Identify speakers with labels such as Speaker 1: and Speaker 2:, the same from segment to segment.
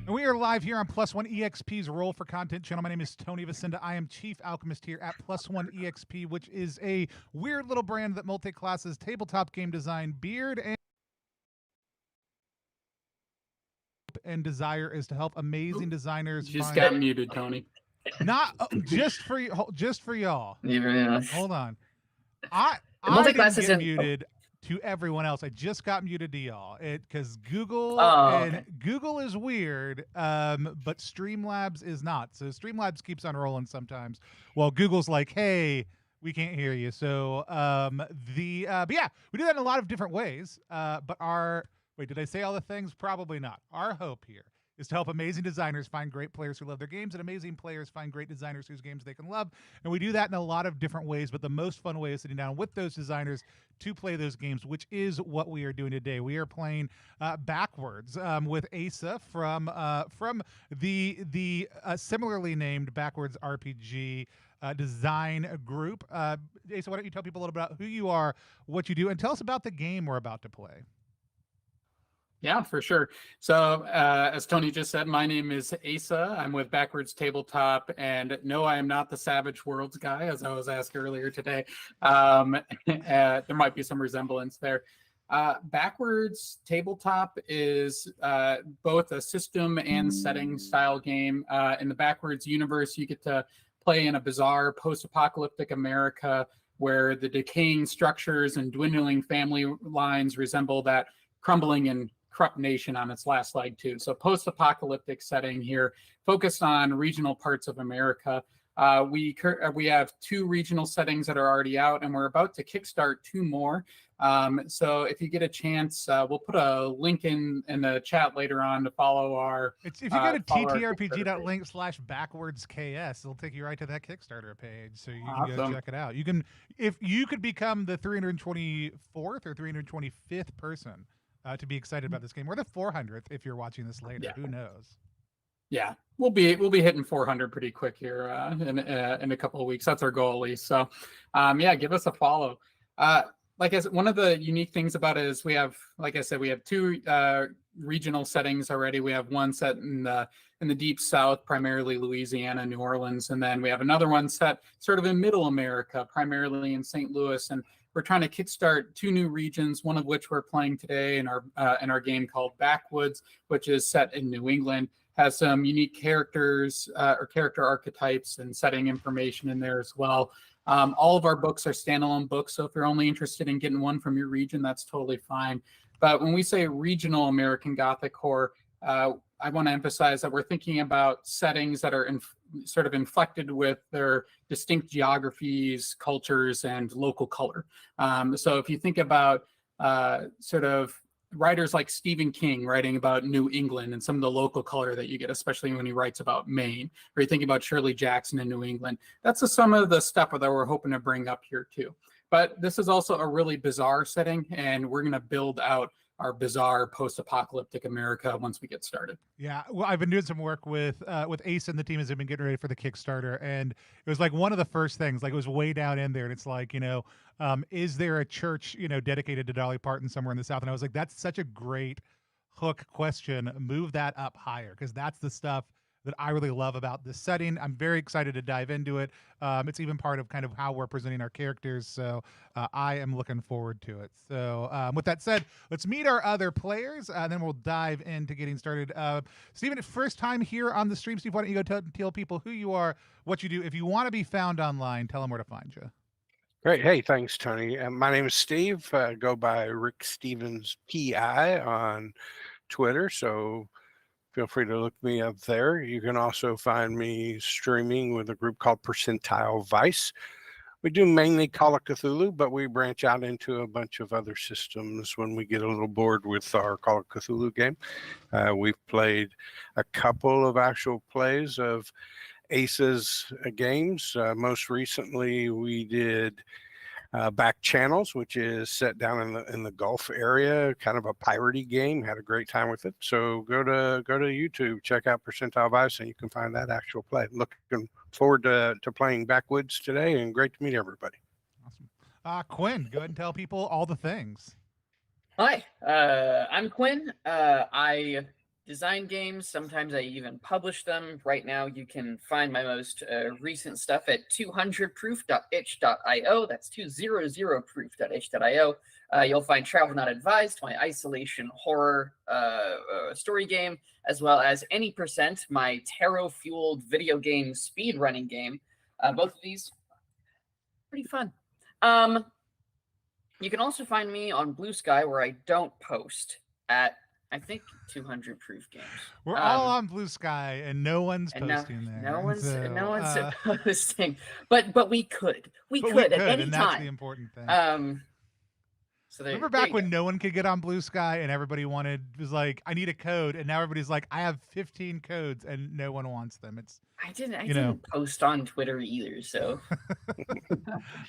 Speaker 1: And we are live here on Plus One EXP's Roll for Content channel. My name is Tony Vicinda. I am Chief Alchemist here at Plus One EXP, which is a weird little brand that multi-classes tabletop game design, beard, and desire is to help amazing designers.
Speaker 2: Just got muted, Tony.
Speaker 1: Not just for y'all.
Speaker 3: Yeah.
Speaker 1: Hold on. I didn't get muted to everyone else. I just got muted to y'all because Google Google is weird, but Streamlabs is not. So Streamlabs keeps on rolling sometimes, while Google's like, "Hey, we can't hear you." So but yeah, we do that in a lot of different ways. But did I say all the things? Probably not. Our hope here is to help amazing designers find great players who love their games, and amazing players find great designers whose games they can love. And we do that in a lot of different ways, but the most fun way is sitting down with those designers to play those games, which is what we are doing today. We are playing Backwards with Asa from the similarly named Backwards RPG design group. Asa, why don't you tell people a little bit about who you are, what you do, and tell us about the game we're about to play.
Speaker 2: Yeah, for sure. So as Tony just said, my name is Asa. I'm with Backwards Tabletop, and no, I am not the Savage Worlds guy, as I was asked earlier today. There might be some resemblance there. Backwards Tabletop is both a system and setting style game. In the Backwards universe, you get to play in a bizarre post-apocalyptic America where the decaying structures and dwindling family lines resemble that crumbling and corrupt nation on its last leg too. So post-apocalyptic setting here, focused on regional parts of America. We have 2 regional settings that are already out, and we're about to kickstart 2 more. So if you get a chance, we'll put a link in the chat later on to follow our.
Speaker 1: If you go to ttrpg.link/backwardsks, it'll take you right to that Kickstarter page, so you can go check it out. You can, if you could become the 324th or 325th person to be excited about this game, or the 400th if you're watching this later. Yeah. Who knows? Yeah,
Speaker 2: we'll be hitting 400 pretty quick here in a couple of weeks. That's our goal, at least. So, yeah, give us a follow. Like I said, one of the unique things about it is we have, like I said, we have 2 regional settings already. We have one set in the deep South, primarily Louisiana, New Orleans, and then we have another one set sort of in Middle America, primarily in St. Louis. And we're trying to kickstart 2 new regions, one of which we're playing today in our game called Backwoods, which is set in New England. Has some unique characters or character archetypes and setting information in there as well. All of our books are standalone books, so if you're only interested in getting one from your region, that's totally fine. But when we say regional American Gothic horror, I want to emphasize that we're thinking about settings that are sort of inflected with their distinct geographies, cultures, and local color. So if you think about sort of writers like Stephen King writing about New England and some of the local color that you get, especially when he writes about Maine, or you think about Shirley Jackson in New England, that's some of the stuff that we're hoping to bring up here too. But this is also a really bizarre setting, and we're going to build out bizarre post-apocalyptic America once we get started.
Speaker 1: Yeah, well, I've been doing some work with Ace and the team as they've been getting ready for the Kickstarter, and it was like one of the first things. Like it was way down in there, and it's like, is there a church dedicated to Dolly Parton somewhere in the South? And I was like, that's such a great hook question. Move that up higher, because that's the stuff that I really love about this setting. I'm very excited to dive into it. It's even part of kind of how we're presenting our characters, so I am looking forward to it. So with that said, let's meet our other players, and then we'll dive into getting started. Steven, first time here on the stream. Steve, why don't you go tell people who you are, what you do. If you want to be found online, tell them where to find you.
Speaker 3: Great. Hey, thanks, Tony. My name is Steve. Go by Rick Stevens PI on Twitter, so feel free to look me up there. You can also find me streaming with a group called Percentile Vice. We do mainly Call of Cthulhu, but we branch out into a bunch of other systems when we get a little bored with our Call of Cthulhu game. We've played a couple of actual plays of Ace's games. Most recently, we did Back Channels, which is set down in the Gulf area, kind of a piratey game. Had a great time with it. So go to YouTube, check out Percentile Vice, and you can find that actual play. Looking forward to playing Backwoods today, and great to meet everybody.
Speaker 1: Awesome. Quinn, go ahead and tell people all the things.
Speaker 4: Hi, I'm Quinn. I design games. Sometimes I even publish them. Right now, you can find my most recent stuff at 200proof.itch.io. That's 200proof.itch.io. You'll find Travel Not Advised, my isolation horror story game, as well as Any Percent, my tarot-fueled video game speedrunning game. Both of these pretty fun. You can also find me on Blue Sky, where I don't post, at I think 200 proof games.
Speaker 1: We're all on Blue Sky, and no one's posting there.
Speaker 4: No one's posting, but we could at any
Speaker 1: and
Speaker 4: time.
Speaker 1: That's the important thing.
Speaker 4: So
Speaker 1: remember back when no one could get on Blue Sky, and everybody was like, I need a code, and now everybody's like, I have 15 codes, and no one wants them.
Speaker 4: I didn't post on Twitter either, so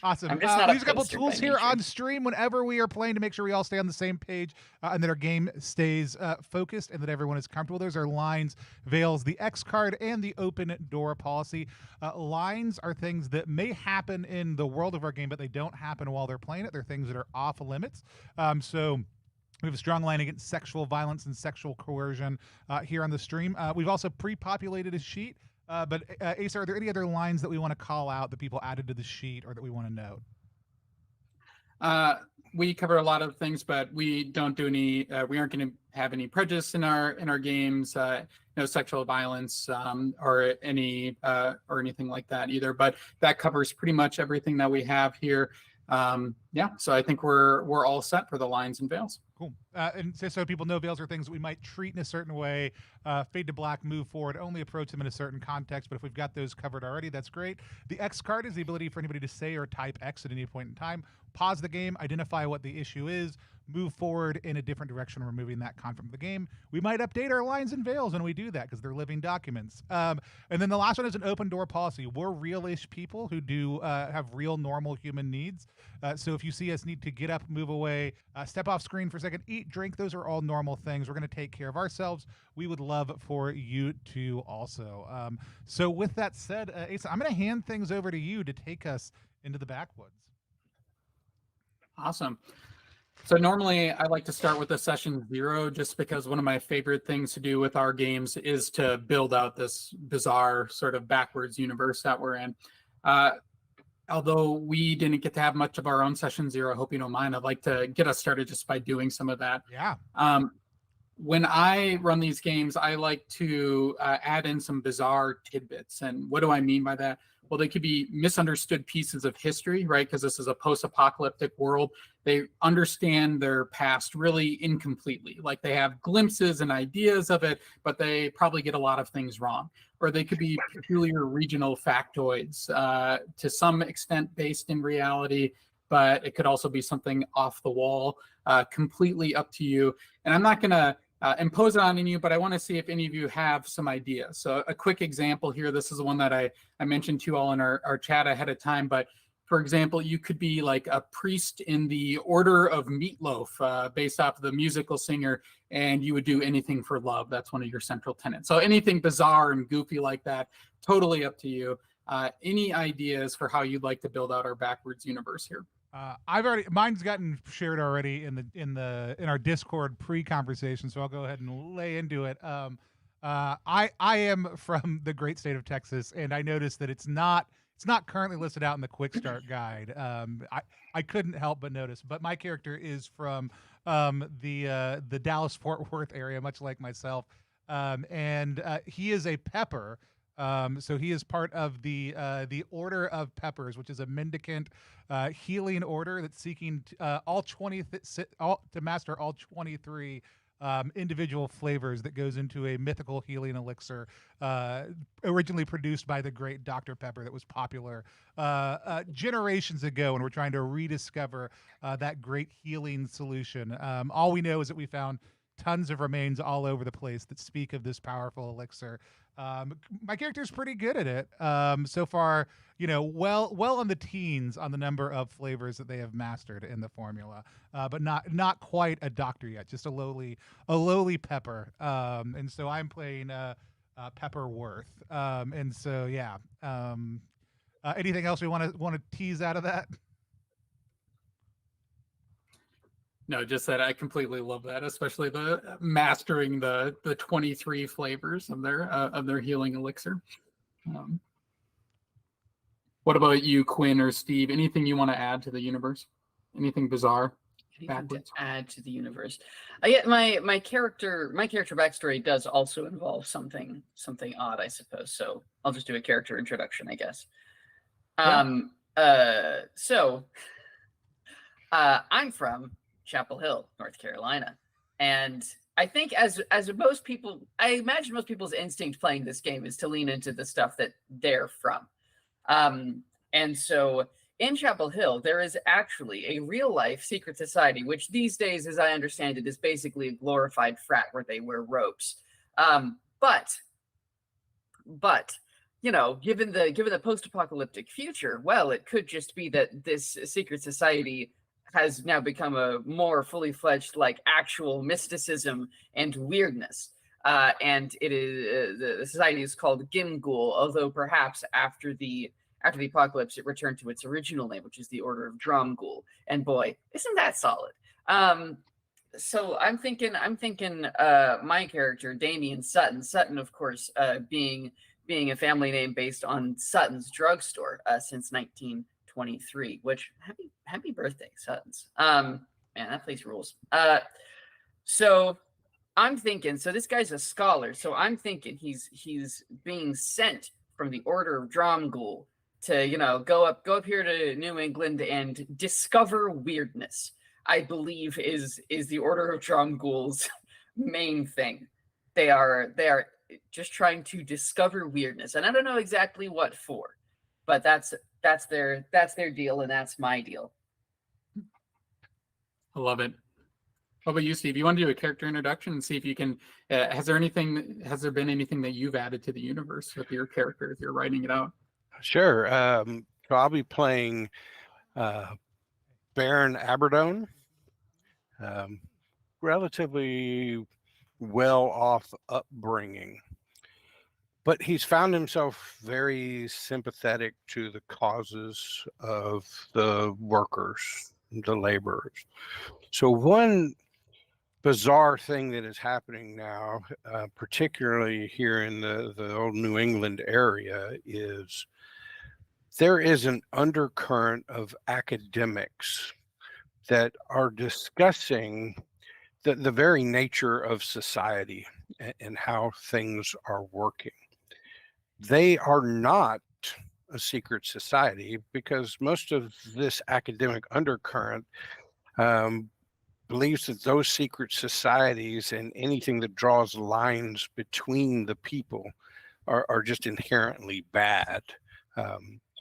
Speaker 1: awesome.
Speaker 4: I'm just not
Speaker 1: we use a couple tools here on stream whenever we are playing to make sure we all stay on the same page and that our game stays focused and that everyone is comfortable. Those are lines, veils, the X card, and the open door policy. Lines are things that may happen in the world of our game, but they don't happen while they're playing it. They're things that are off limits. So we have a strong line against sexual violence and sexual coercion here on the stream. We've also pre-populated a sheet. But Ace, are there any other lines that we want to call out that people added to the sheet or that we want to note?
Speaker 2: We cover a lot of things, but we don't do any. We aren't going to have any prejudice in our games. No sexual violence or anything like that either. But that covers pretty much everything that we have here. So I think we're all set for the lines and veils.
Speaker 1: Cool. And so people know veils are things that we might treat in a certain way, fade to black, move forward, only approach them in a certain context. But if we've got those covered already, that's great. The X card is the ability for anybody to say or type X at any point in time, pause the game, identify what the issue is, move forward in a different direction, removing that con from the game. We might update our lines and veils when we do that because they're living documents. And then the last one is an open door policy. We're real-ish people who do have real normal human needs. So if you see us need to get up, move away, step off screen for a second, eat, drink, those are all normal things. We're going to take care of ourselves. We would love for you to also. So with that said, Asa, I'm going to hand things over to you to take us into the backwoods.
Speaker 2: Awesome. So normally I like to start with a session 0 just because one of my favorite things to do with our games is to build out this bizarre sort of backwards universe that we're in. Although we didn't get to have much of our own session 0, I hope you don't mind. I'd like to get us started just by doing some of that.
Speaker 1: Yeah.
Speaker 2: When I run these games, I like to add in some bizarre tidbits. And what do I mean by that? Well, they could be misunderstood pieces of history, right? Because this is a post-apocalyptic world. They understand their past really incompletely. Like they have glimpses and ideas of it, but they probably get a lot of things wrong. Or they could be peculiar regional factoids, to some extent based in reality, but it could also be something off the wall, completely up to you. And I'm not going to impose it on you, but I want to see if any of you have some ideas. So a quick example here, this is the one that I mentioned to you all in our chat ahead of time, but For example, you could be like a priest in the Order of Meatloaf, based off of the musical singer, and you would do anything for love. That's one of your central tenets. So anything bizarre and goofy like that, totally up to you. Any ideas for how you'd like to build out our backwards universe here?
Speaker 1: Mine's gotten shared already in our Discord pre-conversation, so I'll go ahead and lay into it. I am from the great state of Texas, and I noticed that it's not currently listed out in the quick start guide. I couldn't help but notice, but my character is from the Dallas Fort Worth area, much like myself, and he is a pepper. So he is part of the Order of Peppers, which is a mendicant healing order that's seeking to master all 23 individual flavors that goes into a mythical healing elixir, originally produced by the great Dr. Pepper, that was popular generations ago, and we're trying to rediscover that great healing solution. All we know is that we found tons of remains all over the place that speak of this powerful elixir. My character's pretty good at it so far. Well in the teens on the number of flavors that they have mastered in the formula, but not quite a doctor yet. Just a lowly pepper. And so I'm playing Pepper Worth. And so yeah. Anything else we want to tease out of that?
Speaker 2: No, just that I completely love that, especially the mastering the 23 flavors of their healing elixir. What about you, Quinn or Steve? Anything you want to add to the universe? Anything bizarre?
Speaker 4: Anything to add to the universe? Yeah, my character backstory does also involve something odd, I suppose. So I'll just do a character introduction, I guess.
Speaker 1: Yeah.
Speaker 4: I'm from Chapel Hill, North Carolina, and I think as most people, I imagine most people's instinct playing this game is to lean into the stuff that they're from. And so in Chapel Hill, there is actually a real life secret society, which these days, as I understand it, is basically a glorified frat where they wear robes. But given the post-apocalyptic future, well, it could just be that this secret society has now become a more fully fledged, like, actual mysticism and weirdness. And it is the society is called Gimghoul, although perhaps after the apocalypse it returned to its original name, which is the Order of Dromghoul. And boy, isn't that solid? So I'm thinking my character, Damien Sutton, of course, being a family name based on Sutton's drugstore since 1923. Which happy birthday, Suttons. Man, that place rules. So I'm thinking, so this guy's a scholar, so I'm thinking he's being sent from the Order of Dromghoul to go up here to New England and discover weirdness. I believe is the Order of Dromghoul's main thing. They are just trying to discover weirdness, and I don't know exactly what for, but that's their deal, and that's my deal.
Speaker 2: I love it. What about you, Steve? You want to do a character introduction and see if you can? Has there been anything that you've added to the universe with your character if you're writing it out?
Speaker 3: Sure. So I'll be playing Baron Aberdone. Relatively well-off upbringing, but he's found himself very sympathetic to the causes of the workers, the laborers. So one bizarre thing that is happening now, particularly here in the old New England area, is there is an undercurrent of academics that are discussing the very nature of society and how things are working. They are not a secret society because most of this academic undercurrent believes that those secret societies and anything that draws lines between the people are just inherently bad.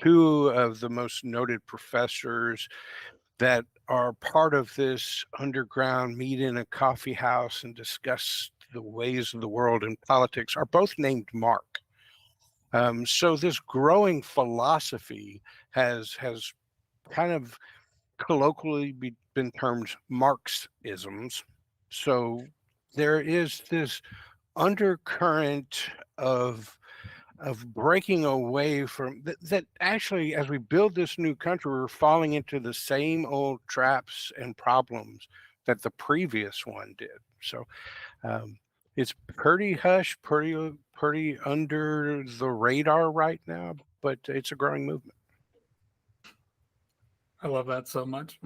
Speaker 3: Two of the most noted professors that are part of this underground meet in a coffee house and discuss the ways of the world and politics are both named Mark. So this growing philosophy has kind of colloquially been termed Marxisms. So there is this undercurrent of breaking away from that actually, as we build this new country, we're falling into the same old traps and problems that the previous one did. So it's pretty hush, pretty under the radar right now, but it's a growing movement.
Speaker 2: I love that so much.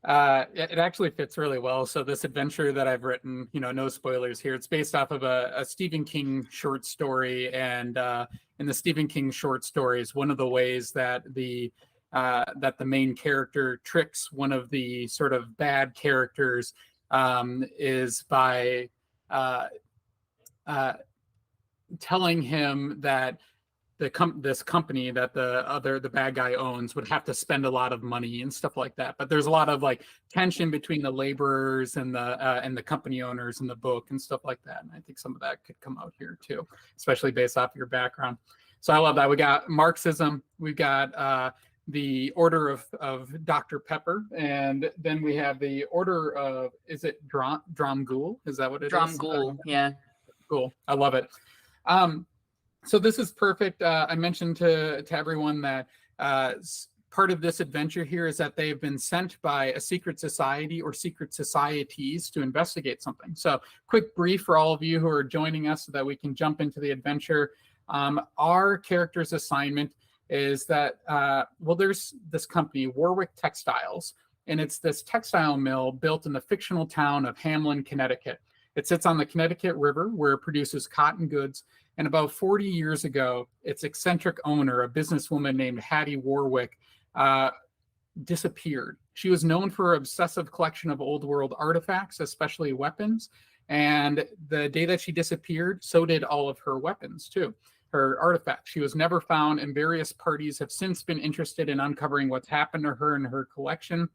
Speaker 2: It actually fits really well. So this adventure that I've written, no spoilers here, it's based off of a Stephen King short story. And in the Stephen King short stories, one of the ways that the main character tricks one of the sort of bad characters is by telling him that this company that the bad guy owns would have to spend a lot of money and stuff like that. But there's a lot of like tension between the laborers and the company owners in the book and stuff like that. And I think some of that could come out here too, especially based off your background. So I love that. We got Marxism. We've got the Order of Dr. Pepper, and then we have the Order of, is it Dromgool? Is that what it is?
Speaker 4: Dromgool, yeah.
Speaker 2: Cool. I love it. So this is perfect. I mentioned to everyone that part of this adventure here is that they've been sent by a secret society or secret societies to investigate something. So quick brief for all of you who are joining us so that we can jump into the adventure. Our character's assignment is that, there's this company, Warwick Textiles, and it's this textile mill built in the fictional town of Hamlin, Connecticut. It sits on the Connecticut River where it produces cotton goods. And about 40 years ago, its eccentric owner, a businesswoman named Hattie Warwick, disappeared. She was known for her obsessive collection of old world artifacts, especially weapons. And the day that she disappeared, so did all of her weapons too, her artifacts. She was never found, and various parties have since been interested in uncovering what's happened to her and her collection.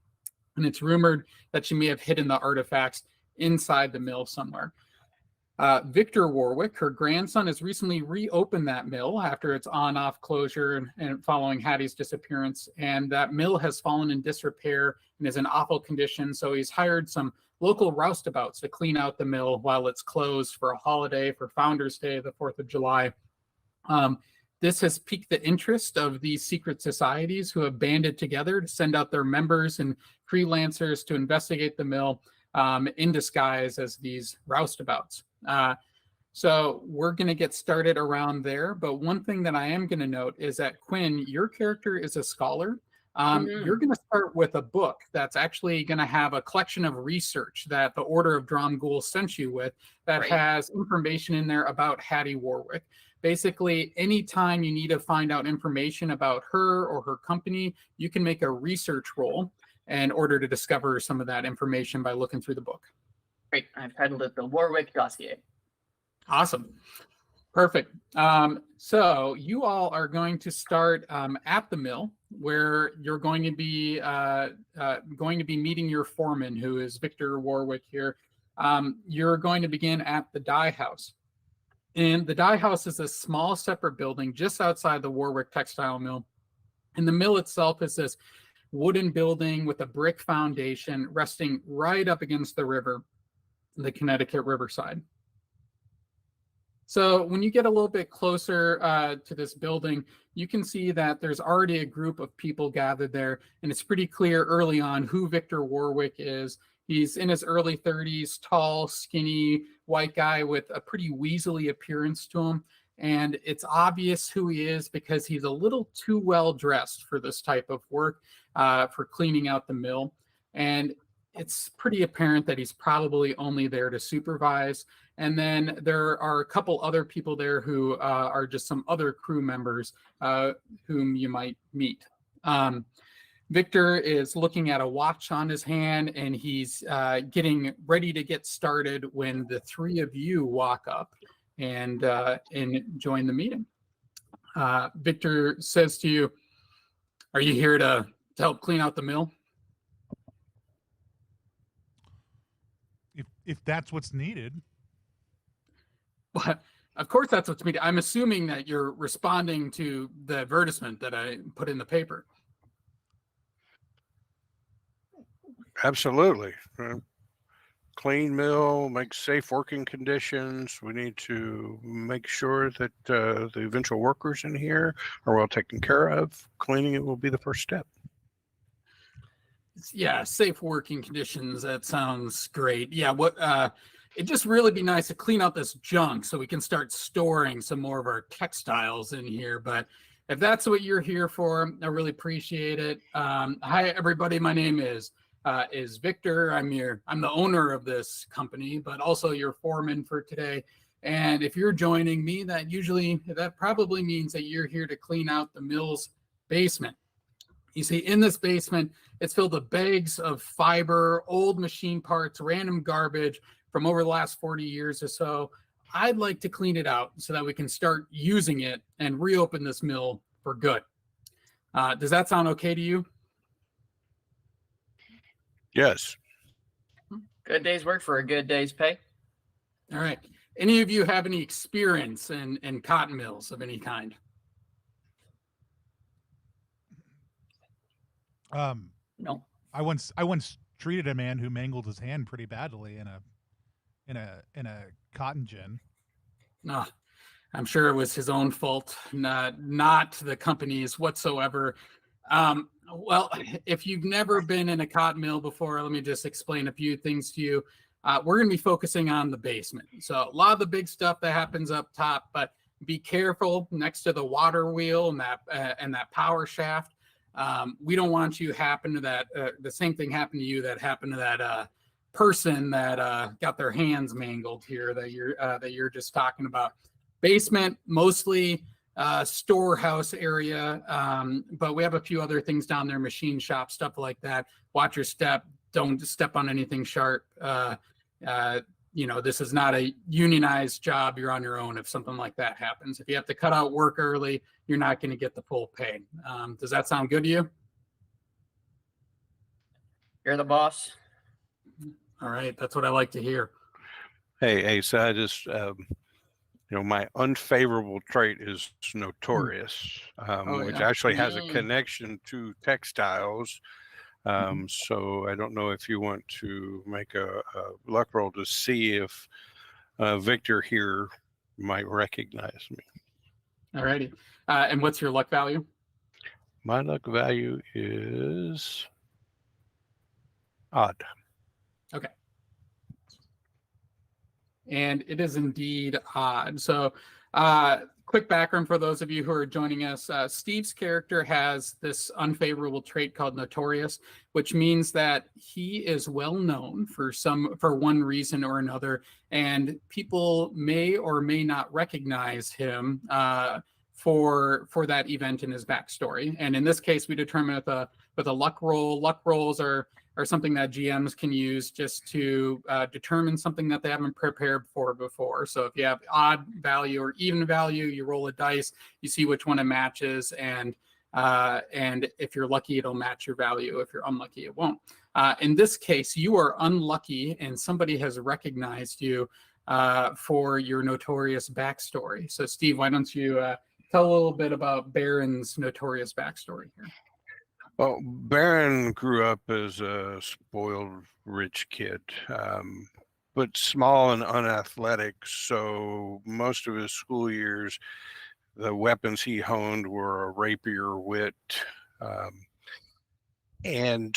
Speaker 2: And it's rumored that she may have hidden the artifacts inside the mill somewhere. Victor Warwick, her grandson, has recently reopened that mill after its on-off closure and following Hattie's disappearance. And that mill has fallen in disrepair and is in awful condition. So he's hired some local roustabouts to clean out the mill while it's closed for a holiday, for Founders Day, the 4th of July. This has piqued the interest of these secret societies who have banded together to send out their members and freelancers to investigate the mill in disguise as these roustabouts. So we're going to get started around there. But one thing that I am going to note is that, Quinn, your character is a scholar. You're going to start with a book that's actually going to have a collection of research that the Order of Dromgool sent you with that has information in there about Hattie Warwick. Basically, anytime you need to find out information about her or her company, you can make a research roll in order to discover some of that information by looking through the book.
Speaker 4: Great. I've titled it The Warwick Dossier.
Speaker 2: Awesome. Perfect. So you all are going to start at the mill, where you're going to be meeting your foreman, who is Victor Warwick here. You're going to begin at the dye house. And the dye house is a small separate building just outside the Warwick textile mill. And the mill itself is this wooden building with a brick foundation resting right up against the river, the Connecticut riverside. So when you get a little bit closer to this building, you can see that there's already a group of people gathered there, and it's pretty clear early on who Victor Warwick is. He's in his early 30s, tall, skinny, white guy with a pretty weaselly appearance to him. And it's obvious who he is because he's a little too well dressed for this type of work, for cleaning out the mill. And it's pretty apparent that he's probably only there to supervise. And then there are a couple other people there who are just some other crew members whom you might meet. Victor is looking at a watch on his hand, and he's getting ready to get started when the three of you walk up and join the meeting. Victor says to you, "Are you here to help clean out the mill?"
Speaker 1: If that's what's needed.
Speaker 2: Of course, that's what's media. I'm assuming that you're responding to the advertisement that I put in the paper.
Speaker 3: Absolutely. Clean mill, make safe working conditions. We need to make sure that the eventual workers in here are well taken care of. Cleaning it will be the first step.
Speaker 2: Yeah, safe working conditions. That sounds great. Yeah, it'd just really be nice to clean out this junk so we can start storing some more of our textiles in here. But if that's what you're here for, I really appreciate it. Hi, everybody. My name is Victor. I'm the owner of this company, but also your foreman for today. And if you're joining me, that probably means that you're here to clean out the mill's basement. You see, in this basement, it's filled with bags of fiber, old machine parts, random garbage from over the last 40 years or so. I'd like to clean it out so that we can start using it and reopen this mill for good. Does that sound okay to you?
Speaker 3: Yes.
Speaker 4: Good day's work for a good day's pay.
Speaker 2: All right. Any of you have any experience in cotton mills of any kind?
Speaker 4: No.
Speaker 1: I once treated a man who mangled his hand pretty badly in a cotton gin.
Speaker 2: No, I'm sure it was his own fault, not the company's whatsoever. Well, if you've never been in a cotton mill before, let me just explain a few things to you. We're going to be focusing on the basement. So a lot of the big stuff that happens up top, but be careful next to the water wheel and that power shaft. We don't want you happen to that. The same thing happened to you that happened to that person that got their hands mangled here that you're just talking about. Basement, mostly storehouse area, but we have a few other things down there, machine shop, stuff like that. Watch your step. Don't step on anything sharp. This is not a unionized job. You're on your own if something like that happens. If you have to cut out work early, you're not going to get the full pay. Does that sound good to you?
Speaker 4: You're the boss.
Speaker 2: All right. That's what I like to hear.
Speaker 3: Hey, so I just, my unfavorable trait is notorious, which actually has a connection to textiles. So I don't know if you want to make a luck roll to see if Victor here might recognize me.
Speaker 2: All righty. And what's your luck value?
Speaker 3: My luck value is odd.
Speaker 2: Okay. And it is indeed odd. So quick background for those of you who are joining us. Steve's character has this unfavorable trait called notorious, which means that he is well known for one reason or another, and people may or may not recognize him for that event in his backstory. And in this case, we determine with a luck roll. Luck rolls are something that GMs can use just to determine something that they haven't prepared for before. So if you have odd value or even value, you roll a dice, you see which one it matches, and if you're lucky, it'll match your value. If you're unlucky, it won't. In this case, you are unlucky, and somebody has recognized you for your notorious backstory. So Steve, why don't you tell a little bit about Baron's notorious backstory here?
Speaker 3: Well, Baron grew up as a spoiled rich kid, but small and unathletic. So most of his school years, the weapons he honed were a rapier, wit, and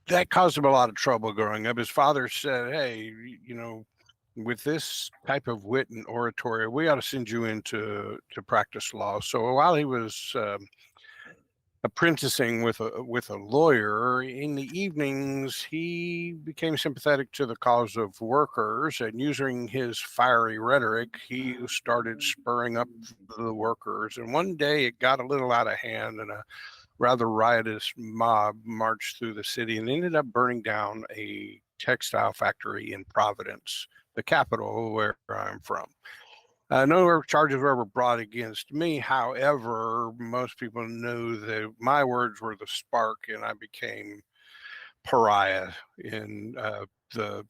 Speaker 3: that caused him a lot of trouble growing up. His father said, hey, with this type of wit and oratory, we ought to send you in to practice law. So while he was apprenticing with a lawyer, in the evenings he became sympathetic to the cause of workers, and using his fiery rhetoric, he started spurring up the workers. And one day it got a little out of hand, and a rather riotous mob marched through the city and ended up burning down a textile factory in Providence, the capital where I'm from. No charges were ever brought against me. However, most people knew that my words were the spark, and I became pariah in the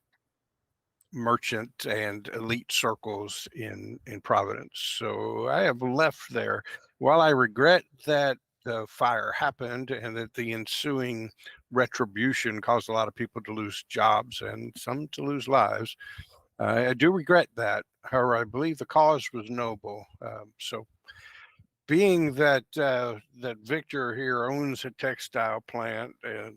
Speaker 3: merchant and elite circles in Providence. So I have left there. While I regret that the fire happened and that the ensuing retribution caused a lot of people to lose jobs and some to lose lives, I do regret that. However, I believe the cause was noble. So being that that Victor here owns a textile plant, and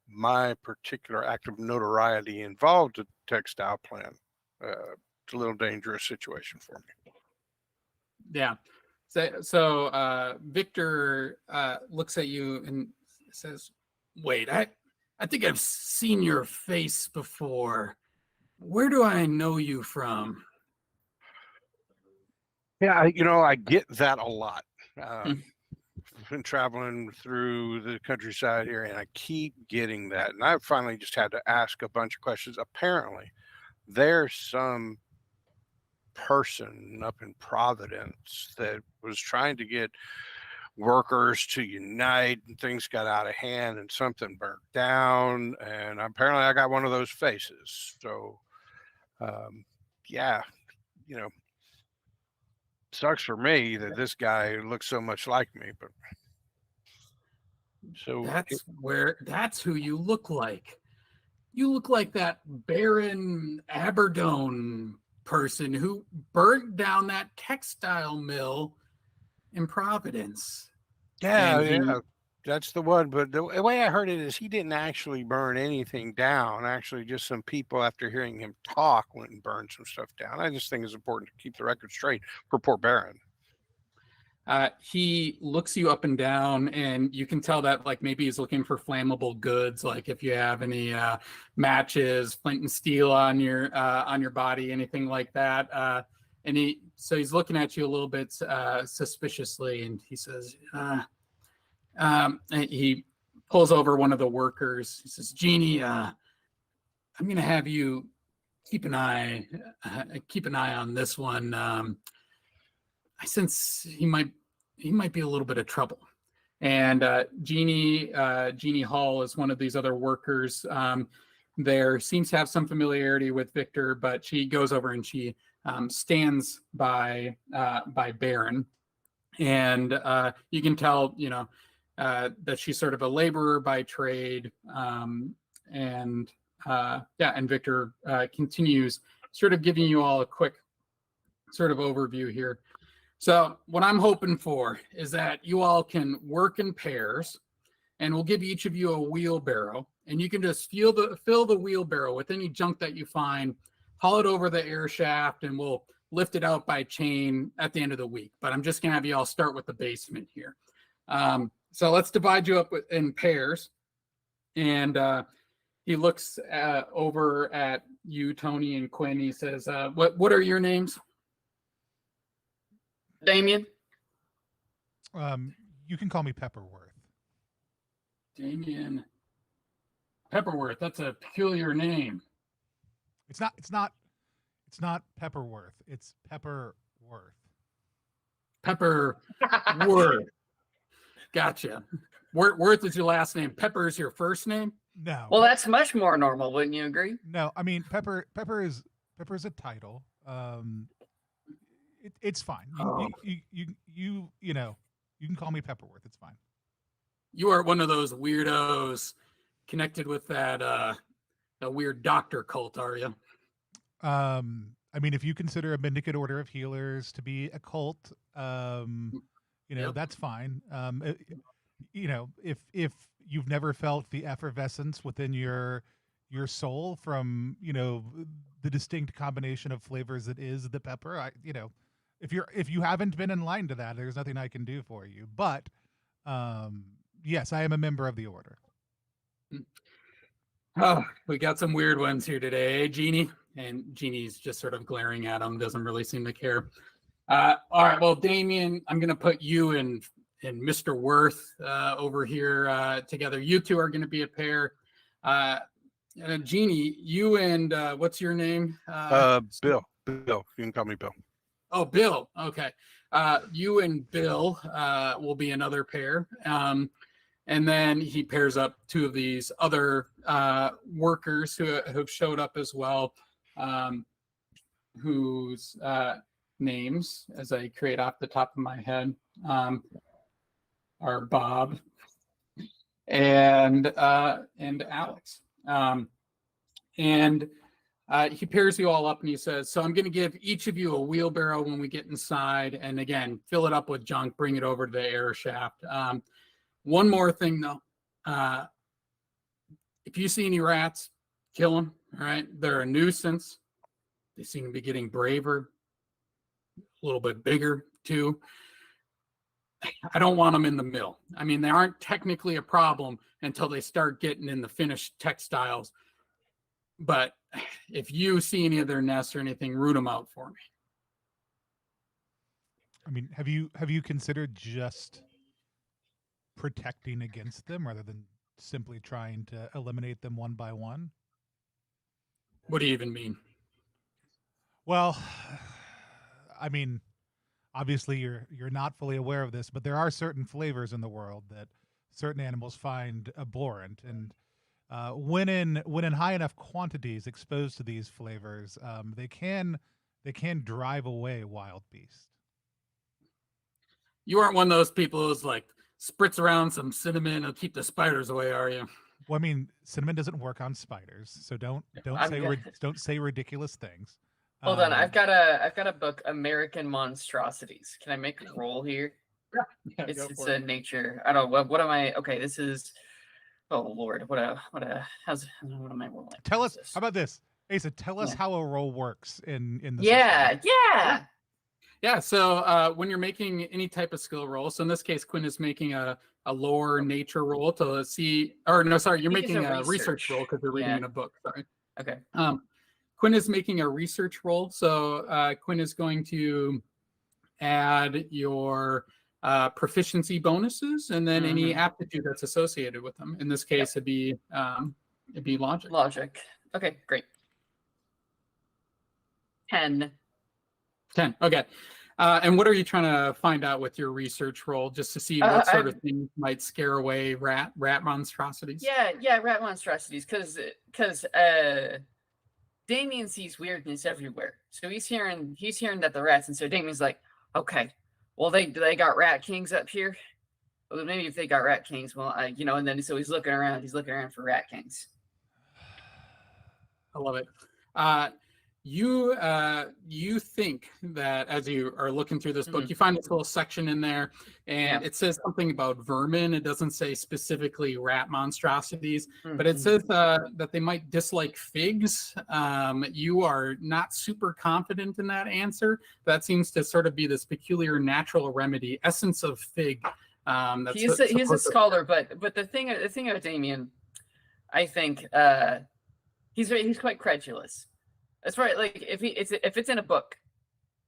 Speaker 3: my particular act of notoriety involved a textile plant, it's a little dangerous situation for me.
Speaker 2: Yeah. So Victor looks at you and says, "Wait, I think I've seen your face before. Where do I know you from?"
Speaker 3: Yeah, I get that a lot. I've been traveling through the countryside here, and I keep getting that. And I've finally just had to ask a bunch of questions. Apparently, there's some person up in Providence that was trying to get workers to unite, and things got out of hand, and something burnt down. And apparently, I got one of those faces. So, yeah, sucks for me that this guy looks so much like me, but so
Speaker 2: that's who you look like. You look like that Baron Aberdone person who burnt down that textile mill in Providence.
Speaker 3: Yeah, that's the one. But the way I heard it is he didn't actually burn anything down. Actually, just some people, after hearing him talk, went and burned some stuff down. I just think it's important to keep the record straight for poor Baron.
Speaker 2: He looks you up and down, and you can tell that like maybe he's looking for flammable goods, like if you have any matches, flint and steel on your body, anything like that. And he's looking at you a little bit suspiciously, and he says, and he pulls over one of the workers. He says, "Jeannie, I'm going to have you keep an eye on this one. I sense he might be a little bit of trouble." And Jeannie Hall is one of these other workers. There seems to have some familiarity with Victor, but she goes over and she stands by Baron, and you can tell that she's sort of a laborer by trade. And Victor continues sort of giving you all a quick sort of overview here. So what I'm hoping for is that you all can work in pairs, and we'll give each of you a wheelbarrow, and you can just fill the wheelbarrow with any junk that you find, haul it over the air shaft, and we'll lift it out by chain at the end of the week. But I'm just gonna have you all start with the basement here. So let's divide you up in pairs. And he looks over at you, Tony and Quinn. He says, what are your names?
Speaker 4: Damien?
Speaker 1: You can call me Pepperworth.
Speaker 2: Damien Pepperworth. That's a peculiar name.
Speaker 1: It's not Pepperworth. It's Pepperworth.
Speaker 2: Pepperworth. Gotcha. Worth is your last name. Pepper is your first name?
Speaker 1: No.
Speaker 4: Well, that's much more normal, wouldn't you agree?
Speaker 1: No, I mean Pepper is a title. It's fine. You can call me Pepperworth. It's fine.
Speaker 2: You are one of those weirdos connected with that weird doctor cult, are you?
Speaker 1: I mean, if you consider a Mendicant Order of Healers to be a cult,
Speaker 2: Yep.
Speaker 1: that's fine. If you've never felt the effervescence within your soul from the distinct combination of flavors that is the pepper, if you haven't been in line to that, there's nothing I can do for you. But yes, I am a member of the order.
Speaker 2: Oh, we got some weird ones here today, Jeannie? And Jeannie's just sort of glaring at him, doesn't really seem to care. All right, well, Damien, I'm going to put you and Mr. Worth over here together. You two are going to be a pair. Jeannie, you and what's your name?
Speaker 3: Bill. You can call me Bill.
Speaker 2: Oh, Bill. Okay. You and Bill will be another pair. And then he pairs up two of these other workers who have showed up as well. whose names, as I create off the top of my head, are Bob and Alex. He pairs you all up and he says, so I'm going to give each of you a wheelbarrow when we get inside. And again, fill it up with junk, bring it over to the air shaft. One more thing though. If you see any rats, kill them. All right. They're a nuisance. They seem to be getting braver, a little bit bigger too. I don't want them in the mill. I mean, they aren't technically a problem until they start getting in the finished textiles. But if you see any of their nests or anything, root them out for me.
Speaker 1: I mean, have you considered just protecting against them rather than simply trying to eliminate them one by one?
Speaker 2: What do you even mean?
Speaker 1: Well, I mean, obviously you're not fully aware of this, but there are certain flavors in the world that certain animals find abhorrent, and when in high enough quantities exposed to these flavors, they can drive away wild beasts.
Speaker 2: You aren't one of those people who's like spritz around some cinnamon and keep the spiders away, are you?
Speaker 1: Well, I mean, cinnamon doesn't work on spiders, so don't say ridiculous things.
Speaker 4: Hold on, I've got a book, American Monstrosities. Can I make a roll here?
Speaker 2: Yeah,
Speaker 4: it's a nature. I don't know what am I? Okay, this is. Oh Lord, what am I rolling?
Speaker 1: Tell us. How about this, Asa? Tell us how a roll works in the
Speaker 4: system.
Speaker 2: Yeah. So when you're making any type of skill roll, so in this case, Quinn is making a lore nature roll to see, or no, sorry, you're making a research roll because you're reading in a book. Sorry.
Speaker 4: Okay.
Speaker 2: Quinn is making a research roll, so Quinn is going to add your proficiency bonuses and then any aptitude that's associated with them. In this case, it'd be logic.
Speaker 4: Logic. Okay, great. 10. Okay.
Speaker 2: And what are you trying to find out with your research roll, just to see what sort of things might scare away rat monstrosities?
Speaker 4: Yeah, rat monstrosities, because Damien sees weirdness everywhere. So he's hearing that the rats, and so Damien's like, okay, well they got rat kings up here. Well, maybe if they got rat kings, well, and then so he's looking around for rat kings.
Speaker 2: I love it. You think that as you are looking through this book, you find this little section in there, and it says something about vermin. It doesn't say specifically rat monstrosities, but it says that they might dislike figs. You are not super confident in that answer. That seems to sort of be this peculiar natural remedy, essence of fig.
Speaker 4: He's a scholar, but the thing about Damien, I think he's quite credulous. That's right. Like if it's in a book,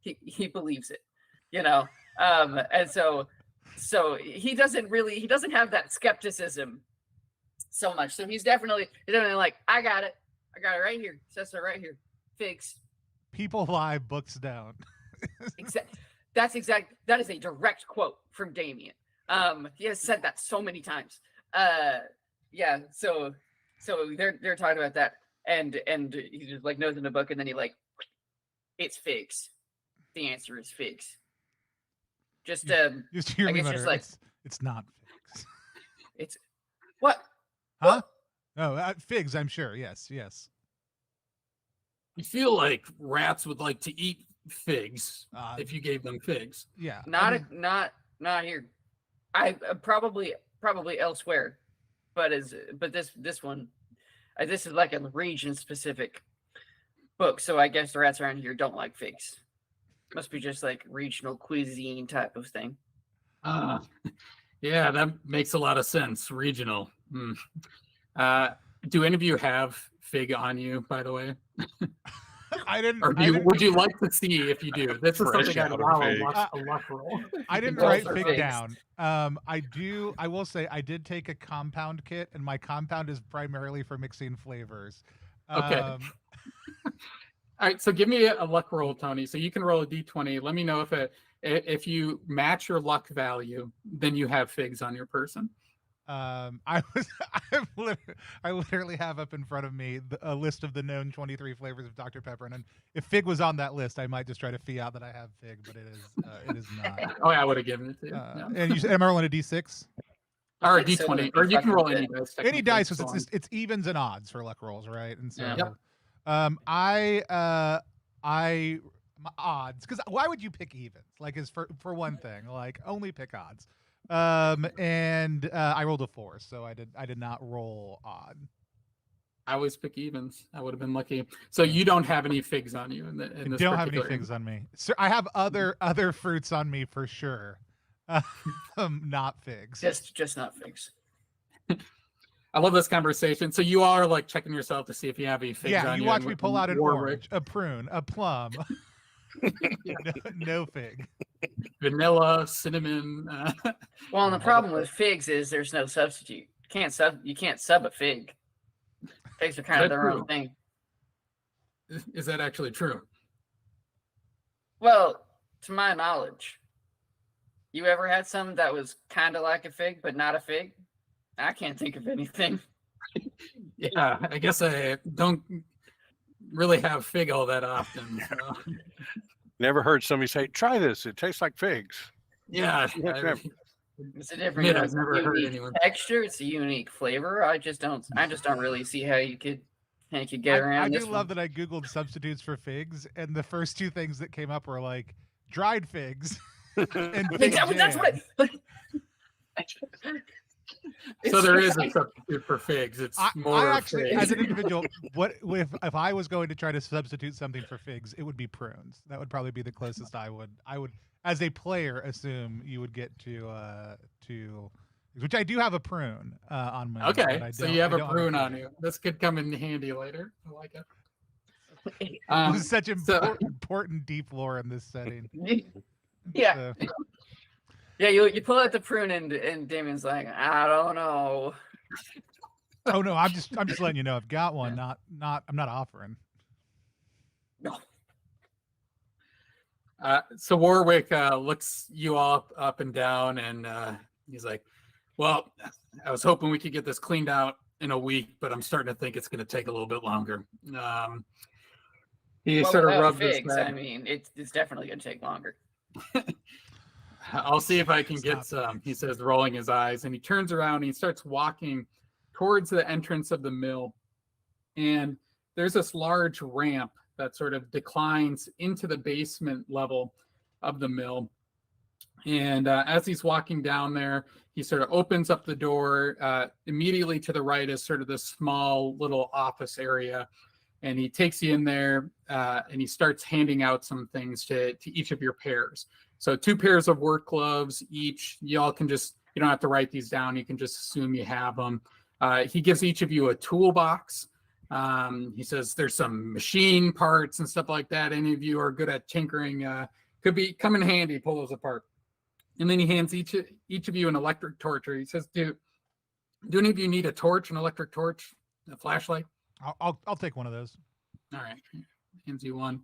Speaker 4: he believes it, and so he doesn't have that skepticism so much. So he's definitely like, I got it right here. It says it right here. Figs.
Speaker 1: People lie, books down.
Speaker 4: That is a direct quote from Damien. He has said that so many times. So they're talking about that. And he just like knows in the book, and then he like, it's figs. The answer is figs. Just
Speaker 1: hear me mutter. Like, it's not figs.
Speaker 4: It's what?
Speaker 1: Huh? Oh, figs. I'm sure. Yes.
Speaker 2: You feel like rats would like to eat figs if you gave them figs.
Speaker 1: Yeah.
Speaker 4: Not here. I probably elsewhere, but this one. This is like a region-specific book, so I guess the rats around here don't like figs. Must be just like regional cuisine type of thing.
Speaker 2: Yeah, that makes a lot of sense. Regional. Do any of you have fig on you, by the way?
Speaker 1: I didn't.
Speaker 2: Or would you like to see if you do? This is something I'd allow a luck roll.
Speaker 1: I didn't write fig down. I will say I did take a compound kit, and my compound is primarily for mixing flavors.
Speaker 2: Okay. All right, so give me a luck roll, Tony. So you can roll a d20. Let me know if you match your luck value, then you have figs on your person.
Speaker 1: I literally have up in front of me a list of the known 23 flavors of Dr. Pepper, and if fig was on that list, I might just try to fee out that I have fig, but it is not.
Speaker 2: Oh, yeah, I would have given it to you.
Speaker 1: And you said, am I rolling a d6?
Speaker 2: Or a d20, or you can roll any dice.
Speaker 1: Any dice, because it's evens and odds for luck rolls, right? And so,
Speaker 2: Yep.
Speaker 1: my odds, because why would you pick evens? Like, is for one thing, like only pick odds. And I rolled a 4, so I did not roll odd.
Speaker 2: I always pick evens. I would have been lucky. So you don't have any figs on you in this.
Speaker 1: Don't have any figs on me. So I have other fruits on me for sure. Not figs.
Speaker 4: Just not figs.
Speaker 2: I love this conversation. So you are like checking yourself to see if you have any figs on you.
Speaker 1: Yeah, you watch me pull out an orange, a prune, a plum. No fig.
Speaker 2: Vanilla, cinnamon.
Speaker 4: Well, and the problem with figs is there's no substitute. You can't sub a fig. Figs are kind of their own thing.
Speaker 2: Is that actually true?
Speaker 4: Well, to my knowledge, you ever had some that was kind of like a fig but not a fig? I can't think of anything.
Speaker 2: Yeah, I guess I don't really have fig all that often. So.
Speaker 3: Never heard somebody say, "Try this. It tastes like figs."
Speaker 2: Yeah,
Speaker 4: It's a different
Speaker 2: I've never heard anyone.
Speaker 4: texture. It's a unique flavor. I just don't really see how you could get around.
Speaker 1: I
Speaker 4: this
Speaker 1: do love that I googled substitutes for figs, and the first two things that came up were like dried figs and fig jam.
Speaker 4: That's what.
Speaker 2: So there is a substitute for figs. It's more.
Speaker 1: I actually,
Speaker 2: figs.
Speaker 1: as an individual, if I was going to try to substitute something for figs, it would be prunes. That would probably be the closest I would, as a player, assume you would get to which I do have a prune on my.
Speaker 2: Okay, so you have a prune on you. This could come in handy later. I like it.
Speaker 1: This is such important deep lore in this setting.
Speaker 4: Yeah. So. Yeah, you pull out the prune and Damien's like, I don't know.
Speaker 1: Oh no, I'm just letting you know I've got one. I'm not offering.
Speaker 4: No.
Speaker 2: So Warwick looks you all up and down, and he's like, "Well, I was hoping we could get this cleaned out in a week, but I'm starting to think it's going to take a little bit longer." He sort of rubbed his head.
Speaker 4: I mean, it's definitely going to take longer.
Speaker 2: I'll see if I can get some, he says, rolling his eyes, and he turns around and he starts walking towards the entrance of the mill. And there's this large ramp that sort of declines into the basement level of the mill. And as he's walking down there, he sort of opens up the door. Immediately to the right is sort of this small little office area. And he takes you in there and he starts handing out some things to each of your pairs. So 2 pairs of work gloves each. Y'all can you don't have to write these down. You can just assume you have them. He gives each of you a toolbox. He says there's some machine parts and stuff like that. Any of you are good at tinkering, come in handy, pull those apart. And then he hands each of you an electric torch. Or he says, do any of you need a torch, an electric torch, a flashlight?
Speaker 1: I'll take one of those.
Speaker 2: All right. Hands you one.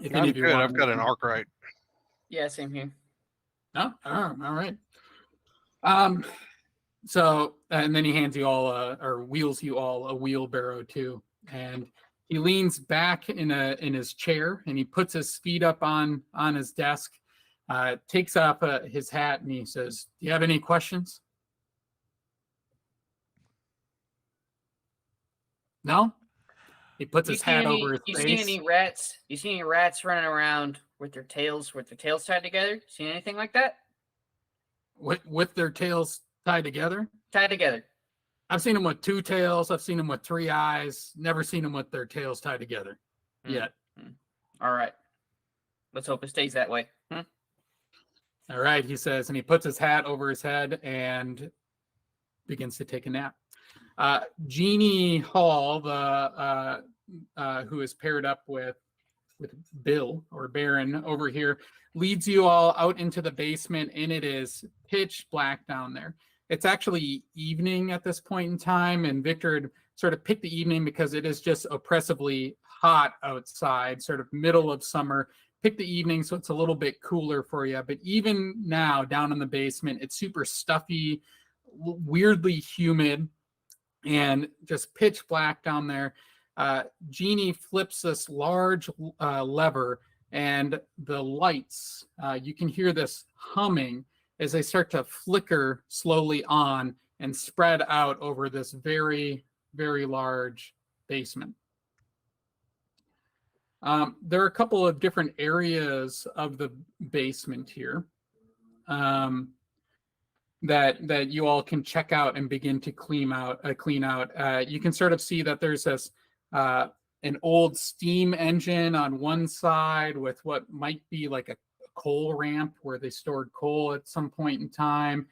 Speaker 3: If any of you want, I've got an Arkwright.
Speaker 4: Yeah, same here.
Speaker 2: Oh, all right. So, and then he hands you all, or wheels you all a wheelbarrow too. And he leans back in his chair and he puts his feet up on his desk, takes off his hat, and he says, "Do you have any questions?" No? He puts his hat over his face.
Speaker 4: You see any rats? You see any rats running around with their tails tied together? See anything like that?
Speaker 2: With their tails tied together?
Speaker 4: Tied together.
Speaker 2: I've seen them with 2 tails. I've seen them with 3 eyes. Never seen them with their tails tied together yet.
Speaker 4: All right. Let's hope it stays that way.
Speaker 2: All right, he says, and he puts his hat over his head and begins to take a nap. Jeannie Hall, who is paired up with Bill or Baron over here, leads you all out into the basement, and it is pitch black down there. It's actually evening at this point in time, and Victor had sort of picked the evening because it is just oppressively hot outside, sort of middle of summer. Pick the evening so it's a little bit cooler for you. But even now, down in the basement, it's super stuffy, weirdly humid and just pitch black down there. Jeannie flips this large lever, and the lights, you can hear this humming as they start to flicker slowly on and spread out over this very, very large basement. There are a couple of different areas of the basement here that you all can check out and begin to clean out. You can sort of see that there's this an old steam engine on one side with what might be like a coal ramp where they stored coal at some point in time.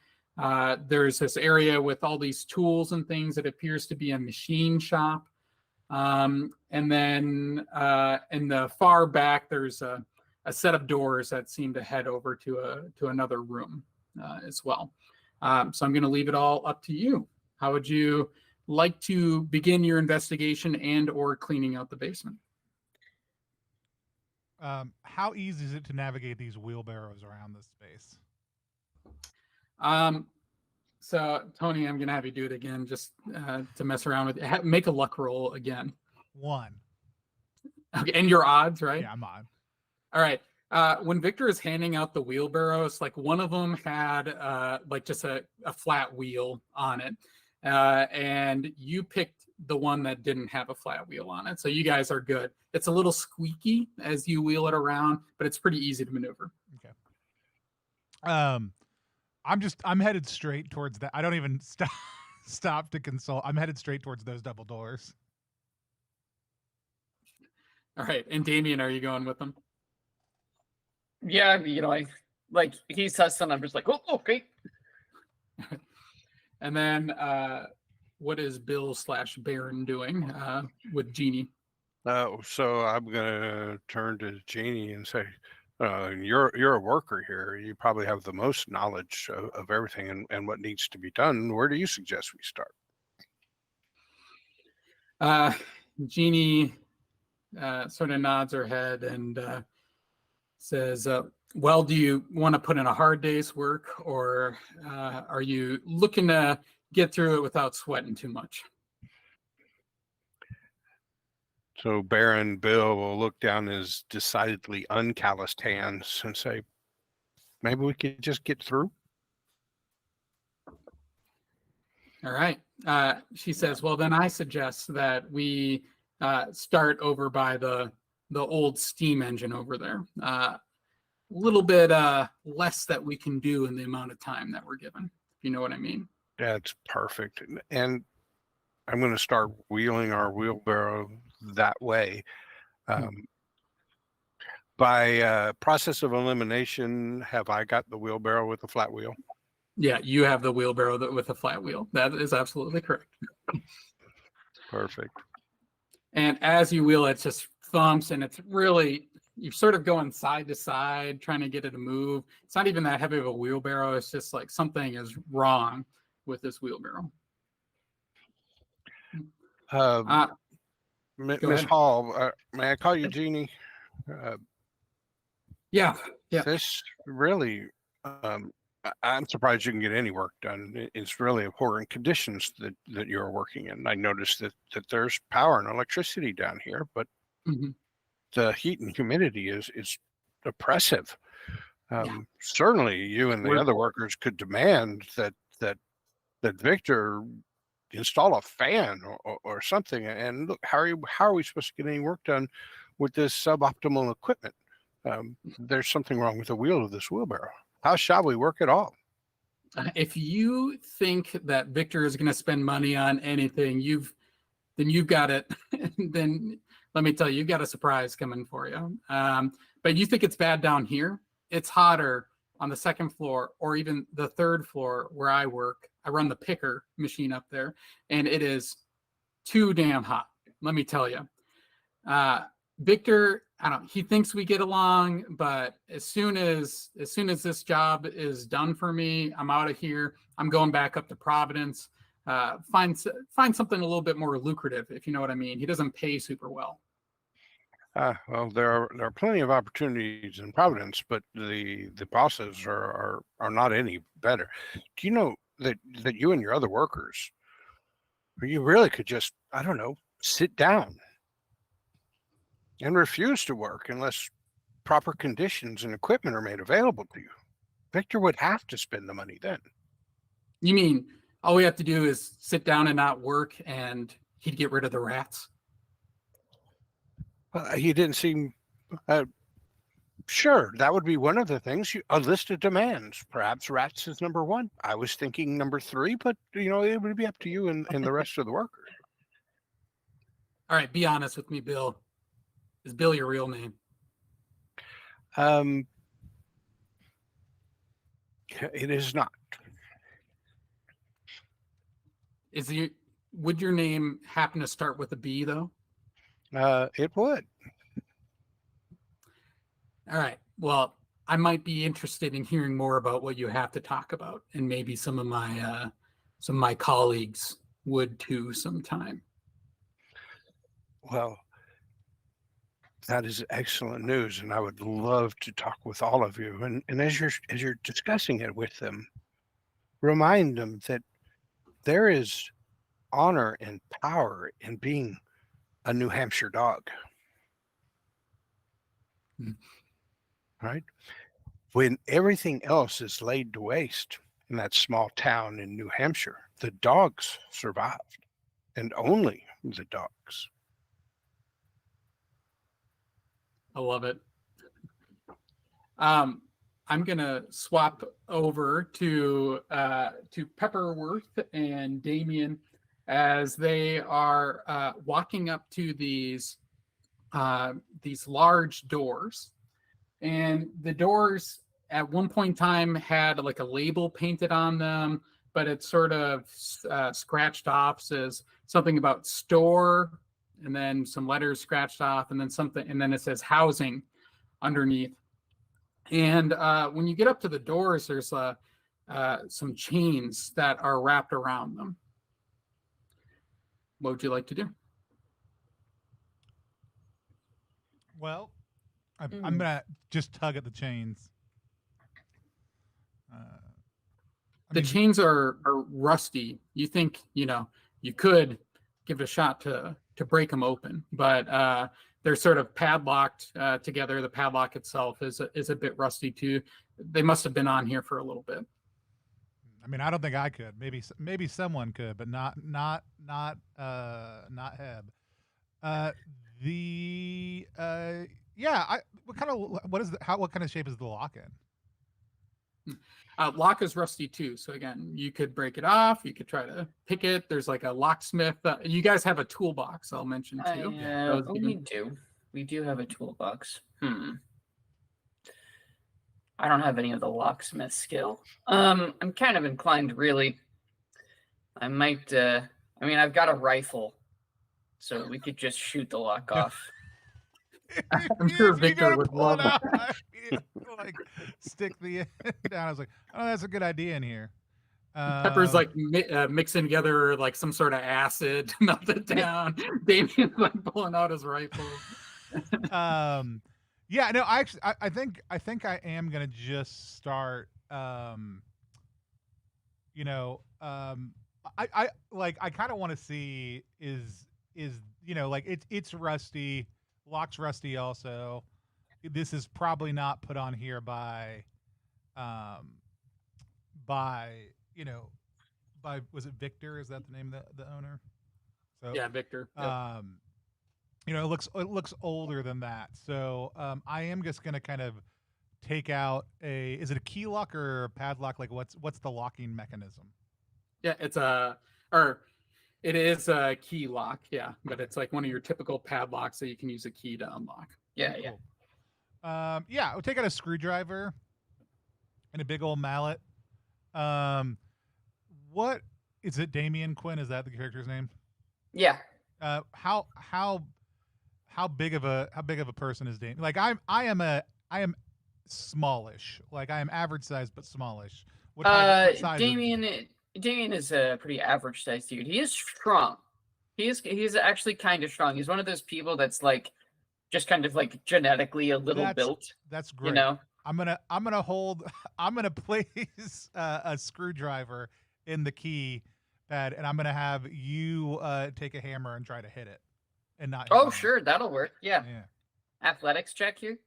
Speaker 2: There's this area with all these tools and things that appears to be a machine shop. And then in the far back, there's a set of doors that seem to head over to another room as well. So I'm going to leave it all up to you. How would you like to begin your investigation and or cleaning out the basement?
Speaker 1: How easy is it to navigate these wheelbarrows around this space?
Speaker 2: So Tony, I'm gonna have you do it again just to mess around with it. Make a luck roll again.
Speaker 1: 1.
Speaker 2: Okay, and your odds, right?
Speaker 1: Yeah, I'm on.
Speaker 2: All right. When Victor is handing out the wheelbarrows, like one of them had like just a flat wheel on it, and you picked the one that didn't have a flat wheel on it. So you guys are good. It's a little squeaky as you wheel it around, but it's pretty easy to maneuver.
Speaker 1: Okay. I'm headed straight towards that. I don't even stop to consult. I'm headed straight towards those double doors.
Speaker 2: All right. And Damien, are you going with them?
Speaker 4: Yeah, I like he says something, I'm just like, oh, okay.
Speaker 2: And then what is Bill / Baron doing with Jeannie?
Speaker 3: So I'm gonna turn to Jeannie and say, you're a worker here. You probably have the most knowledge of everything and what needs to be done. Where do you suggest we start?
Speaker 2: Jeannie sort of nods her head and says, well, do you want to put in a hard day's work, or are you looking to get through it without sweating too much?
Speaker 3: So Baron Bill will look down his decidedly uncalloused hands and say, maybe we could just get through.
Speaker 2: All right. She says, well, then I suggest that we start over by the old steam engine over there. A little bit less that we can do in the amount of time that we're given, if you know what I mean.
Speaker 3: That's perfect. And I'm going to start wheeling our wheelbarrow that way. By process of elimination, have I got the wheelbarrow with the flat wheel?
Speaker 2: Yeah, you have the wheelbarrow with a flat wheel. That is absolutely correct.
Speaker 3: Perfect.
Speaker 2: And as you wheel, it just thumps, and it's really, you're sort of going side to side, trying to get it to move. It's not even that heavy of a wheelbarrow. It's just like something is wrong with this wheelbarrow.
Speaker 3: Miss Hall, may I call you Jeannie?
Speaker 2: Yeah.
Speaker 3: This really, I'm surprised you can get any work done. It's really abhorrent conditions that you're working in. I noticed that there's power and electricity down here, but the heat and humidity is oppressive. Certainly, you and the other workers could demand that Victor install a fan or something. And look, how are we supposed to get any work done with this suboptimal equipment? There's something wrong with the wheel of this wheelbarrow. How shall we work at all?
Speaker 2: If you think that Victor is going to spend money on anything, then you've got it. Then let me tell you, you've got a surprise coming for you. But you think it's bad down here? It's hotter on the second floor or even the third floor where I work. I run the picker machine up there, and it is too damn hot. Let me tell you. Victor, he thinks we get along, but as soon as this job is done for me, I'm out of here. I'm going back up to Providence. Find something a little bit more lucrative, if you know what I mean. He doesn't pay super well.
Speaker 3: Well, there are plenty of opportunities in Providence, but the bosses are not any better. Do you know that you and your other workers, or you really could just, I don't know, sit down and refuse to work unless proper conditions and equipment are made available to you. Victor would have to spend the money then.
Speaker 2: You mean all we have to do is sit down and not work, and he'd get rid of the rats?
Speaker 3: He didn't seem sure. That would be one of the things. A list of demands. Perhaps rats is number one. I was thinking number three, but it would be up to you and the rest of the workers.
Speaker 2: All right, be honest with me, Bill. Is Bill your real name?
Speaker 3: It is not.
Speaker 2: Would your name happen to start with a B, though?
Speaker 3: It would.
Speaker 2: All right. Well, I might be interested in hearing more about what you have to talk about, and maybe some of my colleagues would too sometime.
Speaker 3: Well, that is excellent news, and I would love to talk with all of you. And as you're discussing it with them, remind them that there is honor and power in being a New Hampshire dog. Right? When everything else is laid to waste in that small town in New Hampshire, the dogs survived, and only the dogs.
Speaker 2: I love it. I'm gonna swap over to Pepperworth and Damien as they are walking up to these large doors, and the doors at one point in time had like a label painted on them, but it's sort of scratched off, says something about store, and then some letters scratched off, and then something, and then it says housing underneath. And when you get up to the doors, there's some chains that are wrapped around them. What would you like to do?
Speaker 1: Well, I'm gonna just tug at the chains.
Speaker 2: The chains are rusty. You think you could give it a shot to break them open, but they're sort of padlocked together. The padlock itself is a bit rusty too. They must have been on here for a little bit.
Speaker 1: I mean, I don't think I could. Maybe someone could, but not Heb. What kind of shape is the lock in?
Speaker 2: Lock is rusty too. So again, you could break it off. You could try to pick it. There's like a locksmith. You guys have a toolbox, I'll mention too.
Speaker 4: We do have a toolbox. I don't have any of the locksmith skill. I'm kind of inclined, really. I might. I've got a rifle, so we could just shoot the lock off.
Speaker 2: I'm sure Victor would love
Speaker 1: that. Like stick the end down. I was like, oh, that's a good idea in here.
Speaker 2: Pepper's like mixing together like some sort of acid to melt it down. Damien's like pulling out his rifle.
Speaker 1: Yeah, no, I think I am gonna just start. I kind of want to see is it's rusty, lock's rusty also. This is probably not put on here by was it Victor? Is that the name of the owner? So
Speaker 2: yeah, Victor. Yep.
Speaker 1: It looks older than that. So I am just gonna kind of take out is it a key lock or a padlock? Like what's the locking mechanism?
Speaker 2: Yeah, it is a key lock, yeah, but it's like one of your typical padlocks that you can use a key to unlock.
Speaker 4: Yeah,
Speaker 1: cool. Yeah. I'll take out a screwdriver and a big old mallet. What is it? Damien Quinn? Is that the character's name?
Speaker 4: Yeah.
Speaker 1: How big of a person is Damien? Like I am smallish. Like I am average size but smallish. What size
Speaker 4: Damien is a pretty average sized dude. He is strong. He's actually kind of strong. He's one of those people that's like just kind of like genetically a little built.
Speaker 1: That's great. I'm gonna place a screwdriver in the key pad, and I'm gonna have you take a hammer and try to hit it, and not.
Speaker 4: Oh, sure, that'll work. Yeah. Athletics check here.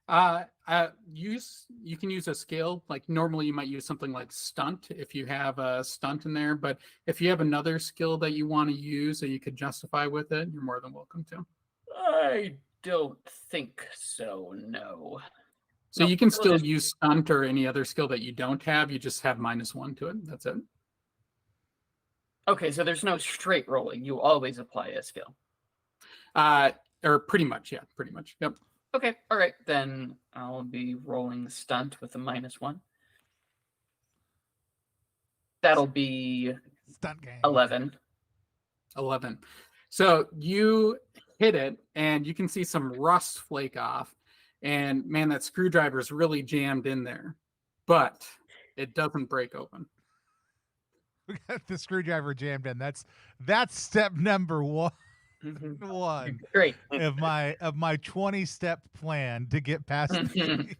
Speaker 2: You can use a skill. Like normally you might use something like stunt if you have a stunt in there, but if you have another skill that you want to use that you could justify with it, you're more than welcome to.
Speaker 4: I don't think so, no.
Speaker 2: So you can still use stunt or any other skill that you don't have, you just have -1 to it. That's it.
Speaker 4: Okay, so there's no straight rolling. You always apply a skill.
Speaker 2: Or pretty much, yeah, pretty much. Yep.
Speaker 4: Okay, all right, then I'll be rolling stunt with a -1. That'll be
Speaker 1: stunt game.
Speaker 4: 11.
Speaker 2: 11. So you hit it, and you can see some rust flake off. And man, that screwdriver is really jammed in there, but it doesn't break open.
Speaker 1: We got the screwdriver jammed in. That's step number one.
Speaker 4: Great.
Speaker 1: of my 20-step plan to get past these chains.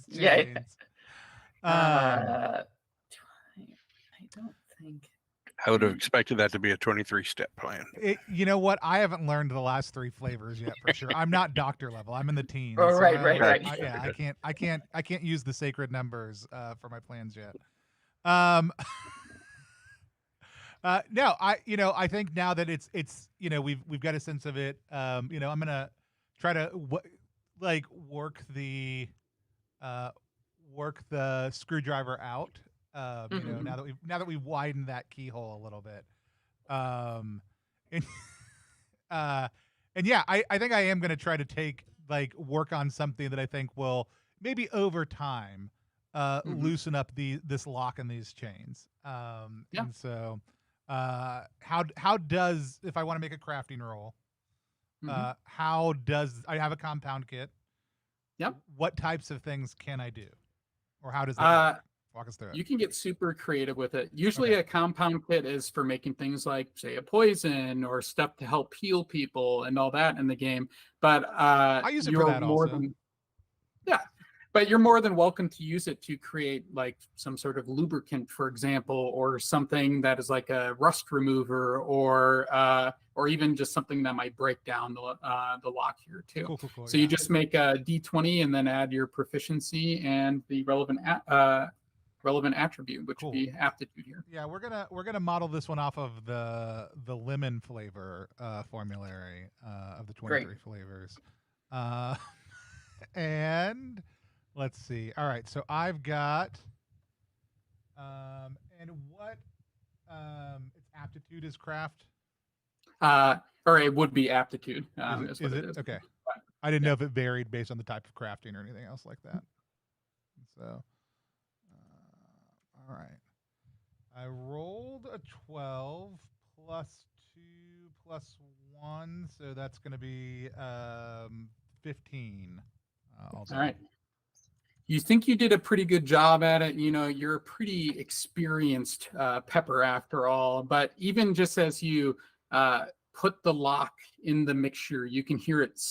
Speaker 4: Yeah. I don't think
Speaker 3: I would have expected that to be a 23-step plan.
Speaker 1: You know what? I haven't learned the last 3 flavors yet for sure. I'm not doctor level. I'm in the teens.
Speaker 4: Oh, right.
Speaker 1: I can't use the sacred numbers for my plans yet. No, I think now that it's we've got a sense of it. I'm gonna try to work the screwdriver out. Now that we've widened that keyhole a little bit. And yeah, I think I am gonna try to work on something that I think will maybe over time loosen up this lock and these chains. And so. How does, if I want to make a crafting roll, how does I have a compound kit?
Speaker 2: Yep.
Speaker 1: What types of things can I do, or how does that work? Walk us through it.
Speaker 2: You can get super creative with it. Usually, a compound kit is for making things like, say, a poison or stuff to help heal people and all that in the game. But
Speaker 1: I use it for that also.
Speaker 2: But you're more than welcome to use it to create like some sort of lubricant, for example, or something that is like a rust remover, or even just something that might break down the lock here too. Cool, so you just make a D20 and then add your proficiency and the relevant attribute, which would be aptitude here.
Speaker 1: Yeah, we're gonna model this one off of the lemon flavor formulary of the 23 flavors, and. Let's see. All right, so I've got, and what, its aptitude is craft?
Speaker 2: Or it would be aptitude.
Speaker 1: Is it? Okay. I didn't know if it varied based on the type of crafting or anything else like that. So, all right. I rolled a 12 plus 2 plus 1, so that's going to be 15.
Speaker 2: All right. You think you did a pretty good job at it. You're a pretty experienced pepper after all. But even just as you put the lock in the mixture, you can hear it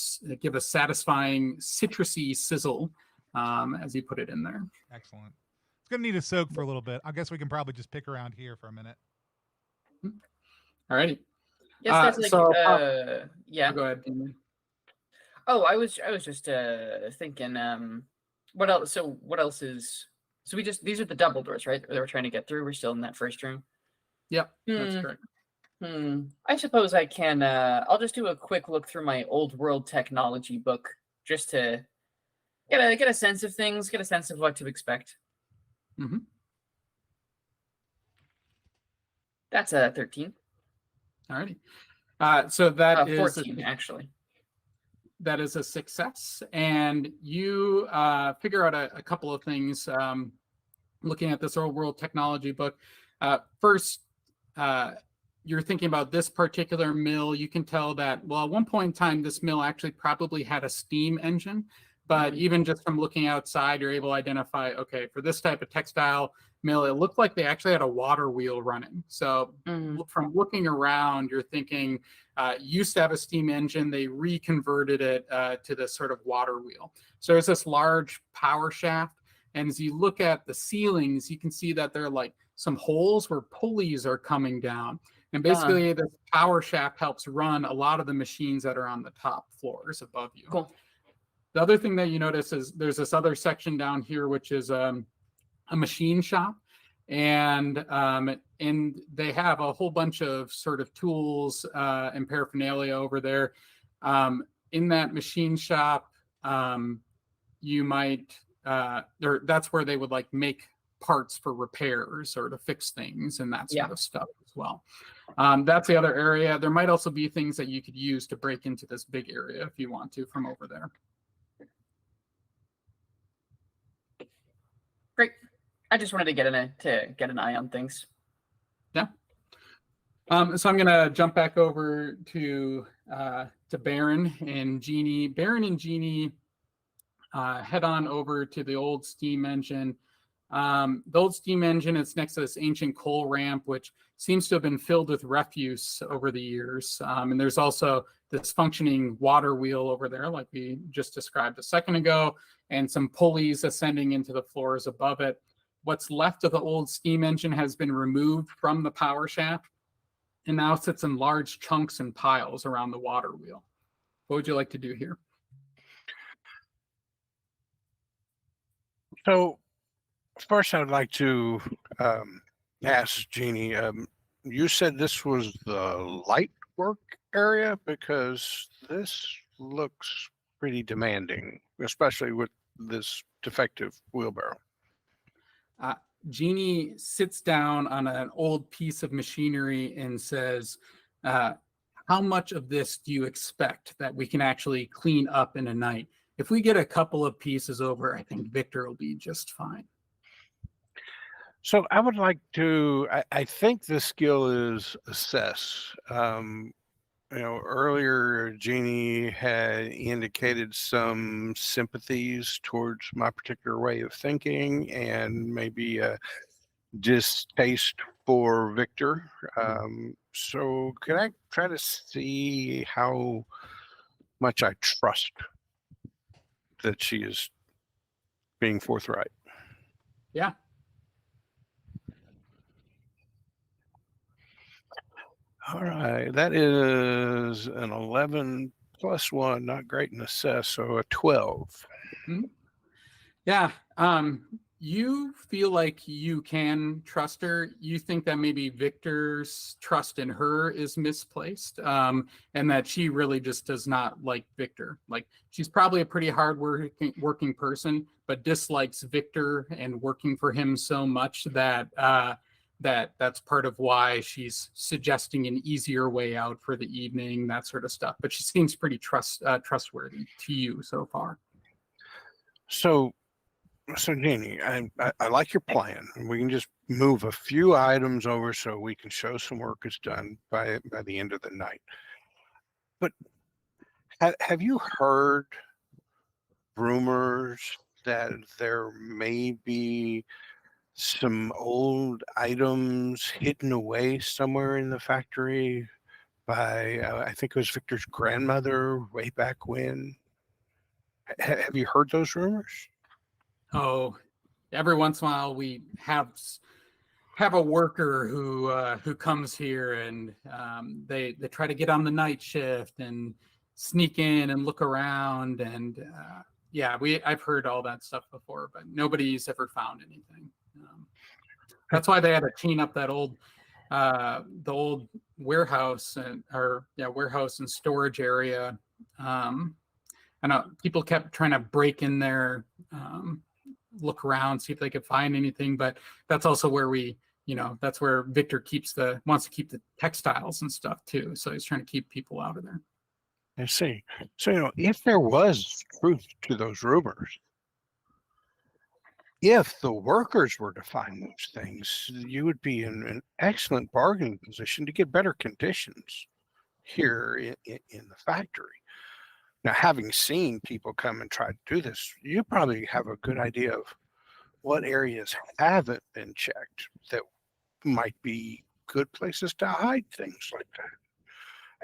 Speaker 2: give a satisfying citrusy sizzle as you put it in there.
Speaker 1: Excellent. It's going to need a soak for a little bit. I guess we can probably just pick around here for a minute.
Speaker 2: All righty.
Speaker 4: Yes, that's yeah.
Speaker 2: Go ahead, Damien.
Speaker 4: Oh, I was just thinking. What else? So what else is? So these are the double doors, right? That we're trying to get through. We're still in that first room.
Speaker 2: Yep, that's correct.
Speaker 4: I suppose I can. I'll just do a quick look through my old world technology book just to get a sense of things, get a sense of what to expect. That's a 13.
Speaker 2: Alrighty. So that is
Speaker 4: 14 actually.
Speaker 2: That is a success, and you figure out a couple of things looking at this old world technology book. First, you're thinking about this particular mill. You can tell that, well, at one point in time, this mill actually probably had a steam engine, but even just from looking outside, you're able to identify, okay, for this type of textile mill, it looked like they actually had a water wheel running. So from looking around, you're thinking, used to have a steam engine, they reconverted it to this sort of water wheel. So there's this large power shaft, and as you look at the ceilings, you can see that they're like some holes where pulleys are coming down. And basically, the power shaft helps run a lot of the machines that are on the top floors above you.
Speaker 4: Cool.
Speaker 2: The other thing that you notice is there's this other section down here, which is a machine shop. And they have a whole bunch of sort of tools and paraphernalia over there. In that machine shop, you might, or that's where they would like make parts for repairs or to fix things and that sort of stuff as well. That's the other area. There might also be things that you could use to break into this big area if you want to from over there.
Speaker 4: Great. I just wanted to get an eye on things.
Speaker 2: Yeah. So I'm gonna jump back over to Baron and Jeannie. Baron and Jeannie head on over to the old steam engine. The old steam engine is next to this ancient coal ramp, which seems to have been filled with refuse over the years. And there's also this functioning water wheel over there, like we just described a second ago, and some pulleys ascending into the floors above it. What's left of the old steam engine has been removed from the power shaft and now sits in large chunks and piles around the water wheel. What would you like to do here?
Speaker 3: So first I'd like to ask Jeannie, you said this was the light work area, because this looks pretty demanding, especially with this defective wheelbarrow.
Speaker 2: Jeannie sits down on an old piece of machinery and says, how much of this do you expect that we can actually clean up in a night? If we get a couple of pieces over, I think Victor will be just fine.
Speaker 3: So I would like to, I think the skill is assess. Earlier Jeannie had indicated some sympathies towards my particular way of thinking and maybe a distaste for Victor. So can I try to see how much I trust that she is being forthright?
Speaker 2: Yeah.
Speaker 3: All right, that is an 11 plus 1, not great in assess, so a 12.
Speaker 2: Mm-hmm. Yeah, you feel like you can trust her. You think that maybe Victor's trust in her is misplaced, and that she really just does not like Victor. Like, she's probably a pretty hard working person, but dislikes Victor and working for him so much that that's part of why she's suggesting an easier way out for the evening, that sort of stuff. But she seems pretty trustworthy to you so far.
Speaker 3: So Jeannie, I like your plan. We can just move a few items over so we can show some work is done by the end of the night. But have you heard rumors that there may be some old items hidden away somewhere in the factory by, I think it was Victor's grandmother way back when? Have you heard those rumors?
Speaker 2: Oh, every once in a while we have a worker who comes here and they try to get on the night shift and sneak in and look around, and yeah, I've heard all that stuff before, but nobody's ever found anything. That's why they had to clean up that the old warehouse warehouse and storage area. I know people kept trying to break in there, look around, see if they could find anything, but that's also where that's where Victor wants to keep the textiles and stuff too. So he's trying to keep people out of there.
Speaker 3: I see. So, if there was truth to those rumors, if the workers were to find those things, you would be in an excellent bargaining position to get better conditions here in the factory. Now, having seen people come and try to do this, you probably have a good idea of what areas haven't been checked that might be good places to hide things like that.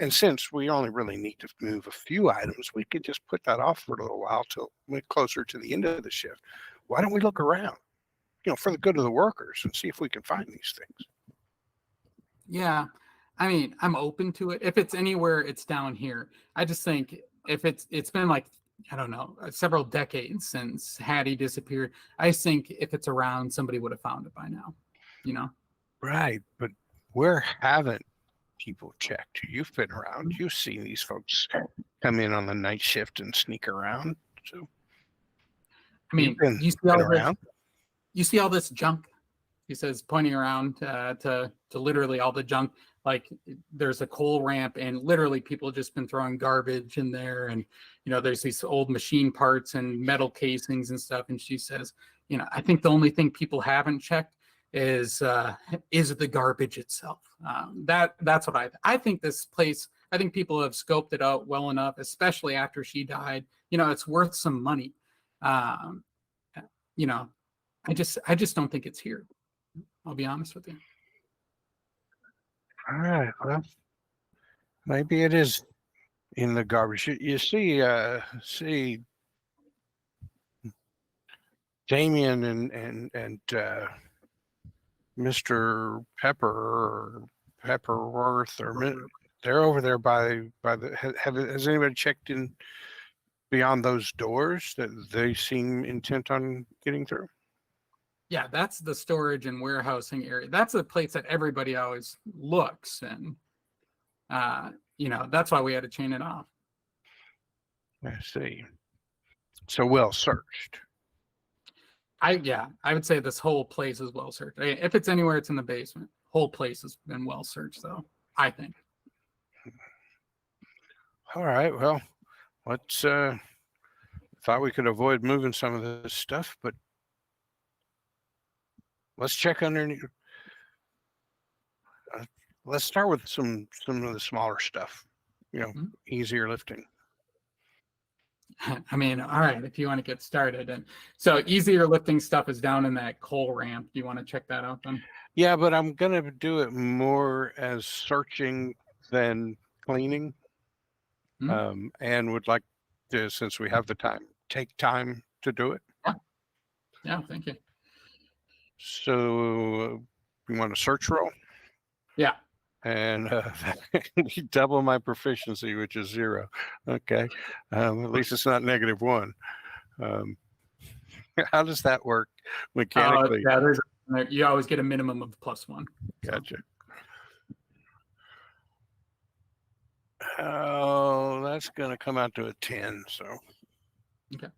Speaker 3: And since we only really need to move a few items, we could just put that off for a little while till we're closer to the end of the shift. Why don't we look around? for the good of the workers, and see if we can find these things.
Speaker 2: Yeah. I mean, I'm open to it. If it's anywhere, it's down here. I just think if it's been like, I don't know, several decades since Hattie disappeared. I just think if it's around, somebody would have found it by now,
Speaker 3: Right. But where haven't people checked? You've been around. You've seen these folks come in on the night shift and sneak around. So,
Speaker 2: I mean, you see all this junk. He says, pointing around to literally all the junk. Like there's a coal ramp, and literally people just been throwing garbage in there, and there's these old machine parts and metal casings and stuff. And she says, I think the only thing people haven't checked is the garbage itself. That's what I think. This place, I think people have scoped it out well enough, especially after she died. It's worth some money. I just don't think it's here. I'll be honest with you.
Speaker 3: All right. Well, maybe it is in the garbage. You see Damien and Mr. Pepper or Pepperworth, or they're over there by the. Has anybody checked in beyond those doors that they seem intent on getting through?
Speaker 2: Yeah, that's the storage and warehousing area. That's the place that everybody always looks, and that's why we had to chain it off.
Speaker 3: I see. So well searched.
Speaker 2: I would say this whole place is well searched. If it's anywhere, it's in the basement. Whole place has been well searched, though, I think.
Speaker 3: All right. Well, let's. Thought we could avoid moving some of this stuff, but let's check underneath. Let's start with some of the smaller stuff. Easier lifting.
Speaker 2: I mean, all right, if you want to get started. And so easier lifting stuff is down in that coal ramp. Do you want to check that out then?
Speaker 3: Yeah, but I'm going to do it more as searching than cleaning. And would like to, since we have the time, take time to do it.
Speaker 2: Yeah, thank you.
Speaker 3: So you want a search roll?
Speaker 2: Yeah.
Speaker 3: And double my proficiency, which is 0. Okay. At least it's not -1. How does that work mechanically?
Speaker 2: You always get a minimum of +1.
Speaker 3: Gotcha. Oh, that's going to come out to a 10. So.
Speaker 2: Okay.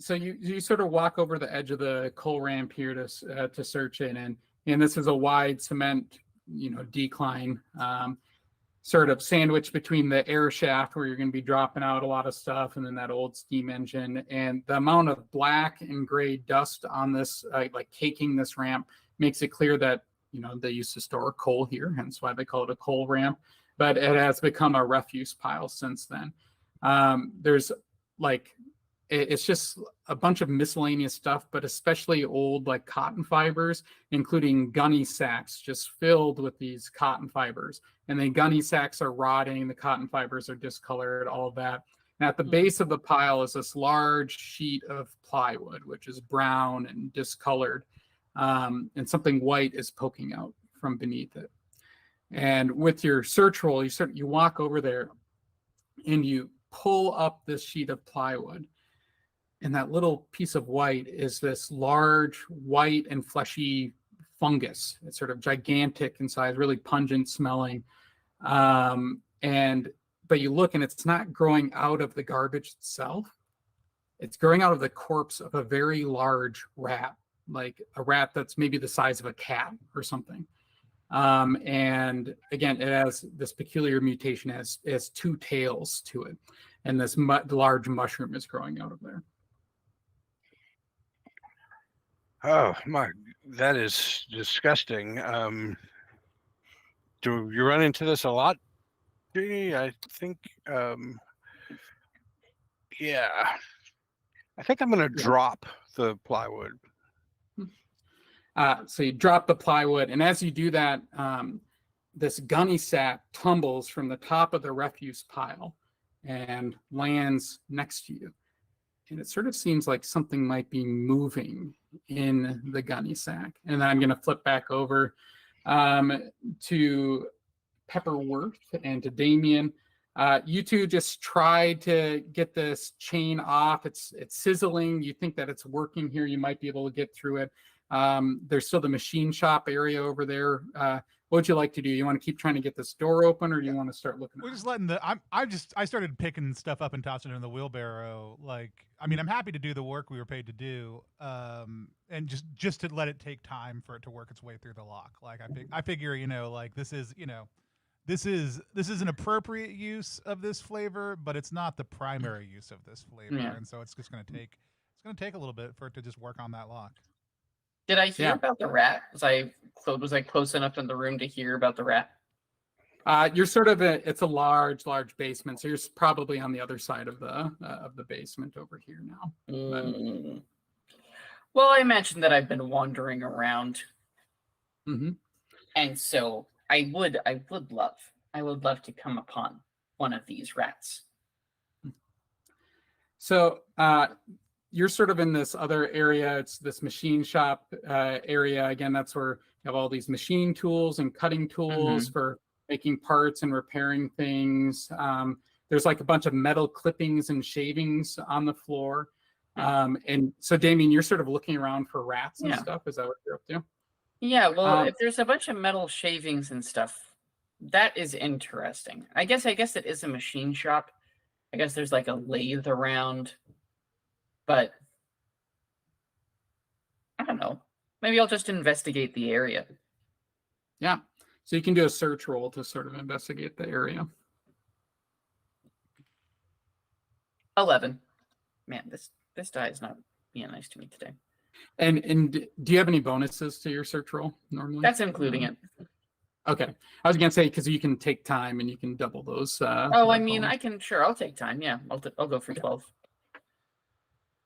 Speaker 2: So you sort of walk over the edge of the coal ramp here to search it, and this is a wide cement, decline, sort of sandwiched between the air shaft where you're going to be dropping out a lot of stuff, and then that old steam engine. And the amount of black and gray dust on this, like caking this ramp, makes it clear that they used to store coal here, hence why they call it a coal ramp. But it has become a refuse pile since then. There's it's just a bunch of miscellaneous stuff, but especially old cotton fibers, including gunny sacks just filled with these cotton fibers. And then gunny sacks are rotting, the cotton fibers are discolored, all of that. And at the base of the pile is this large sheet of plywood, which is brown and discolored. And something white is poking out from beneath it. And with your search roll, you walk over there and you pull up this sheet of plywood. And that little piece of white is this large white and fleshy fungus. It's sort of gigantic in size, really pungent smelling. But you look and it's not growing out of the garbage itself. It's growing out of the corpse of a very large rat, like a rat that's maybe the size of a cat or something. And again, it has this peculiar mutation, it has 2 tails to it. And this large mushroom is growing out of there.
Speaker 3: Oh my, that is disgusting. Do you run into this a lot? I think, yeah. I think I'm going to drop the plywood.
Speaker 2: So you drop the plywood, and as you do that, this gunny sack tumbles from the top of the refuse pile and lands next to you. and it sort of seems like something might be moving in the gunny sack. And then I'm going to flip back over to Pepperworth and to Damien. You two just try to get this chain off. It's sizzling. You think that it's working here. You might be able to get through it. There's still the machine shop area over there. What would you like to do? You want to keep trying to get this door open, or do you want to start looking?
Speaker 1: We're just letting the. I started picking stuff up and tossing it in the wheelbarrow. Like, I mean, I'm happy to do the work we were paid to do, and just to let it take time for it to work its way through the lock. Like, I figure, like this is an appropriate use of this flavor, but it's not the primary use of this flavor, and so it's just gonna take a little bit for it to just work on that lock.
Speaker 4: Did I hear about the rat? Was I close enough in the room to hear about the rat?
Speaker 2: You're sort of it's a large basement, so you're probably on the other side of the basement over here now.
Speaker 4: Well, I mentioned that I've been wandering around, and so I would love to come upon one of these rats.
Speaker 2: So you're sort of in this other area. It's this machine shop area. Again, that's where you have all these machine tools and cutting tools for making parts and repairing things. There's like a bunch of metal clippings and shavings on the floor. And so, Damien, you're sort of looking around for rats and stuff. Is that what you're up to?
Speaker 4: Yeah, well, if there's a bunch of metal shavings and stuff, that is interesting. I guess it is a machine shop. I guess there's like a lathe around. But I don't know. Maybe I'll just investigate the area.
Speaker 2: Yeah. So you can do a search roll to sort of investigate the area.
Speaker 4: 11. Man, this die is not being nice to me today.
Speaker 2: And do you have any bonuses to your search roll normally?
Speaker 4: That's including it.
Speaker 2: Okay. I was going to say, because you can take time and you can double those.
Speaker 4: I mean, I can, sure, I'll take time. Yeah, I'll go for 12.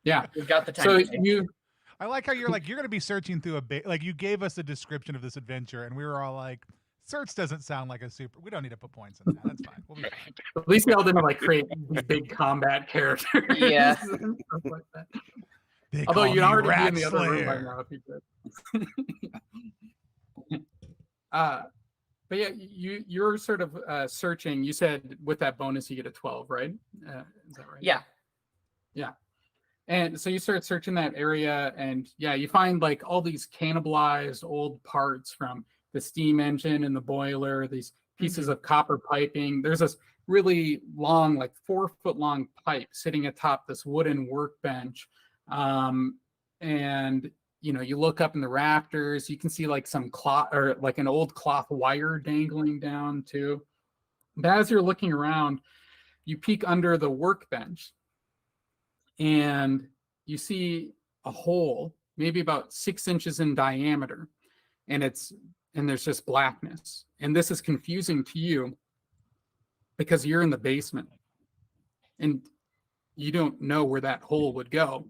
Speaker 2: Yeah.
Speaker 4: We've got the time.
Speaker 2: So
Speaker 1: I like how you're like, you're going to be searching through like you gave us a description of this adventure and we were all like, search doesn't sound like we don't need to put points in that. That's fine. We'll be fine.
Speaker 2: At least we all didn't like create these big combat characters.
Speaker 4: Yeah.
Speaker 2: Like that. Although you'd already be in the other room by now if you did. But yeah, you're sort of searching. You said with that bonus you get a 12, right? Is that right?
Speaker 4: Yeah.
Speaker 2: Yeah. And so you start searching that area, and you find like all these cannibalized old parts from the steam engine and the boiler, these pieces of copper piping. There's this really long, like 4-foot long pipe sitting atop this wooden workbench. And you look up in the rafters, you can see like some cloth or like an old cloth wire dangling down too. But as you're looking around, you peek under the workbench and you see a hole, maybe about 6 inches in diameter, and there's just blackness. And this is confusing to you because you're in the basement and you don't know where that hole would go.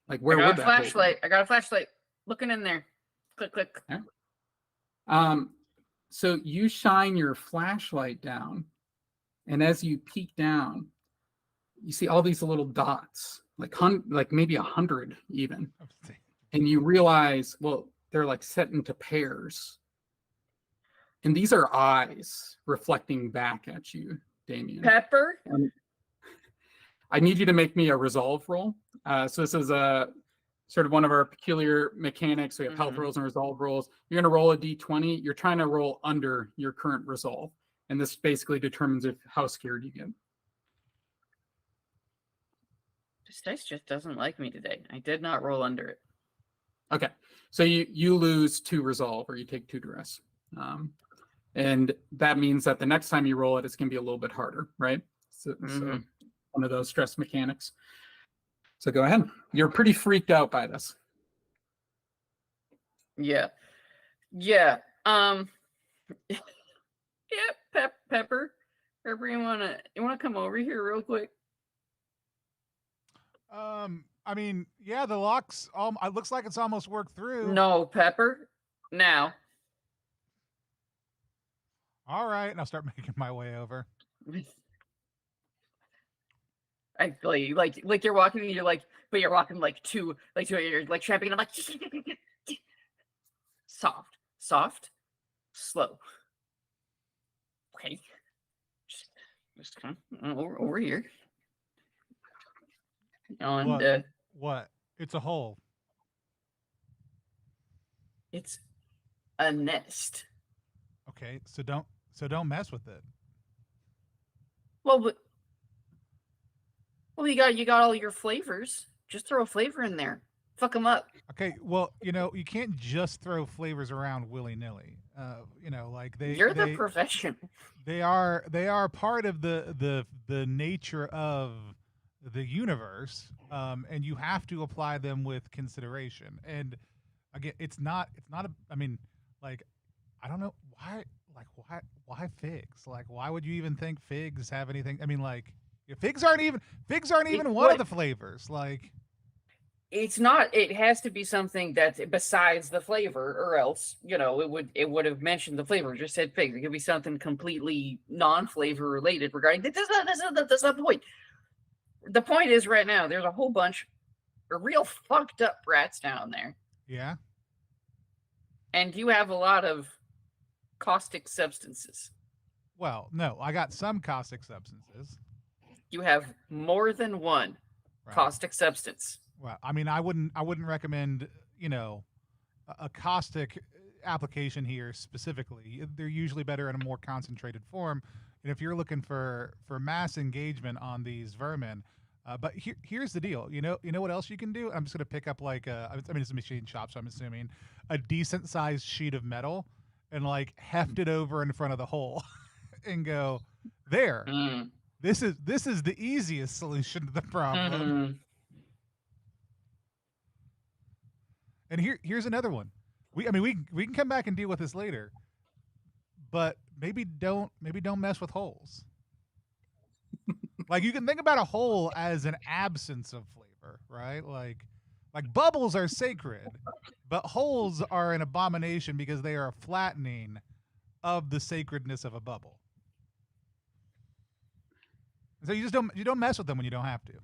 Speaker 2: Like, where would that
Speaker 4: flashlight? I got a flashlight. Looking in there. Click, click.
Speaker 2: Okay. So you shine your flashlight down, and as you peek down, you see all these little dots, like maybe 100 even, and you realize, well, they're like set into pairs, and these are eyes reflecting back at you, Damien.
Speaker 4: Pepper.
Speaker 2: I need you to make me a resolve roll. So this is a sort of one of our peculiar mechanics. We have health rolls and resolve rolls. You're going to roll a d20. You're trying to roll under your current resolve, and this basically determines how scared you get.
Speaker 4: This dice just doesn't like me today. I did not roll under it.
Speaker 2: Okay, so you lose 2 resolve, or you take 2 duress, and that means that the next time you roll it, it's going to be a little bit harder, right? So one of those stress mechanics. So go ahead. You're pretty freaked out by this.
Speaker 4: Yeah. Pepper, you wanna come over here real quick?
Speaker 1: I mean, yeah, the lock's it looks like it's almost worked through.
Speaker 4: No, Pepper. Now.
Speaker 1: All right, and I'll start making my way over.
Speaker 4: I feel you. Like you're walking, and you're like, but you're walking like two, you're like tramping, and I'm like, soft, slow. Okay, just come over here. And
Speaker 1: what? It's a hole.
Speaker 4: It's a nest.
Speaker 1: Okay, so don't mess with it.
Speaker 4: Well, you got all your flavors. Just throw a flavor in there. Fuck them up.
Speaker 1: Okay, well, you can't just throw flavors around willy-nilly. Like
Speaker 4: You're the professional.
Speaker 1: They are part of the nature of the universe, and you have to apply them with consideration. And again, it's not a. I mean, like, I don't know why figs? Like, why would you even think figs have anything? I mean, like, figs aren't even one of the flavors. Like,
Speaker 4: it's not. It has to be something that's besides the flavor, or else it would have mentioned the flavor. Just said figs. It could be something completely non-flavor related. Regarding that's not the point. The point is, right now there's a whole bunch of real fucked up rats down there.
Speaker 1: Yeah.
Speaker 4: And you have a lot of caustic substances.
Speaker 1: Well, no, I got some caustic substances.
Speaker 4: You have more than one caustic substance.
Speaker 1: Well, I mean, I wouldn't recommend, a caustic application here specifically. They're usually better in a more concentrated form. And if you're looking for mass engagement on these vermin, but here's the deal. You know what else you can do? I'm just going to pick up it's a machine shop, so I'm assuming a decent sized sheet of metal and like heft it over in front of the hole and go there. This is the easiest solution to the problem. And here's another one. We can come back and deal with this later, but maybe don't mess with holes. Like, you can think about a hole as an absence of flavor, right? Like bubbles are sacred, but holes are an abomination because they are a flattening of the sacredness of a bubble. So you don't mess with them when you don't have to.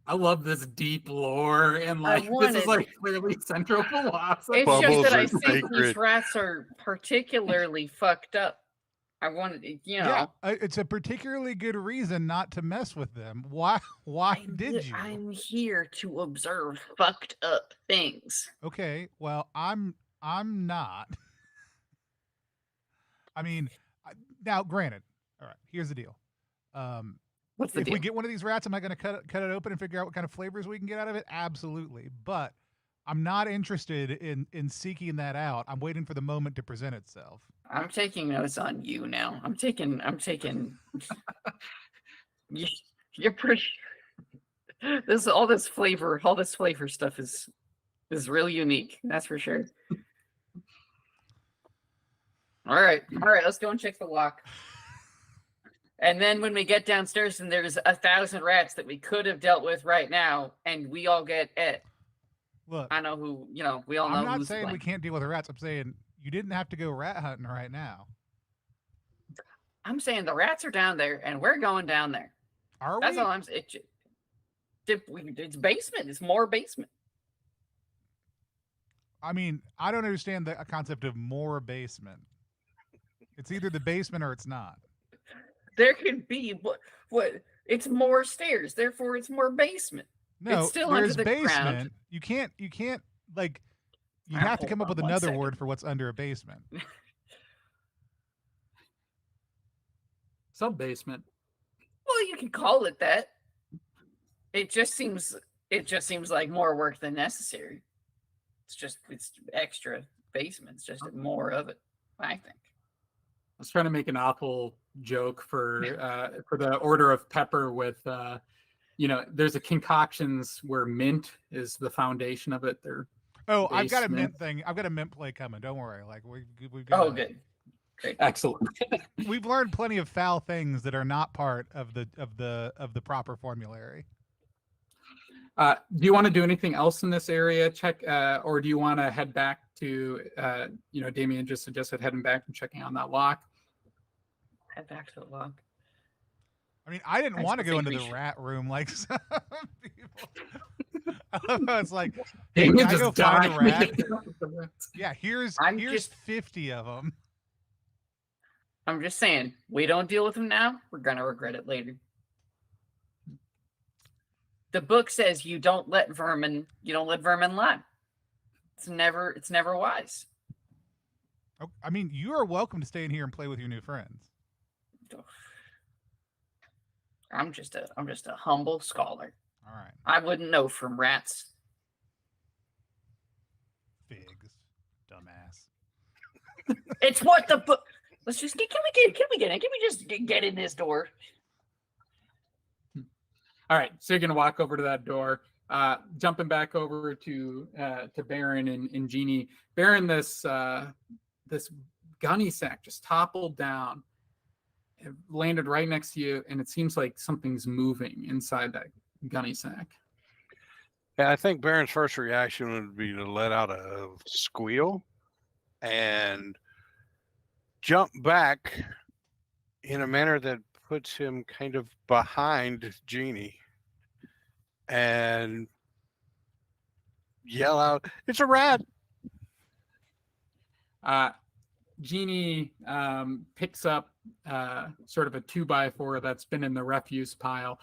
Speaker 2: I love this deep lore, and this is like clearly central philosophy.
Speaker 4: It's just that I think these rats are particularly fucked up. I wanted,
Speaker 1: Yeah, it's a particularly good reason not to mess with them. Why did you?
Speaker 4: I'm here to observe fucked up things.
Speaker 1: Okay, well, I'm not. I mean, now, granted, all right, here's the deal.
Speaker 4: What's the deal?
Speaker 1: If we get one of these rats, am I going to cut it open and figure out what kind of flavors we can get out of it? Absolutely. But I'm not interested in seeking that out. I'm waiting for the moment to present itself.
Speaker 4: I'm taking notes on you now. I'm taking you're pretty all this flavor stuff is really unique. That's for sure. All right, let's go and check the lock. And then when we get downstairs and there's 1,000 rats that we could have dealt with right now, and we all get it.
Speaker 1: Look,
Speaker 4: I know who, we all know.
Speaker 1: I'm not saying we can't deal with the rats. I'm saying you didn't have to go rat hunting right now.
Speaker 4: I'm saying the rats are down there, and we're going down there.
Speaker 1: Are we?
Speaker 4: That's all I'm saying. It's basement. It's more basement.
Speaker 1: I mean, I don't understand the concept of more basement. It's either the basement or it's not.
Speaker 4: There could be what? It's more stairs, therefore it's more basement.
Speaker 1: No,
Speaker 4: it's still
Speaker 1: there's
Speaker 4: under the
Speaker 1: basement.
Speaker 4: ground.
Speaker 1: You can't like. You have to come up with another word for what's under a basement.
Speaker 2: Sub-basement.
Speaker 4: Well, you can call it that. It just seems like more work than necessary. It's extra basement. It's just more of it, I think.
Speaker 2: I was trying to make an awful joke for the order of pepper with there's a concoctions where mint is the foundation of it.
Speaker 1: I've got a mint thing. I've got a mint play coming. Don't worry. Like we've got.
Speaker 4: Oh, good. Great.
Speaker 2: Excellent.
Speaker 1: We've learned plenty of foul things that are not part of the proper formulary.
Speaker 2: Do you want to do anything else in this area? Check, or do you want to head back to Damien just suggested heading back and checking on that lock?
Speaker 4: Head back to the lock.
Speaker 1: I mean, I didn't want to go into the rat room like some people. I love how it's like, hey, can I go find a rat? Yeah, here's 50 of them.
Speaker 4: I'm just saying, we don't deal with them now, we're gonna regret it later. The book says you don't let vermin lie. It's never wise.
Speaker 1: I mean, you are welcome to stay in here and play with your new friends.
Speaker 4: I'm just a humble scholar.
Speaker 1: All right.
Speaker 4: I wouldn't know from rats.
Speaker 1: Figs, dumbass.
Speaker 4: It's what the book. Let's just get. Can we get in? Can we just get in this door?
Speaker 2: All right, so you're gonna walk over to that door, jumping back over to Baron and Jeannie. Baron, this gunny sack just toppled down. It landed right next to you, and it seems like something's moving inside that gunny sack.
Speaker 3: Yeah, I think Baron's first reaction would be to let out a squeal and jump back in a manner that puts him kind of behind Jeannie and yell out, "It's a rat!"
Speaker 2: Jeannie picks up sort of a 2x4 that's been in the refuse pile,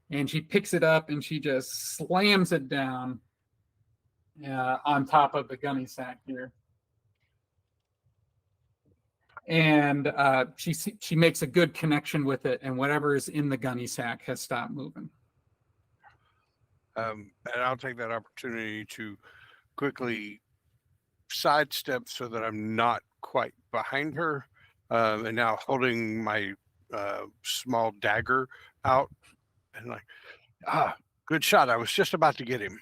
Speaker 2: and she picks it up and she just slams it down on top of the gunny sack here. And she makes a good connection with it, and whatever is in the gunny sack has stopped moving.
Speaker 3: And I'll take that opportunity to quickly sidestep so that I'm not quite behind her, and now holding my small dagger out, and like, good shot. I was just about to get him.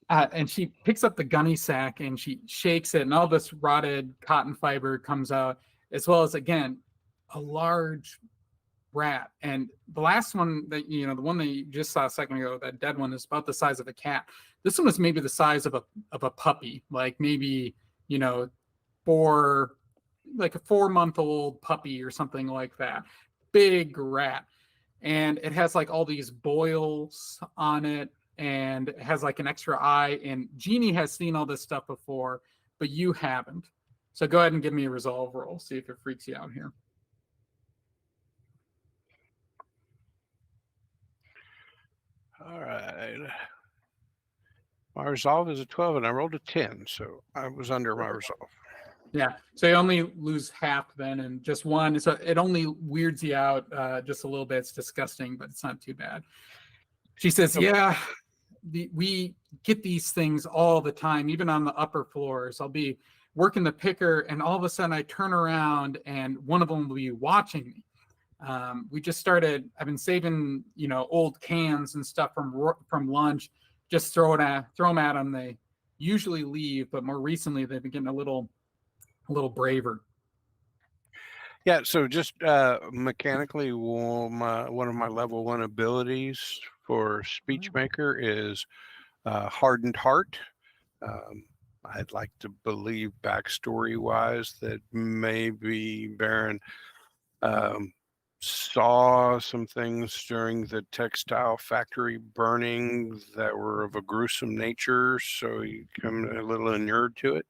Speaker 2: And she picks up the gunny sack and she shakes it, and all this rotted cotton fiber comes out, as well as, again, a large rat. And the last one that, the one that you just saw a second ago, that dead one, is about the size of a cat. This one is maybe the size of a puppy, like maybe, like a 4-month-old puppy or something like that. Big rat. And it has like all these boils on it, and it has like an extra eye. And Jeannie has seen all this stuff before, but you haven't. So go ahead and give me a resolve roll. See if it freaks you out here.
Speaker 3: All right. My resolve is a 12, and I rolled a 10, so I was under my resolve.
Speaker 2: Yeah, so you only lose half then, and just one. So it only weirds you out just a little bit. It's disgusting, but it's not too bad. She says, yeah, we get these things all the time, even on the upper floors. I'll be working the picker, and all of a sudden I turn around, and one of them will be watching me. We just started, I've been saving, old cans and stuff from lunch, just throw them at them. They usually leave, but more recently they've been getting a little braver.
Speaker 3: Yeah, so just mechanically, one of my level 1 abilities for Speechmaker is Hardened Heart. I'd like to believe, backstory-wise, that maybe Baron saw some things during the textile factory burning that were of a gruesome nature, so you come a little inured to it.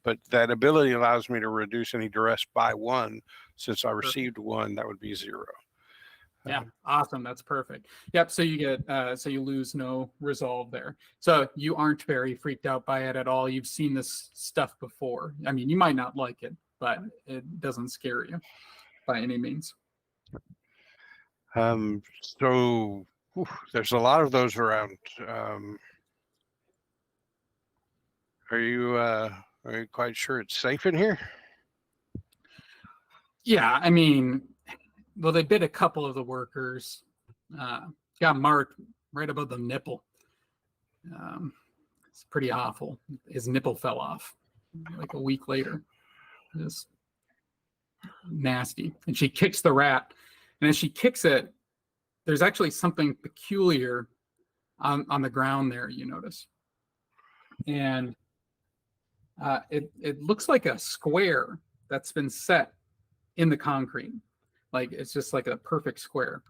Speaker 3: But that ability allows me to reduce any duress by 1. Since I received 1, that would be 0.
Speaker 2: Yeah, awesome. That's perfect. Yep. So you get so you lose no resolve there. So you aren't very freaked out by it at all. You've seen this stuff before. I mean, you might not like it, but it doesn't scare you by any means.
Speaker 3: So there's a lot of those around. Are you quite sure it's safe in here?
Speaker 2: Yeah, I mean, well, they bit a couple of the workers. Got marked right above the nipple. It's pretty awful. His nipple fell off like a week later. It's nasty. And she kicks the rat. And as she kicks it, there's actually something peculiar on the ground there, you notice. And it looks like a square that's been set in the concrete. Like it's just like a perfect square.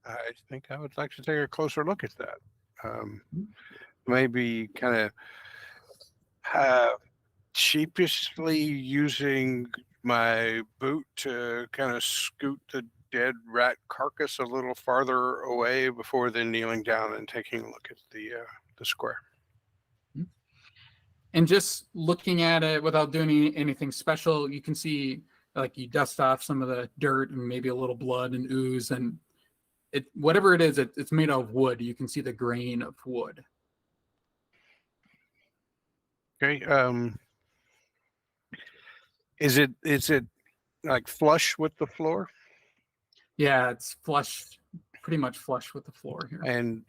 Speaker 3: I think I would like to take a closer look at that. Maybe kind of sheepishly using my boot to kind of scoot the dead rat carcass a little farther away before then kneeling down and taking a look at the square.
Speaker 2: And just looking at it without doing anything special, you can see like you dust off some of the dirt and maybe a little blood and ooze, and it whatever it is, it's made out of wood. You can see the grain of wood.
Speaker 3: Okay. Is it like flush with the floor?
Speaker 2: Yeah, it's flush, pretty much flush with the floor here.
Speaker 3: And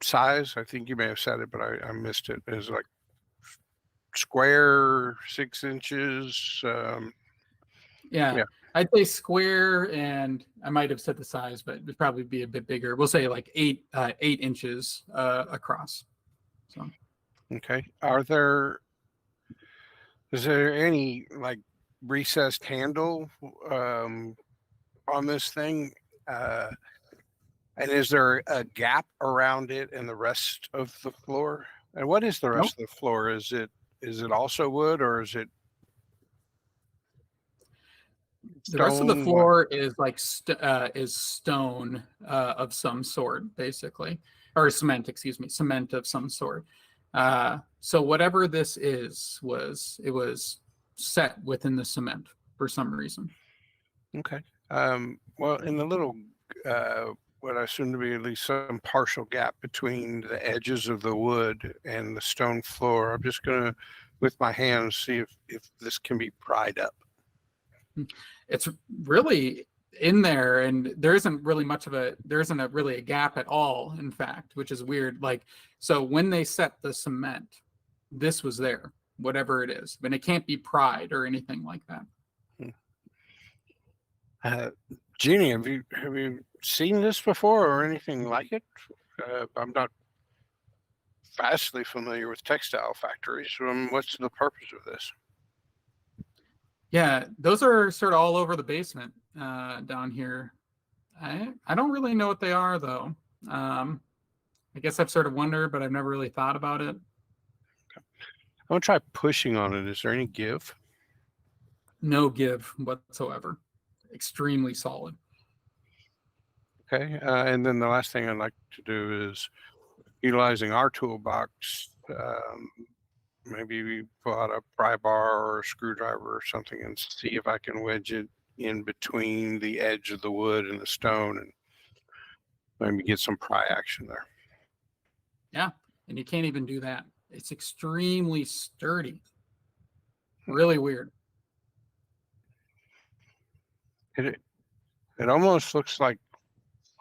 Speaker 3: size, I think you may have said it, but I missed it. Is like square, 6 inches?
Speaker 2: Yeah, I'd say square, and I might have said the size, but it'd probably be a bit bigger. We'll say like 8 inches across. So.
Speaker 3: Okay. Is there any like recessed handle on this thing? And is there a gap around it and the rest of the floor? And what is the rest of the floor? Is it also wood, or is it
Speaker 2: the rest of the floor is like is stone of some sort, basically, or cement, excuse me, cement of some sort. So whatever this is, it was set within the cement for some reason.
Speaker 3: Okay. Well, in the little what I assume to be at least some partial gap between the edges of the wood and the stone floor, I'm just gonna, with my hands, see if this can be pried up.
Speaker 2: It's really in there, and there isn't really really a gap at all, in fact, which is weird. Like, so when they set the cement, this was there, whatever it is, but it can't be pried or anything like that.
Speaker 3: Jeannie, have you seen this before or anything like it? I'm not vastly familiar with textile factories. What's the purpose of this?
Speaker 2: Yeah, those are sort of all over the basement down here. I don't really know what they are, though. I guess I've sort of wondered, but I've never really thought about it.
Speaker 3: Okay. I'm gonna try pushing on it. Is there any give?
Speaker 2: No give whatsoever. Extremely solid.
Speaker 3: Okay, and then the last thing I'd like to do is utilizing our toolbox. Maybe we pull out a pry bar or a screwdriver or something and see if I can wedge it in between the edge of the wood and the stone and maybe get some pry action there.
Speaker 2: Yeah, and you can't even do that. It's extremely sturdy. Really weird.
Speaker 3: It almost looks like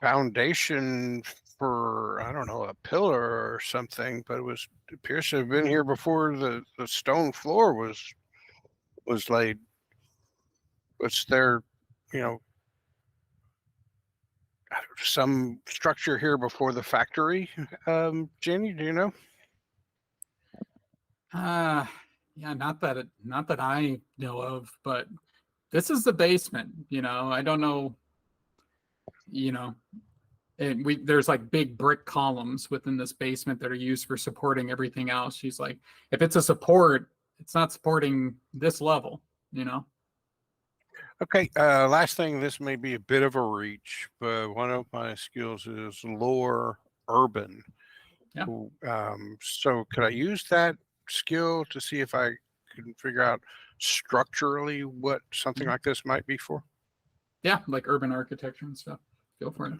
Speaker 3: foundation for, I don't know, a pillar or something, but it appears to have been here before the stone floor was laid. Was there, some structure here before the factory? Jenny, do you know?
Speaker 2: Yeah, not that I know of, but this is the basement. I don't know. And there's like big brick columns within this basement that are used for supporting everything else. She's like, if it's a support, it's not supporting this level,
Speaker 3: Okay, last thing, this may be a bit of a reach, but one of my skills is lore urban.
Speaker 2: Yeah.
Speaker 3: So could I use that skill to see if I can figure out structurally what something like this might be for?
Speaker 2: Yeah, like urban architecture and stuff. Go for it.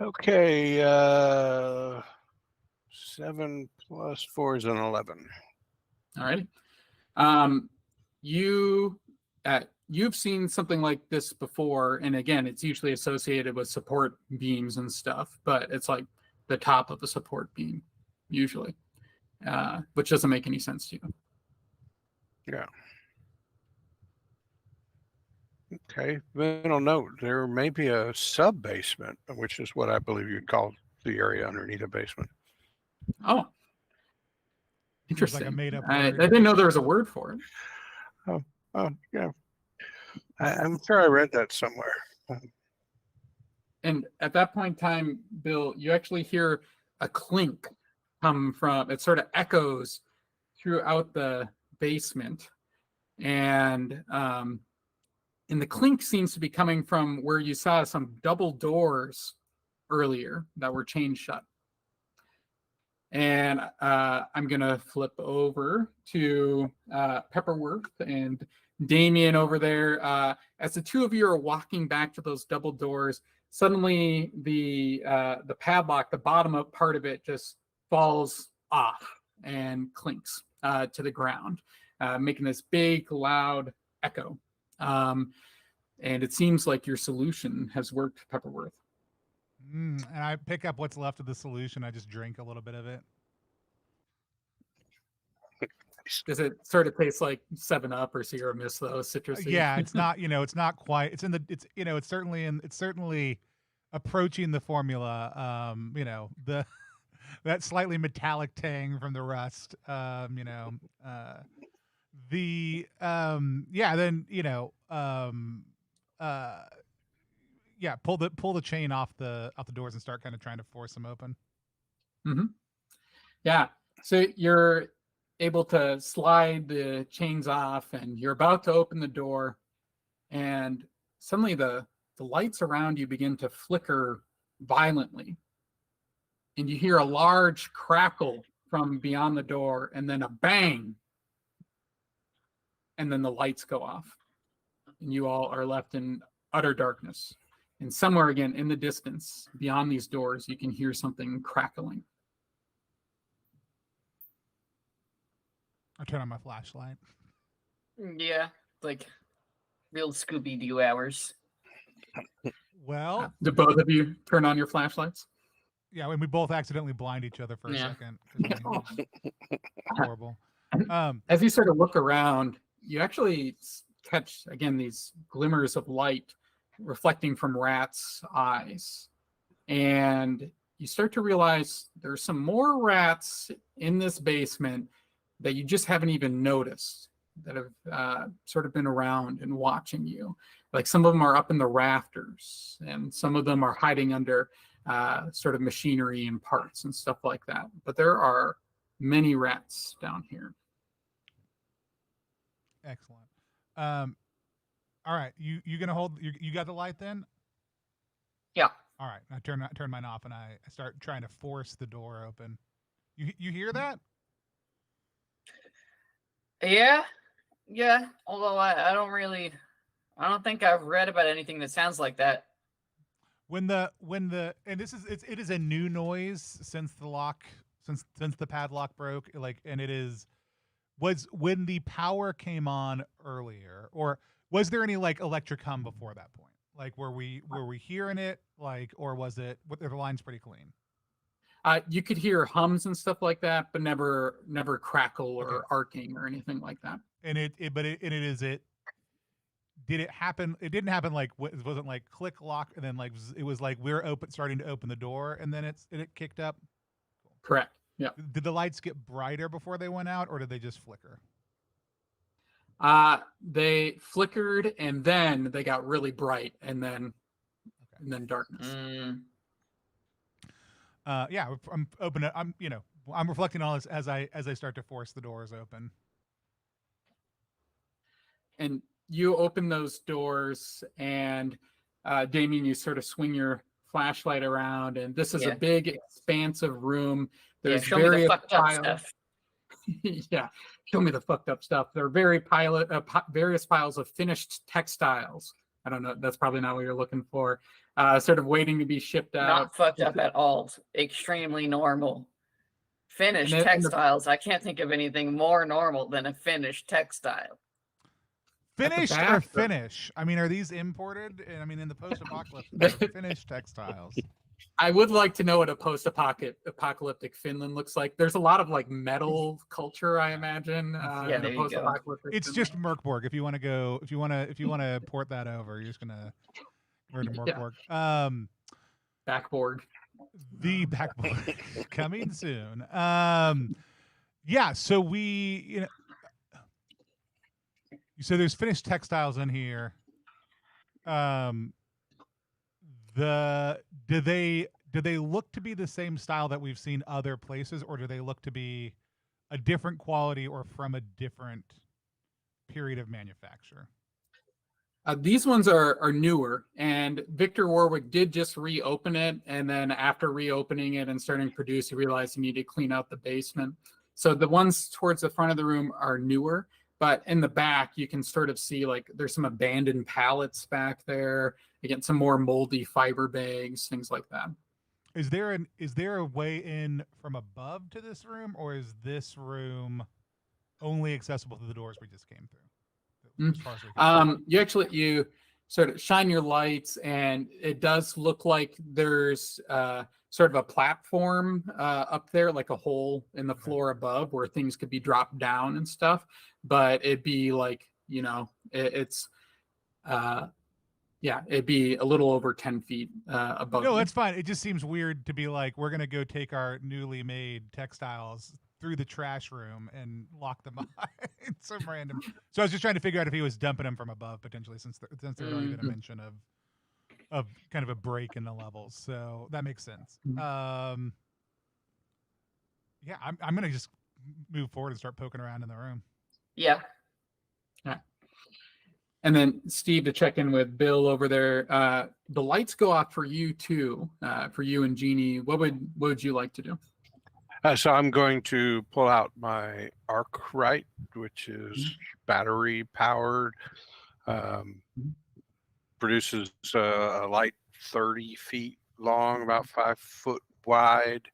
Speaker 3: Okay, 7 plus 4 is an 11.
Speaker 2: All right. You've seen something like this before, and again, it's usually associated with support beams and stuff, but it's like the top of the support beam, usually, which doesn't make any sense to you.
Speaker 3: Yeah. Okay, middle note, there may be a sub-basement, which is what I believe you'd call the area underneath a basement.
Speaker 2: Oh. Interesting.
Speaker 1: Like a made-up
Speaker 2: I
Speaker 1: word.
Speaker 2: didn't know there was a word for it.
Speaker 3: Oh, yeah. I'm sure I read that somewhere.
Speaker 2: And at that point in time, Bill, you actually hear a clink come from, it sort of echoes throughout the basement. And the clink seems to be coming from where you saw some double doors earlier that were chained shut. And I'm going to flip over to Pepperworth and Damien over there. As the two of you are walking back to those double doors, suddenly the padlock, the bottom up part of it, just falls off and clinks to the ground, making this big, loud echo. And it seems like your solution has worked, Pepperworth.
Speaker 1: And I pick up what's left of the solution. I just drink a little bit of it.
Speaker 2: Does it sort of taste like 7-Up or Sierra Mist, though? Citrusy.
Speaker 1: Yeah, it's not. It's not quite. It's in the. It's certainly approaching the formula. That slightly metallic tang from the rust. Pull the chain off the doors and start kind of trying to force them open.
Speaker 2: Mm-hmm. Yeah. So you're able to slide the chains off, and you're about to open the door, and suddenly the lights around you begin to flicker violently, and you hear a large crackle from beyond the door, and then a bang, and then the lights go off, and you all are left in utter darkness. And somewhere again in the distance, beyond these doors, you can hear something crackling.
Speaker 1: I turn on my flashlight.
Speaker 4: Yeah, like real Scooby-Doo hours.
Speaker 1: Well,
Speaker 2: do both of you turn on your flashlights?
Speaker 1: Yeah, and we both accidentally blind each other for a second. Horrible.
Speaker 2: As you sort of look around, you actually catch, again, these glimmers of light reflecting from rats' eyes. And you start to realize there's some more rats in this basement that you just haven't even noticed, that have sort of been around and watching you. Like some of them are up in the rafters, and some of them are hiding under sort of machinery and parts and stuff like that. But there are many rats down here.
Speaker 1: Excellent. All right, you gonna hold? You got the light then?
Speaker 4: Yeah.
Speaker 1: All right, I turn mine off, and I start trying to force the door open. You hear that?
Speaker 4: Yeah. Although I don't think I've read about anything that sounds like that.
Speaker 1: And it is a new noise since the padlock broke. And it was when the power came on earlier, or was there any electric hum before that point? Were we hearing it or was it? The line's pretty clean.
Speaker 2: You could hear hums and stuff like that, but never crackle or arcing or anything like that.
Speaker 1: And did it happen? It didn't happen it wasn't click lock and then it was we're starting to open the door and then it kicked up.
Speaker 2: Correct. Yeah.
Speaker 1: Did the lights get brighter before they went out, or did they just flicker?
Speaker 2: They flickered and then they got really bright and then darkness.
Speaker 1: I'm open. I'm reflecting on this as I start to force the doors open.
Speaker 2: And you open those doors, and Damien, you sort of swing your flashlight around, and this is a big, expansive room. There's
Speaker 4: show me the fucked up stuff.
Speaker 2: Yeah, show me the fucked up stuff. There are various piles of finished textiles. I don't know. That's probably not what you're looking for. Sort of waiting to be shipped out.
Speaker 4: Not fucked up at all. Extremely normal. Finished textiles. I can't think of anything more normal than a finished textile.
Speaker 1: Finished or finish? I mean, are these imported? I mean, in the post-apocalyptic, finished textiles.
Speaker 2: I would like to know what a post-apocalyptic Finland looks like. There's a lot of metal culture, I imagine.
Speaker 4: There you go.
Speaker 1: It's just Merkborg. If you want to port that over, you're just gonna go to Merkborg.
Speaker 2: Yeah. Backboard.
Speaker 1: The backboard coming soon. Yeah, so so there's finished textiles in here. Do they look to be the same style that we've seen other places, or do they look to be a different quality or from a different period of manufacture?
Speaker 2: These ones are newer, and Victor Warwick did just reopen it. And then after reopening it and starting to produce, he realized he needed to clean out the basement. So the ones towards the front of the room are newer, but in the back, you can sort of see like there's some abandoned pallets back there. You get some more moldy fiber bags, things like that.
Speaker 1: Is there a way in from above to this room, or is this room only accessible through the doors we just came through? As far as we can
Speaker 2: you sort of shine your lights, and it does look like there's sort of a platform up there, like a hole in the floor above where things could be dropped down and stuff. But it'd be like, it'd be a little over 10 feet above.
Speaker 1: No, that's fine. It just seems weird to be like, we're gonna go take our newly made textiles through the trash room and lock them behind some random. So I was just trying to figure out if he was dumping them from above potentially, since there's already been a mention of kind of a break in the levels. So that makes sense. Yeah, I'm gonna just move forward and start poking around in the room.
Speaker 4: Yeah.
Speaker 2: And then Steve, to check in with Bill over there, the lights go off for you too, for you and Jeannie. What would you like to do?
Speaker 3: So I'm going to pull out my Arclight, which is battery powered, produces a light 30 feet long, about 5 foot wide.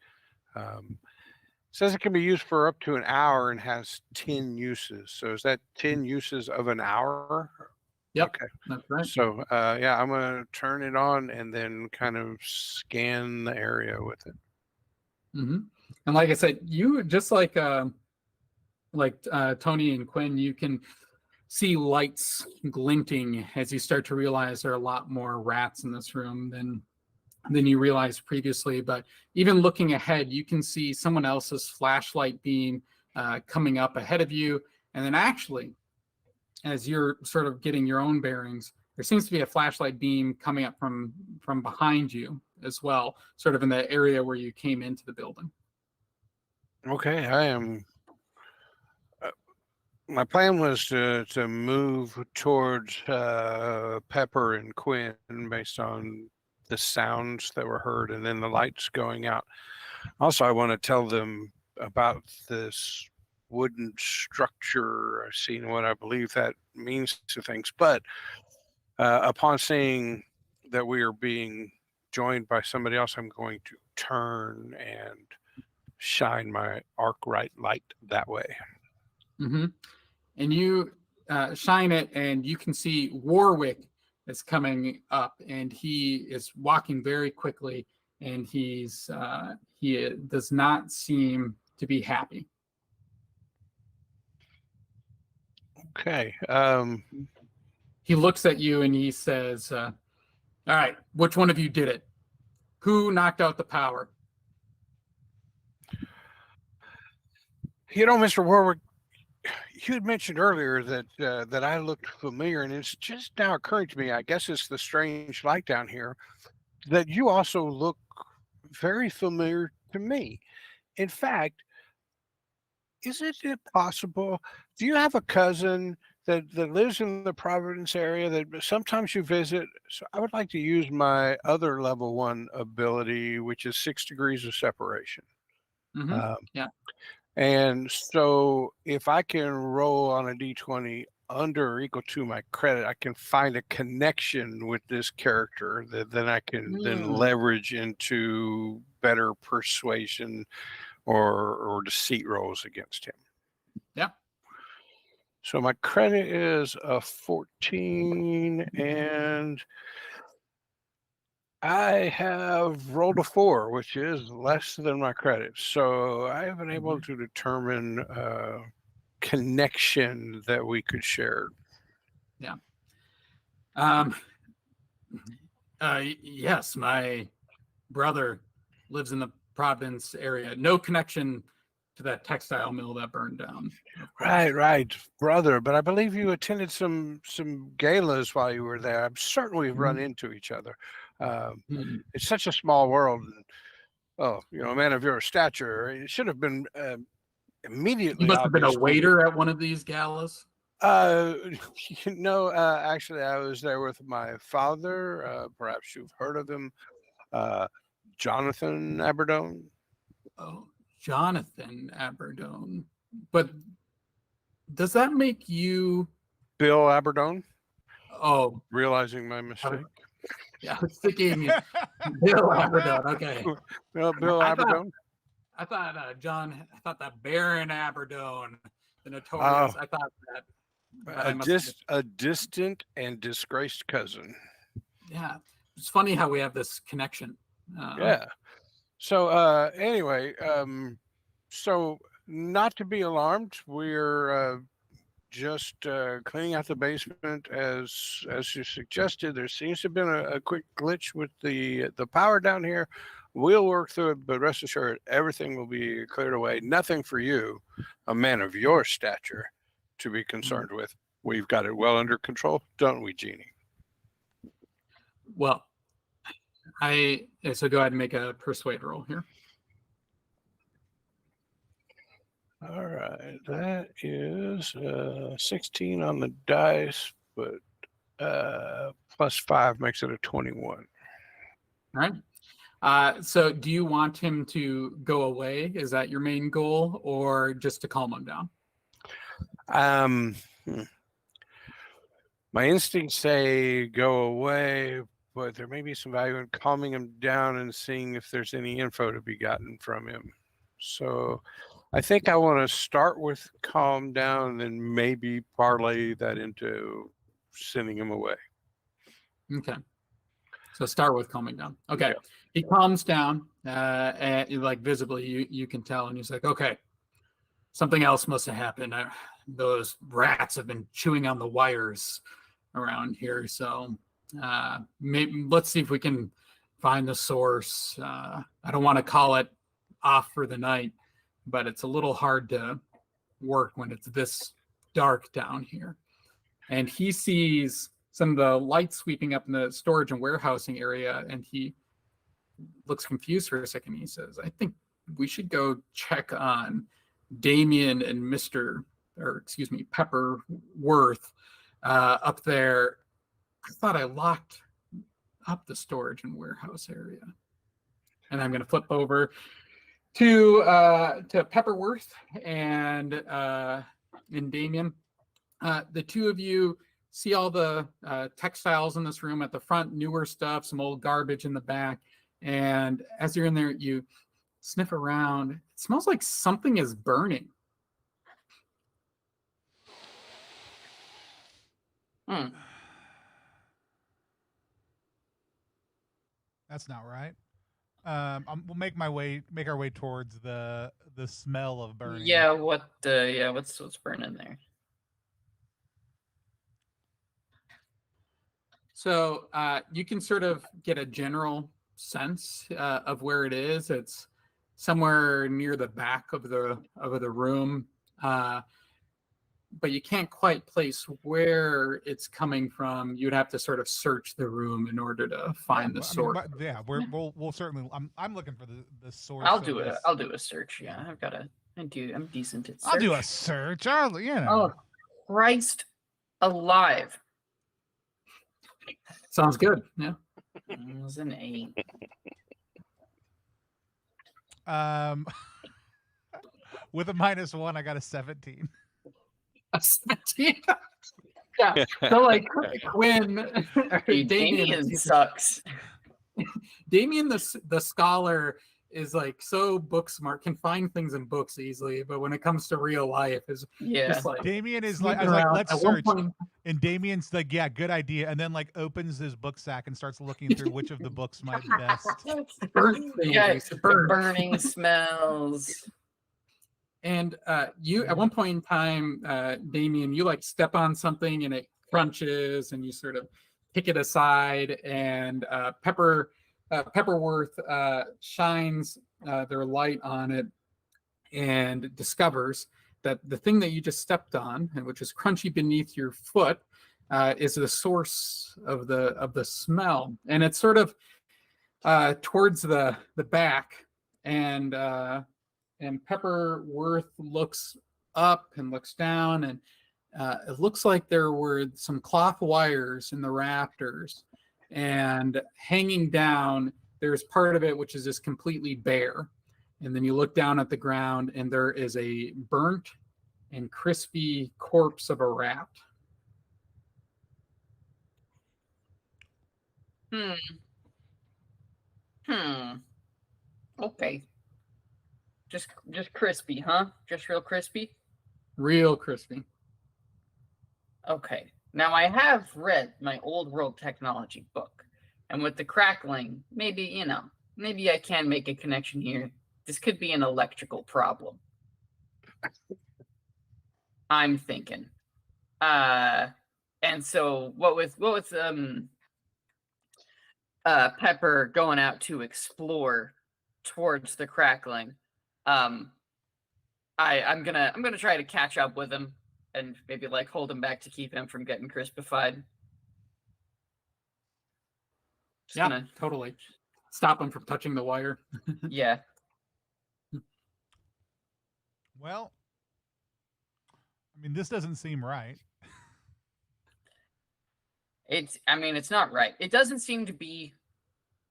Speaker 3: Says it can be used for up to an hour and has 10 uses. So is that 10 uses of an hour?
Speaker 2: Yep.
Speaker 3: Okay.
Speaker 2: That's right.
Speaker 3: So yeah, I'm going to turn it on and then kind of scan the area with it.
Speaker 2: And like I said, you just like Tony and Quinn, you can see lights glinting as you start to realize there are a lot more rats in this room than you realized previously. But even looking ahead, you can see someone else's flashlight beam coming up ahead of you. And then actually, as you're sort of getting your own bearings, there seems to be a flashlight beam coming up from behind you as well, sort of in the area where you came into the building.
Speaker 3: Okay, I am. My plan was to move towards Pepper and Quinn based on the sounds that were heard and then the lights going out. Also, I want to tell them about this wooden structure. I've seen what I believe that means to things. But upon seeing that we are being joined by somebody else, I'm going to turn and shine my Arclight light that way.
Speaker 2: And you shine it, and you can see Warwick is coming up, and he is walking very quickly, and he does not seem to be happy.
Speaker 3: Okay.
Speaker 2: He looks at you and he says, all right, which one of you did it? Who knocked out the power?
Speaker 3: Mr. Warwick, you had mentioned earlier that I looked familiar, and it's just now occurring to me, I guess it's the strange light down here, that you also look very familiar to me. In fact, isn't it possible, do you have a cousin that lives in the Providence area that sometimes you visit? So I would like to use my other level 1 ability, which is 6 degrees of separation.
Speaker 2: Yeah.
Speaker 3: And so if I can roll on a D20 under or equal to my credit, I can find a connection with this character that then I can then leverage into better persuasion or deceit rolls against him.
Speaker 2: Yeah.
Speaker 3: So my credit is a 14, and I have rolled a 4, which is less than my credit. So I have been able to determine a connection that we could share.
Speaker 2: Yeah. Yes, my brother lives in the Providence area. No connection to that textile mill that burned down.
Speaker 3: Right, brother. But I believe you attended some galas while you were there. I'm certain we've run into each other. It's such a small world. And, oh, a man of your stature, it should have been immediately.
Speaker 2: You must have been a waiter at one of these galas.
Speaker 3: Actually, I was there with my father. Perhaps you've heard of him, Jonathan Aberdone.
Speaker 2: Oh, Jonathan Aberdone. But does that make you
Speaker 3: Bill Aberdone?
Speaker 2: Oh,
Speaker 3: realizing my mistake.
Speaker 2: I was thinking Bill Aberdone. Okay.
Speaker 3: Well, Bill Aberdone.
Speaker 2: I thought that Baron Aberdone, the notorious. I thought that.
Speaker 3: A distant and disgraced cousin.
Speaker 2: Yeah, it's funny how we have this connection.
Speaker 3: Yeah. So anyway, so not to be alarmed, we're just cleaning out the basement as you suggested. There seems to have been a quick glitch with the power down here. We'll work through it, but rest assured, everything will be cleared away. Nothing for you, a man of your stature, to be concerned with. We've got it well under control, don't we, Jeannie?
Speaker 2: Well, so go ahead and make a persuade roll here.
Speaker 3: All right, that is 16 on the dice, but plus 5 makes it a 21.
Speaker 2: All right. So do you want him to go away? Is that your main goal, or just to calm him down?
Speaker 3: My instincts say go away, but there may be some value in calming him down and seeing if there's any info to be gotten from him. So I think I want to start with calm down and then maybe parlay that into sending him away.
Speaker 2: Okay. So start with calming down. Okay. Yeah. He calms down, and like visibly you can tell, and he's like, okay, something else must have happened. Those rats have been chewing on the wires around here. So maybe let's see if we can find the source. I don't want to call it off for the night, but it's a little hard to work when it's this dark down here. And he sees some of the lights sweeping up in the storage and warehousing area, and he looks confused for a second. He says, I think we should go check on Damien and Pepper Worth up there. I thought I locked up the storage and warehouse area. And I'm going to flip over to Pepperworth and Damien. The two of you see all the textiles in this room at the front, newer stuff, some old garbage in the back. And as you're in there, you sniff around. It smells like something is burning.
Speaker 1: That's not right. We'll make our way towards the smell of burning.
Speaker 4: Yeah, what's burning there?
Speaker 2: So you can sort of get a general sense of where it is. It's somewhere near the back of the room, but you can't quite place where it's coming from. You'd have to sort of search the room in order to find the source.
Speaker 1: We'll certainly. I'm looking for the source.
Speaker 4: I'll do a search. Yeah, I'm decent at search.
Speaker 1: I'll do a search.
Speaker 4: Oh, Christ alive!
Speaker 2: Sounds good. Yeah.
Speaker 4: It was an 8.
Speaker 1: With a -1, I got a 17.
Speaker 2: A 17? Yeah. So like Quinn,
Speaker 4: Damien sucks.
Speaker 2: Damien, the scholar, is like so book smart, can find things in books easily, but when it comes to real life, is just like
Speaker 1: Damien is like, I was like, let's search. And Damien's like, yeah, good idea. And then like opens his book sack and starts looking through which of the books might be best.
Speaker 4: Burning smells.
Speaker 2: And you at one point in time, Damien, you like step on something and it crunches, and you sort of pick it aside, and Pepperworth shines their light on it, and discovers that the thing that you just stepped on, and which is crunchy beneath your foot, is the source of the smell. And it's sort of towards the back, and Pepperworth looks up and looks down, and it looks like there were some cloth wires in the rafters, and hanging down, there's part of it which is just completely bare. And then you look down at the ground, and there is a burnt and crispy corpse of a rat.
Speaker 4: Okay. Just crispy, huh? Just real crispy?
Speaker 2: Real crispy.
Speaker 4: Okay. Now I have read my old world technology book. And with the crackling, maybe I can make a connection here. This could be an electrical problem. I'm thinking. And so what with Pepper going out to explore towards the crackling, I'm gonna try to catch up with him and maybe like hold him back to keep him from getting crispified.
Speaker 2: Totally. Stop him from touching the wire.
Speaker 4: Yeah.
Speaker 1: Well, I mean, this doesn't seem right.
Speaker 4: It's not right. It doesn't seem to be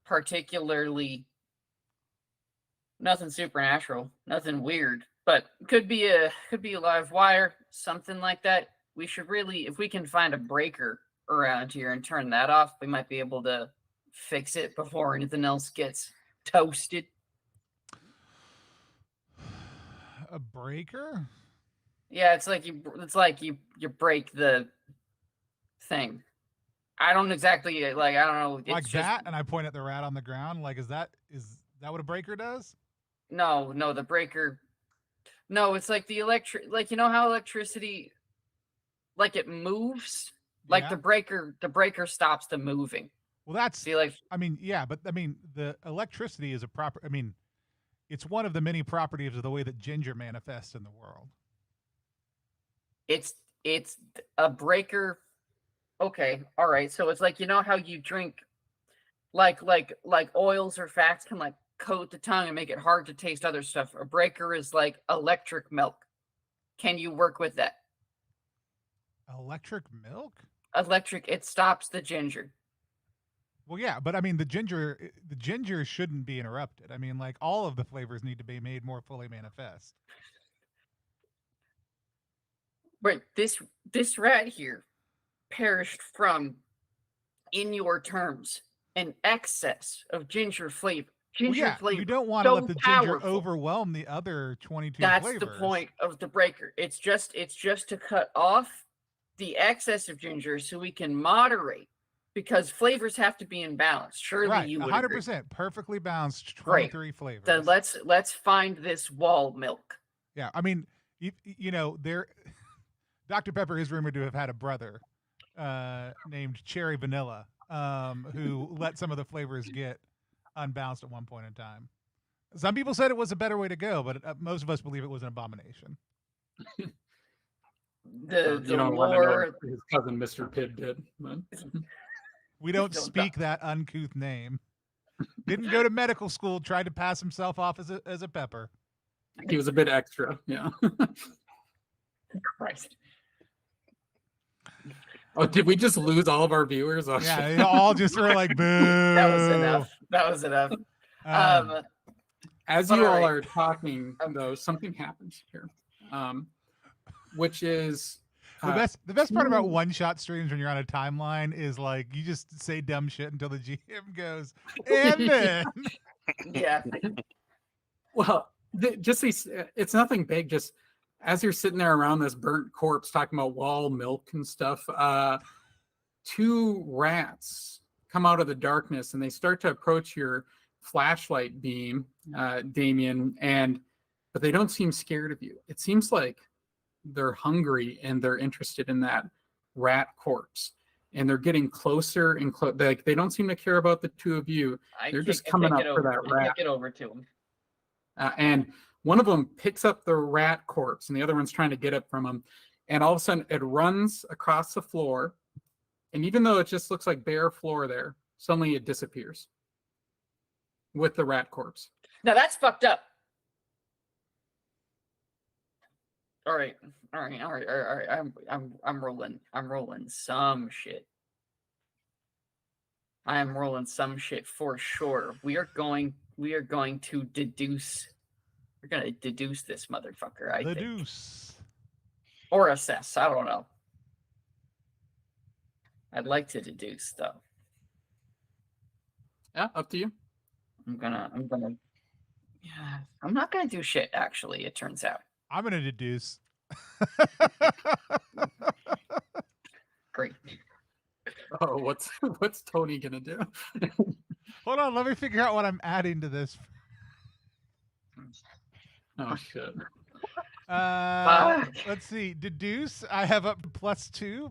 Speaker 4: particularly nothing supernatural, nothing weird, but could be a live wire, something like that. We should really, if we can find a breaker around here and turn that off, we might be able to fix it before anything else gets toasted.
Speaker 1: A breaker?
Speaker 4: Yeah, it's like you break the thing. I don't exactly I don't know. It's
Speaker 1: like
Speaker 4: just,
Speaker 1: that, and I point at the rat on the ground. Like, is that what a breaker does?
Speaker 4: No, the breaker. No, it's like the like, you know how electricity, like it moves, like
Speaker 1: Yeah.
Speaker 4: the breaker stops the moving.
Speaker 1: Well, that's
Speaker 4: See, like,
Speaker 1: I mean, yeah, but I mean, the electricity is it's one of the many properties of the way that ginger manifests in the world.
Speaker 4: it's a breaker. Okay, all right. So it's like, you know how you drink, like oils or fats can like coat the tongue and make it hard to taste other stuff. A breaker is like electric milk. Can you work with that?
Speaker 1: Electric milk?
Speaker 4: Electric, it stops the ginger.
Speaker 1: Well, yeah, but I mean, the ginger shouldn't be interrupted. I mean, like, all of the flavors need to be made more fully manifest.
Speaker 4: But this rat here perished from, in your terms, an excess of ginger flavor. Flavor.
Speaker 1: You don't want to let the ginger
Speaker 4: powerful.
Speaker 1: Overwhelm the other 22
Speaker 4: That's
Speaker 1: flavors.
Speaker 4: the point of the breaker. It's just to cut off the excess of ginger so we can moderate, because flavors have to be in balance. Surely
Speaker 1: right,
Speaker 4: you would
Speaker 1: 100%
Speaker 4: agree.
Speaker 1: Perfectly balanced 23 flavors.
Speaker 4: Then let's find this wall milk.
Speaker 1: Yeah, I mean, you know, Dr. Pepper is rumored to have had a brother named Cherry Vanilla, who let some of the flavors get unbalanced at one point in time. Some people said it was a better way to go, but most of us believe it was an abomination.
Speaker 4: The
Speaker 2: lore his cousin Mr. Pibb did.
Speaker 1: We don't speak that uncouth name. Didn't go to medical school, tried to pass himself off as a pepper.
Speaker 2: He was a bit extra, yeah.
Speaker 4: Christ.
Speaker 2: Oh, did we just lose all of our viewers? Oh,
Speaker 1: yeah, they all just were like, boo.
Speaker 4: That was enough.
Speaker 2: As you all are talking, though, something happens here, which is
Speaker 1: the best part about one-shot streams when you're on a timeline is like you just say dumb shit until the GM goes, and then
Speaker 4: yeah.
Speaker 2: Well, it's nothing big. Just as you're sitting there around this burnt corpse talking about wall milk and stuff, two rats come out of the darkness and they start to approach your flashlight beam, Damien, but they don't seem scared of you. It seems like they're hungry and they're interested in that rat corpse, and they're getting closer and like they don't seem to care about the two of you. They're just coming up for that rat.
Speaker 4: Get over to them.
Speaker 2: And One of them picks up the rat corpse and the other one's trying to get it from him. And all of a sudden it runs across the floor. And even though it just looks like bare floor there, suddenly it disappears with the rat corpse.
Speaker 4: Now that's fucked up. All right. I'm rolling some shit. I am rolling some shit for sure. We are going to deduce. We're gonna deduce this motherfucker. I think. Or assess. I don't know. I'd like to deduce though.
Speaker 2: Yeah, up to you.
Speaker 4: I'm gonna. Yeah, I'm not gonna do shit. Actually, it turns out.
Speaker 1: I'm gonna deduce.
Speaker 4: Great.
Speaker 2: Oh, what's Tony gonna do?
Speaker 1: Hold on, let me figure out what I'm adding to this.
Speaker 2: Oh shit.
Speaker 1: Let's see. Deduce. I have up +2,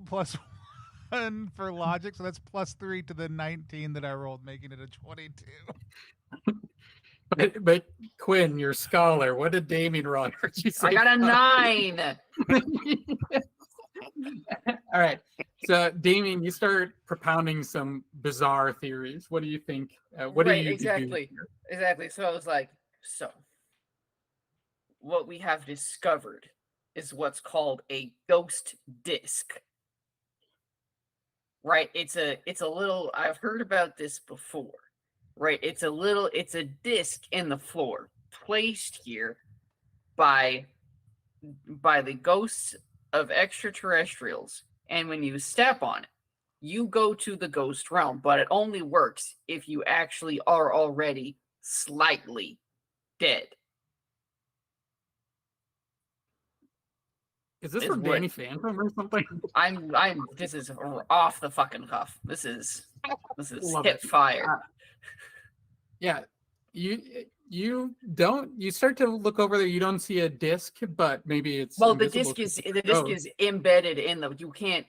Speaker 1: +1 for logic, so that's +3 to the 19 that I rolled, making it a 22.
Speaker 2: But Quinn, your scholar, what did Damien roll?
Speaker 4: I got a 9.
Speaker 2: All right. So, Damien, you start propounding some bizarre theories. What do you think? What do you
Speaker 4: exactly? Exactly. So I was like, what we have discovered is what's called a ghost disc. Right? It's a little. I've heard about this before. Right? It's a disc in the floor placed here by the ghosts of extraterrestrials, and when you step on it, you go to the ghost realm, but it only works if you actually are already slightly dead.
Speaker 2: Is this from Danny Phantom or something?
Speaker 4: This is off the fucking cuff. This is hip fire.
Speaker 2: Yeah, you start to look over there. You don't see a disc, but maybe it's
Speaker 4: the disc is embedded in the. You can't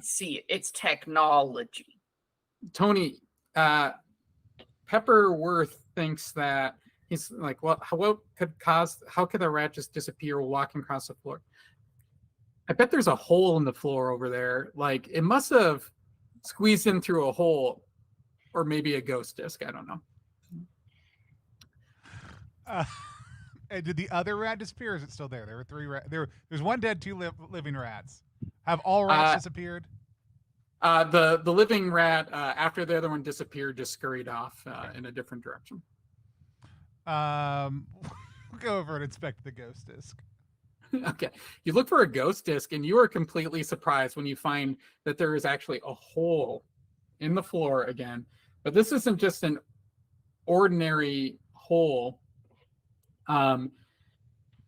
Speaker 4: see it. It's technology.
Speaker 2: Tony, Pepperworth thinks that he's like, well, how could a rat just disappear walking across the floor? I bet there's a hole in the floor over there. Like it must have squeezed in through a hole. Or maybe a ghost disc. I don't know.
Speaker 1: Did the other rat disappear? Or is it still there? There were 3 rats. There's 1 dead, 2 living rats. Have all rats disappeared?
Speaker 2: The living rat, after the other one disappeared, just scurried off in a different direction.
Speaker 1: We'll go over and inspect the ghost disc.
Speaker 2: Okay. You look for a ghost disc, and you are completely surprised when you find that there is actually a hole in the floor again. But this isn't just an ordinary hole.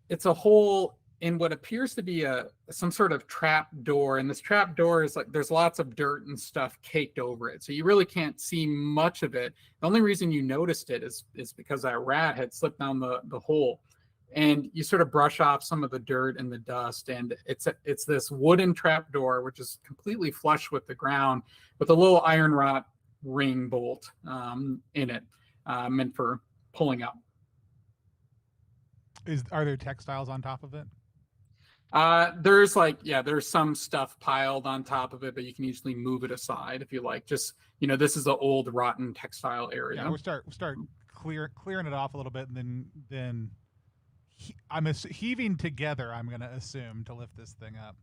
Speaker 2: It's a hole in what appears to be some sort of trap door. And this trap door is like there's lots of dirt and stuff caked over it. So you really can't see much of it. The only reason you noticed it is because that rat had slipped down the hole. And you sort of brush off some of the dirt and the dust. And it's this wooden trap door, which is completely flush with the ground, with a little iron rod ring bolt in it, meant for pulling up.
Speaker 1: Are there textiles on top of it?
Speaker 2: There's some stuff piled on top of it, but you can easily move it aside if you like. Just, this is the old rotten textile area.
Speaker 1: Yeah, we'll start clearing it off a little bit, and then I'm heaving together, I'm going to assume, to lift this thing up.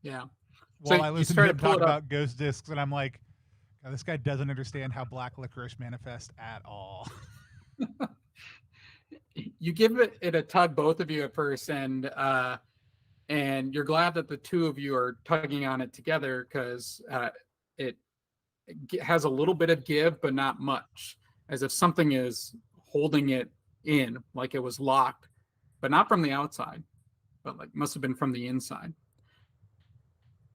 Speaker 2: Yeah.
Speaker 1: While I listen to him talk about ghost discs, and I'm like, God, this guy doesn't understand how black licorice manifests at all.
Speaker 2: You give it a tug, both of you at first, and you're glad that the two of you are tugging on it together because it has a little bit of give, but not much, as if something is holding it in, like it was locked, but not from the outside, but like must have been from the inside.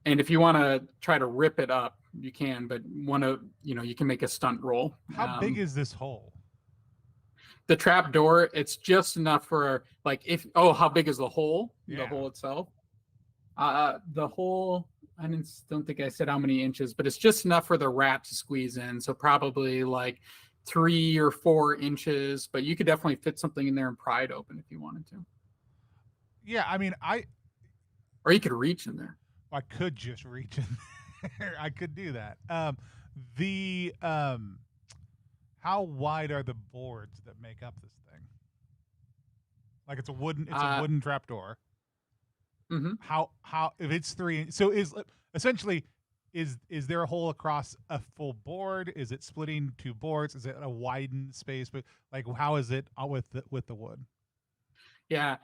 Speaker 2: And if you want to try to rip it up, you can, but you can make a stunt roll.
Speaker 1: How big is this hole?
Speaker 2: The trap door, it's just enough for how big is the hole?
Speaker 1: Yeah.
Speaker 2: The hole itself? The hole, don't think I said how many inches, but it's just enough for the rat to squeeze in. So probably like 3 or 4 inches, but you could definitely fit something in there and pry it open if you wanted to.
Speaker 1: Yeah, I mean,
Speaker 2: or you could reach in there.
Speaker 1: I could just reach in there. I could do that. How wide are the boards that make up this thing? Like it's a wooden trapdoor.
Speaker 2: Mm-hmm.
Speaker 1: How if it's 3, so essentially is there a hole across a full board? Is it splitting 2 boards? Is it a widened space? But like, how is it with the wood?
Speaker 2: Yeah,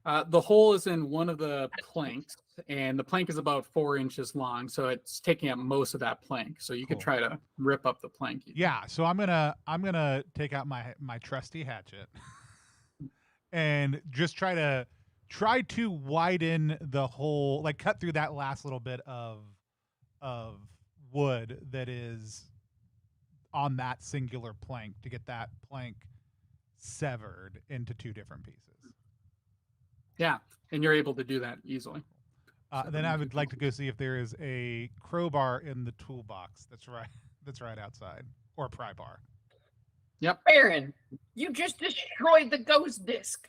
Speaker 2: the hole is in one of the planks, and the plank is about 4 inches long, so it's taking up most of that plank. So you could try to rip up the plank.
Speaker 1: Yeah, so I'm gonna take out my trusty hatchet and just try to widen the hole, like cut through that last little bit of wood that is on that singular plank to get that plank severed into 2 different pieces.
Speaker 2: Yeah, and you're able to do that easily.
Speaker 1: Then I would like to go see if there is a crowbar in the toolbox. That's right outside, or a pry bar.
Speaker 2: Yep.
Speaker 4: Baron, you just destroyed the ghost disc.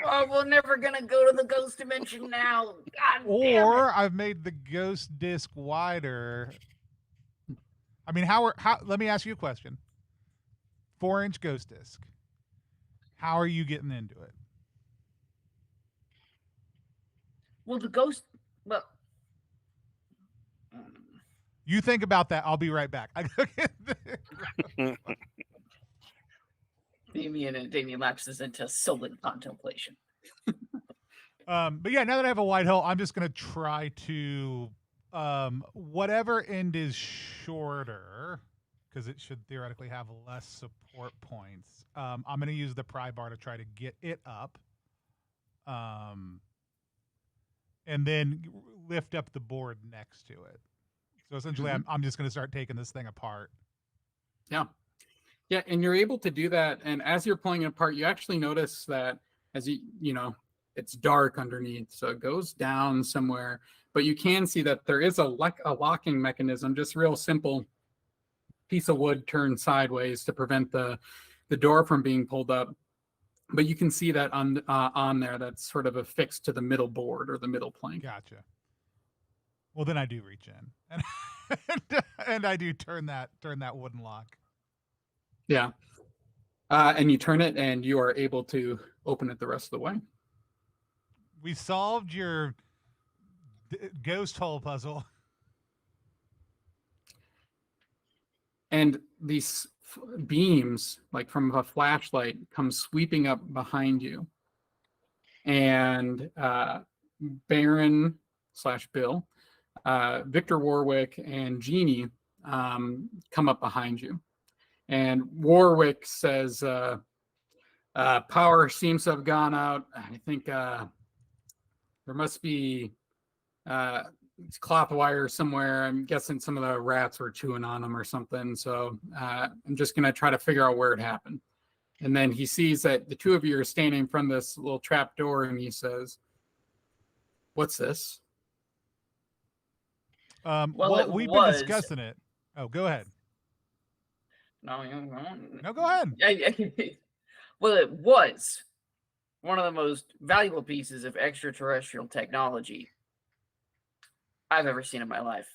Speaker 4: Oh, we're never gonna go to the ghost dimension now. God damn it.
Speaker 1: I've made the ghost disc wider. I mean, how? Let me ask you a question. 4-inch ghost disc. How are you getting into it?
Speaker 4: Well, the ghost. Well,
Speaker 1: you think about that. I'll be right back.
Speaker 4: Damien lapses into sullen contemplation.
Speaker 1: But yeah, now that I have a wide hole, I'm just gonna try to whatever end is shorter, because it should theoretically have less support points. I'm gonna use the pry bar to try to get it up. And then lift up the board next to it. So essentially, I'm just going to start taking this thing apart.
Speaker 2: Yeah. Yeah, and you're able to do that. And as you're pulling it apart, you actually notice that as you know, it's dark underneath. So it goes down somewhere. But you can see that there is a locking mechanism, just real simple piece of wood turned sideways to prevent the door from being pulled up. But you can see that on there, that's sort of affixed to the middle board or the middle plank.
Speaker 1: Gotcha. Well, then I do reach in, and I do turn that wooden lock.
Speaker 2: Yeah, and you turn it, and you are able to open it the rest of the way.
Speaker 1: We solved your ghost hole puzzle.
Speaker 2: And these beams, like from a flashlight, come sweeping up behind you, and Baron/Bill, Victor Warwick, and Jeannie come up behind you. And Warwick says, power seems to have gone out. I think there must be cloth wire somewhere. I'm guessing some of the rats were chewing on them or something. So I'm just going to try to figure out where it happened. And then he sees that the 2 of you are standing in front of this little trap door, and he says, "What's this?"
Speaker 1: Well, we've been discussing it. Oh, go ahead.
Speaker 4: No,
Speaker 1: go ahead.
Speaker 4: Well, it was one of the most valuable pieces of extraterrestrial technology I've ever seen in my life.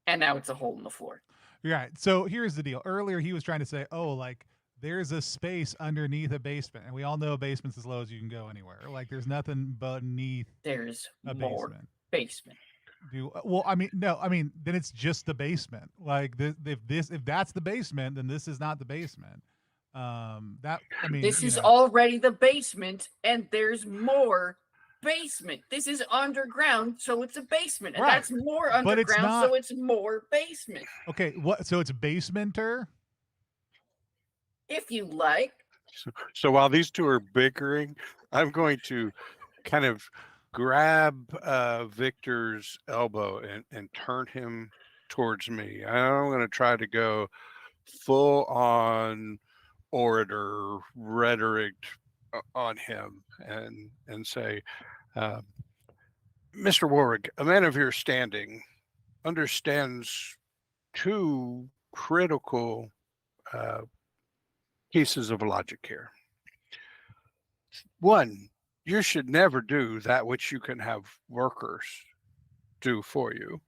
Speaker 4: And now it's a hole in the floor.
Speaker 1: Right. So here's the deal. Earlier, he was trying to say, like, there's a space underneath a basement. And we all know a basement's as low as you can go anywhere. Like, there's nothing beneath
Speaker 4: there's
Speaker 1: a
Speaker 4: more basement.
Speaker 1: Well, I mean, no, I mean, then it's just the basement. Like, if that's the basement, then this is not the basement.
Speaker 4: This is already the basement, and there's more basement. This is underground, so it's a basement, and that's more underground, so it's more basement.
Speaker 1: Okay, so it's basementer,
Speaker 4: if you like.
Speaker 3: So while these 2 are bickering, I'm going to kind of grab Victor's elbow and turn him towards me. I'm going to try to go full on orator rhetoric on him and say, Mr. Warwick, a man of your standing, understands 2 critical pieces of logic here. One, you should never do that which you can have workers do for you.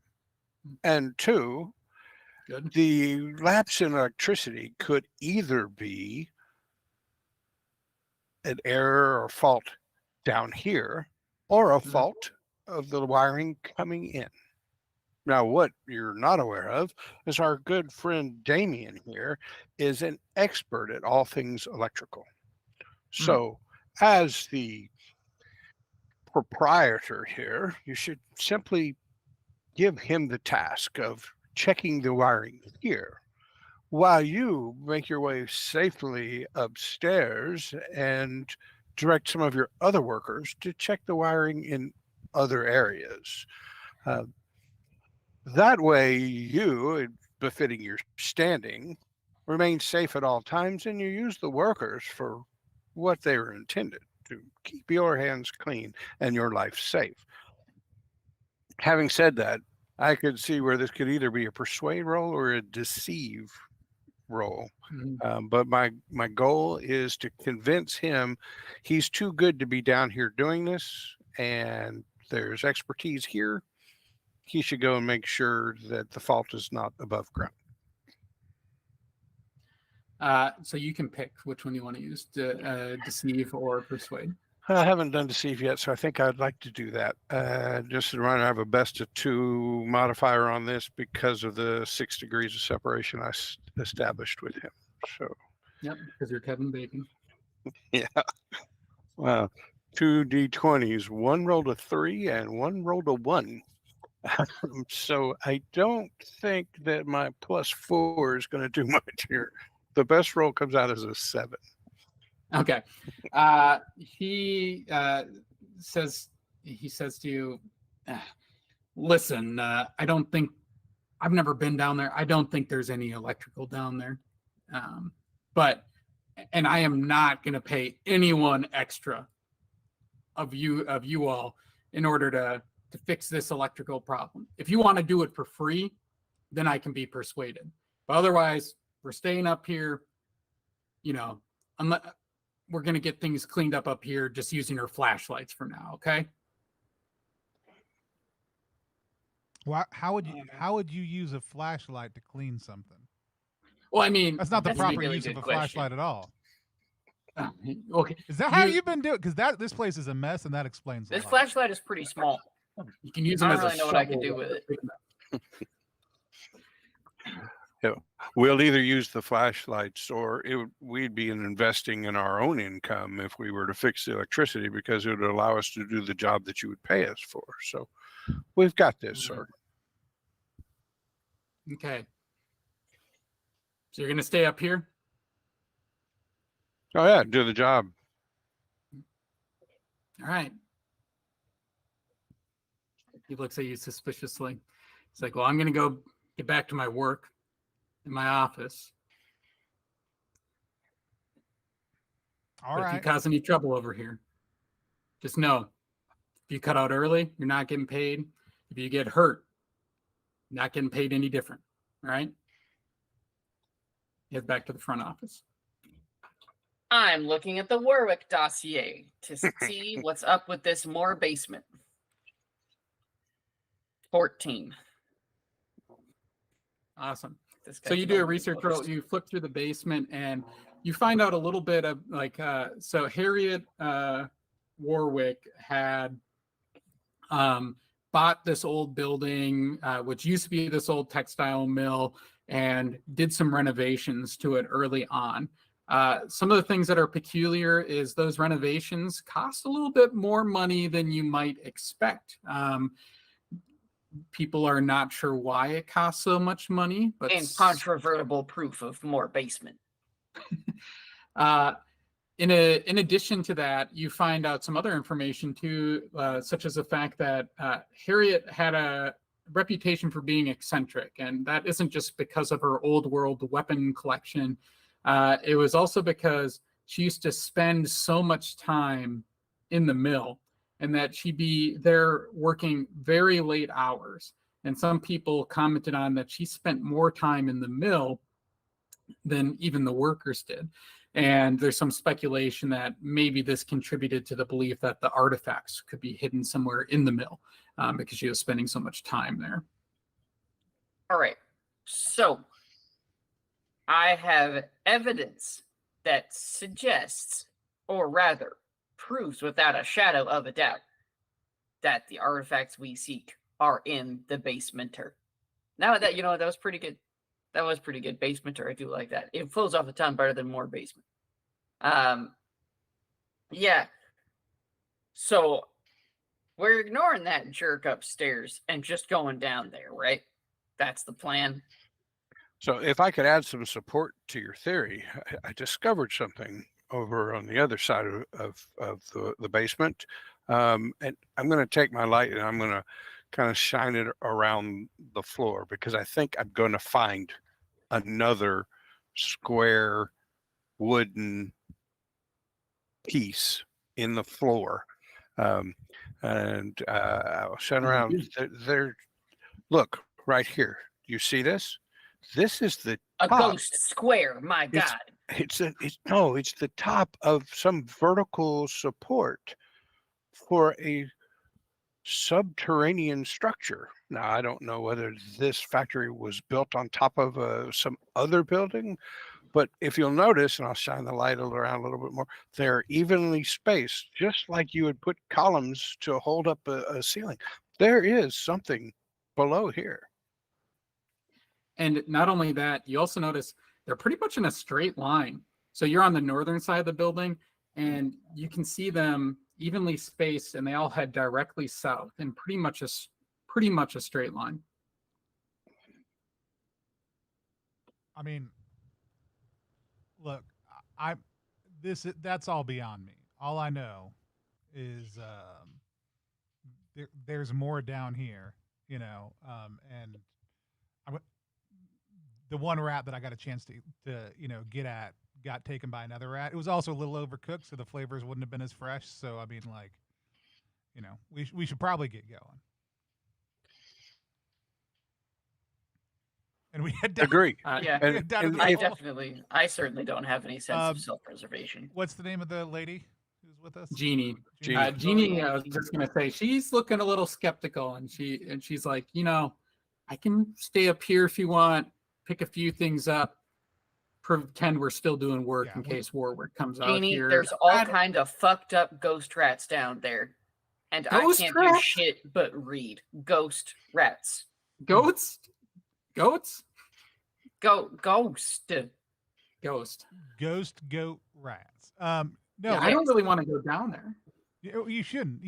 Speaker 3: And two,
Speaker 2: Good.
Speaker 3: the lapse in electricity could either be an error or fault down here, or a fault of the wiring coming in. Now, what you're not aware of is our good friend Damien here is an expert at all things electrical. So, as the proprietor here, you should simply give him the task of checking the wiring here while you make your way safely upstairs and direct some of your other workers to check the wiring in other areas. That way you, befitting your standing, remain safe at all times, and you use the workers for what they were intended, to keep your hands clean and your life safe. Having said that, I could see where this could either be a persuade roll or a deceive roll. But my goal is to convince him he's too good to be down here doing this, and there's expertise here. He should go and make sure that the fault is not above ground.
Speaker 2: So you can pick which one you want to use, deceive or persuade.
Speaker 3: I haven't done deceive yet, so I think I'd like to do that. Just a reminder, I have a best of 2 modifier on this because of the 6 degrees of separation I established with him. So,
Speaker 2: yep, because you're Kevin Bacon.
Speaker 3: Yeah. Wow. 2 d20s. One rolled a 3 and one rolled a 1. So I don't think that my +4 is going to do much here. The best roll comes out as a 7.
Speaker 2: Okay. He says to you, listen, I've never been down there. I don't think there's any electrical down there. And I am not going to pay anyone extra of you all in order to fix this electrical problem. If you want to do it for free, then I can be persuaded. But otherwise, we're staying up here, unless we're going to get things cleaned up here just using our flashlights for now. Okay.
Speaker 1: Well, how would you use a flashlight to clean something?
Speaker 2: Well, I mean,
Speaker 1: that's not the proper
Speaker 4: really
Speaker 1: use of a
Speaker 4: question.
Speaker 1: flashlight at all.
Speaker 2: Okay.
Speaker 1: Is that how you've been doing? Because this place is a mess, and that explains
Speaker 4: This
Speaker 1: a lot.
Speaker 4: flashlight is pretty small.
Speaker 2: You can use them
Speaker 4: I
Speaker 2: as
Speaker 4: don't really know what I can do
Speaker 2: shovel.
Speaker 4: with it.
Speaker 3: Yeah. We'll either use the flashlights, or we'd be investing in our own income if we were to fix the electricity, because it would allow us to do the job that you would pay us for. So we've got this, sir.
Speaker 2: Okay. So you're going to stay up here?
Speaker 3: Oh yeah, do the job.
Speaker 2: All right. He looks at you suspiciously. He's like, well, I'm going to go get back to my work in my office.
Speaker 1: All
Speaker 2: But
Speaker 1: right.
Speaker 2: if you cause any trouble over here, just know, if you cut out early, you're not getting paid. If you get hurt, you're not getting paid any different. All right? Head back to the front office.
Speaker 4: I'm looking at the Warwick dossier to see what's up with this Moore basement. 14.
Speaker 2: Awesome.
Speaker 4: This
Speaker 2: So
Speaker 4: guy's
Speaker 2: you do a
Speaker 4: going
Speaker 2: research
Speaker 4: first.
Speaker 2: roll, you flip through the basement, and you find out a little bit of so Harriet Warwick had bought this old building, which used to be this old textile mill, and did some renovations to it early on. Some of the things that are peculiar is those renovations cost a little bit more money than you might expect. People are not sure why it costs so much money, but
Speaker 4: Incontrovertible proof of Moore basement.
Speaker 2: In addition to that, you find out some other information too, such as the fact that Harriet had a reputation for being eccentric, and that isn't just because of her old world weapon collection. It was also because she used to spend so much time in the mill, and that she'd be there working very late hours. And some people commented on that she spent more time in the mill than even the workers did. And there's some speculation that maybe this contributed to the belief that the artifacts could be hidden somewhere in the mill, because she was spending so much time there.
Speaker 4: All right. So I have evidence that suggests, or rather proves without a shadow of a doubt, that the artifacts we seek are in the basementer. Now that, that was pretty good. That was pretty good. Basementer, I do like that. It flows off the tongue better than more basement. Yeah. So we're ignoring that jerk upstairs and just going down there, right? That's the plan.
Speaker 3: So if I could add some support to your theory, I discovered something over on the other side of the basement. And I'm going to take my light and I'm going to kind of shine it around the floor, because I think I'm going to find another square wooden piece in the floor. And I'll shine around there. Look right here. You see this? This is the top.
Speaker 4: Ghost square. My God.
Speaker 3: It's the top of some vertical support for a subterranean structure. Now, I don't know whether this factory was built on top of some other building, but if you'll notice, and I'll shine the light around a little bit more, they're evenly spaced, just like you would put columns to hold up a ceiling. There is something below here.
Speaker 2: And not only that, you also notice they're pretty much in a straight line. So you're on the northern side of the building, and you can see them evenly spaced, and they all head directly south in pretty much a straight line.
Speaker 1: I mean, look, that's all beyond me. All I know is there's more down here, and the one rat that I got a chance to get at got taken by another rat. It was also a little overcooked, so the flavors wouldn't have been as fresh. So I mean, we should probably get going. And we had
Speaker 3: agree.
Speaker 4: Yeah, I certainly don't have any sense of self-preservation.
Speaker 1: What's the name of the lady who's with us?
Speaker 2: Jeannie. Jeannie, I was just gonna say, she's looking a little skeptical, and she's like, I can stay up here if you want, pick a few things up, pretend we're still doing work in case Warwick comes out here.
Speaker 4: There's all kind of fucked up ghost rats down there, and I can't do shit but read. Ghost rats.
Speaker 2: Goats?
Speaker 4: Ghost.
Speaker 1: Ghost goat rats. No,
Speaker 2: I don't really want to go down there.
Speaker 1: You shouldn't.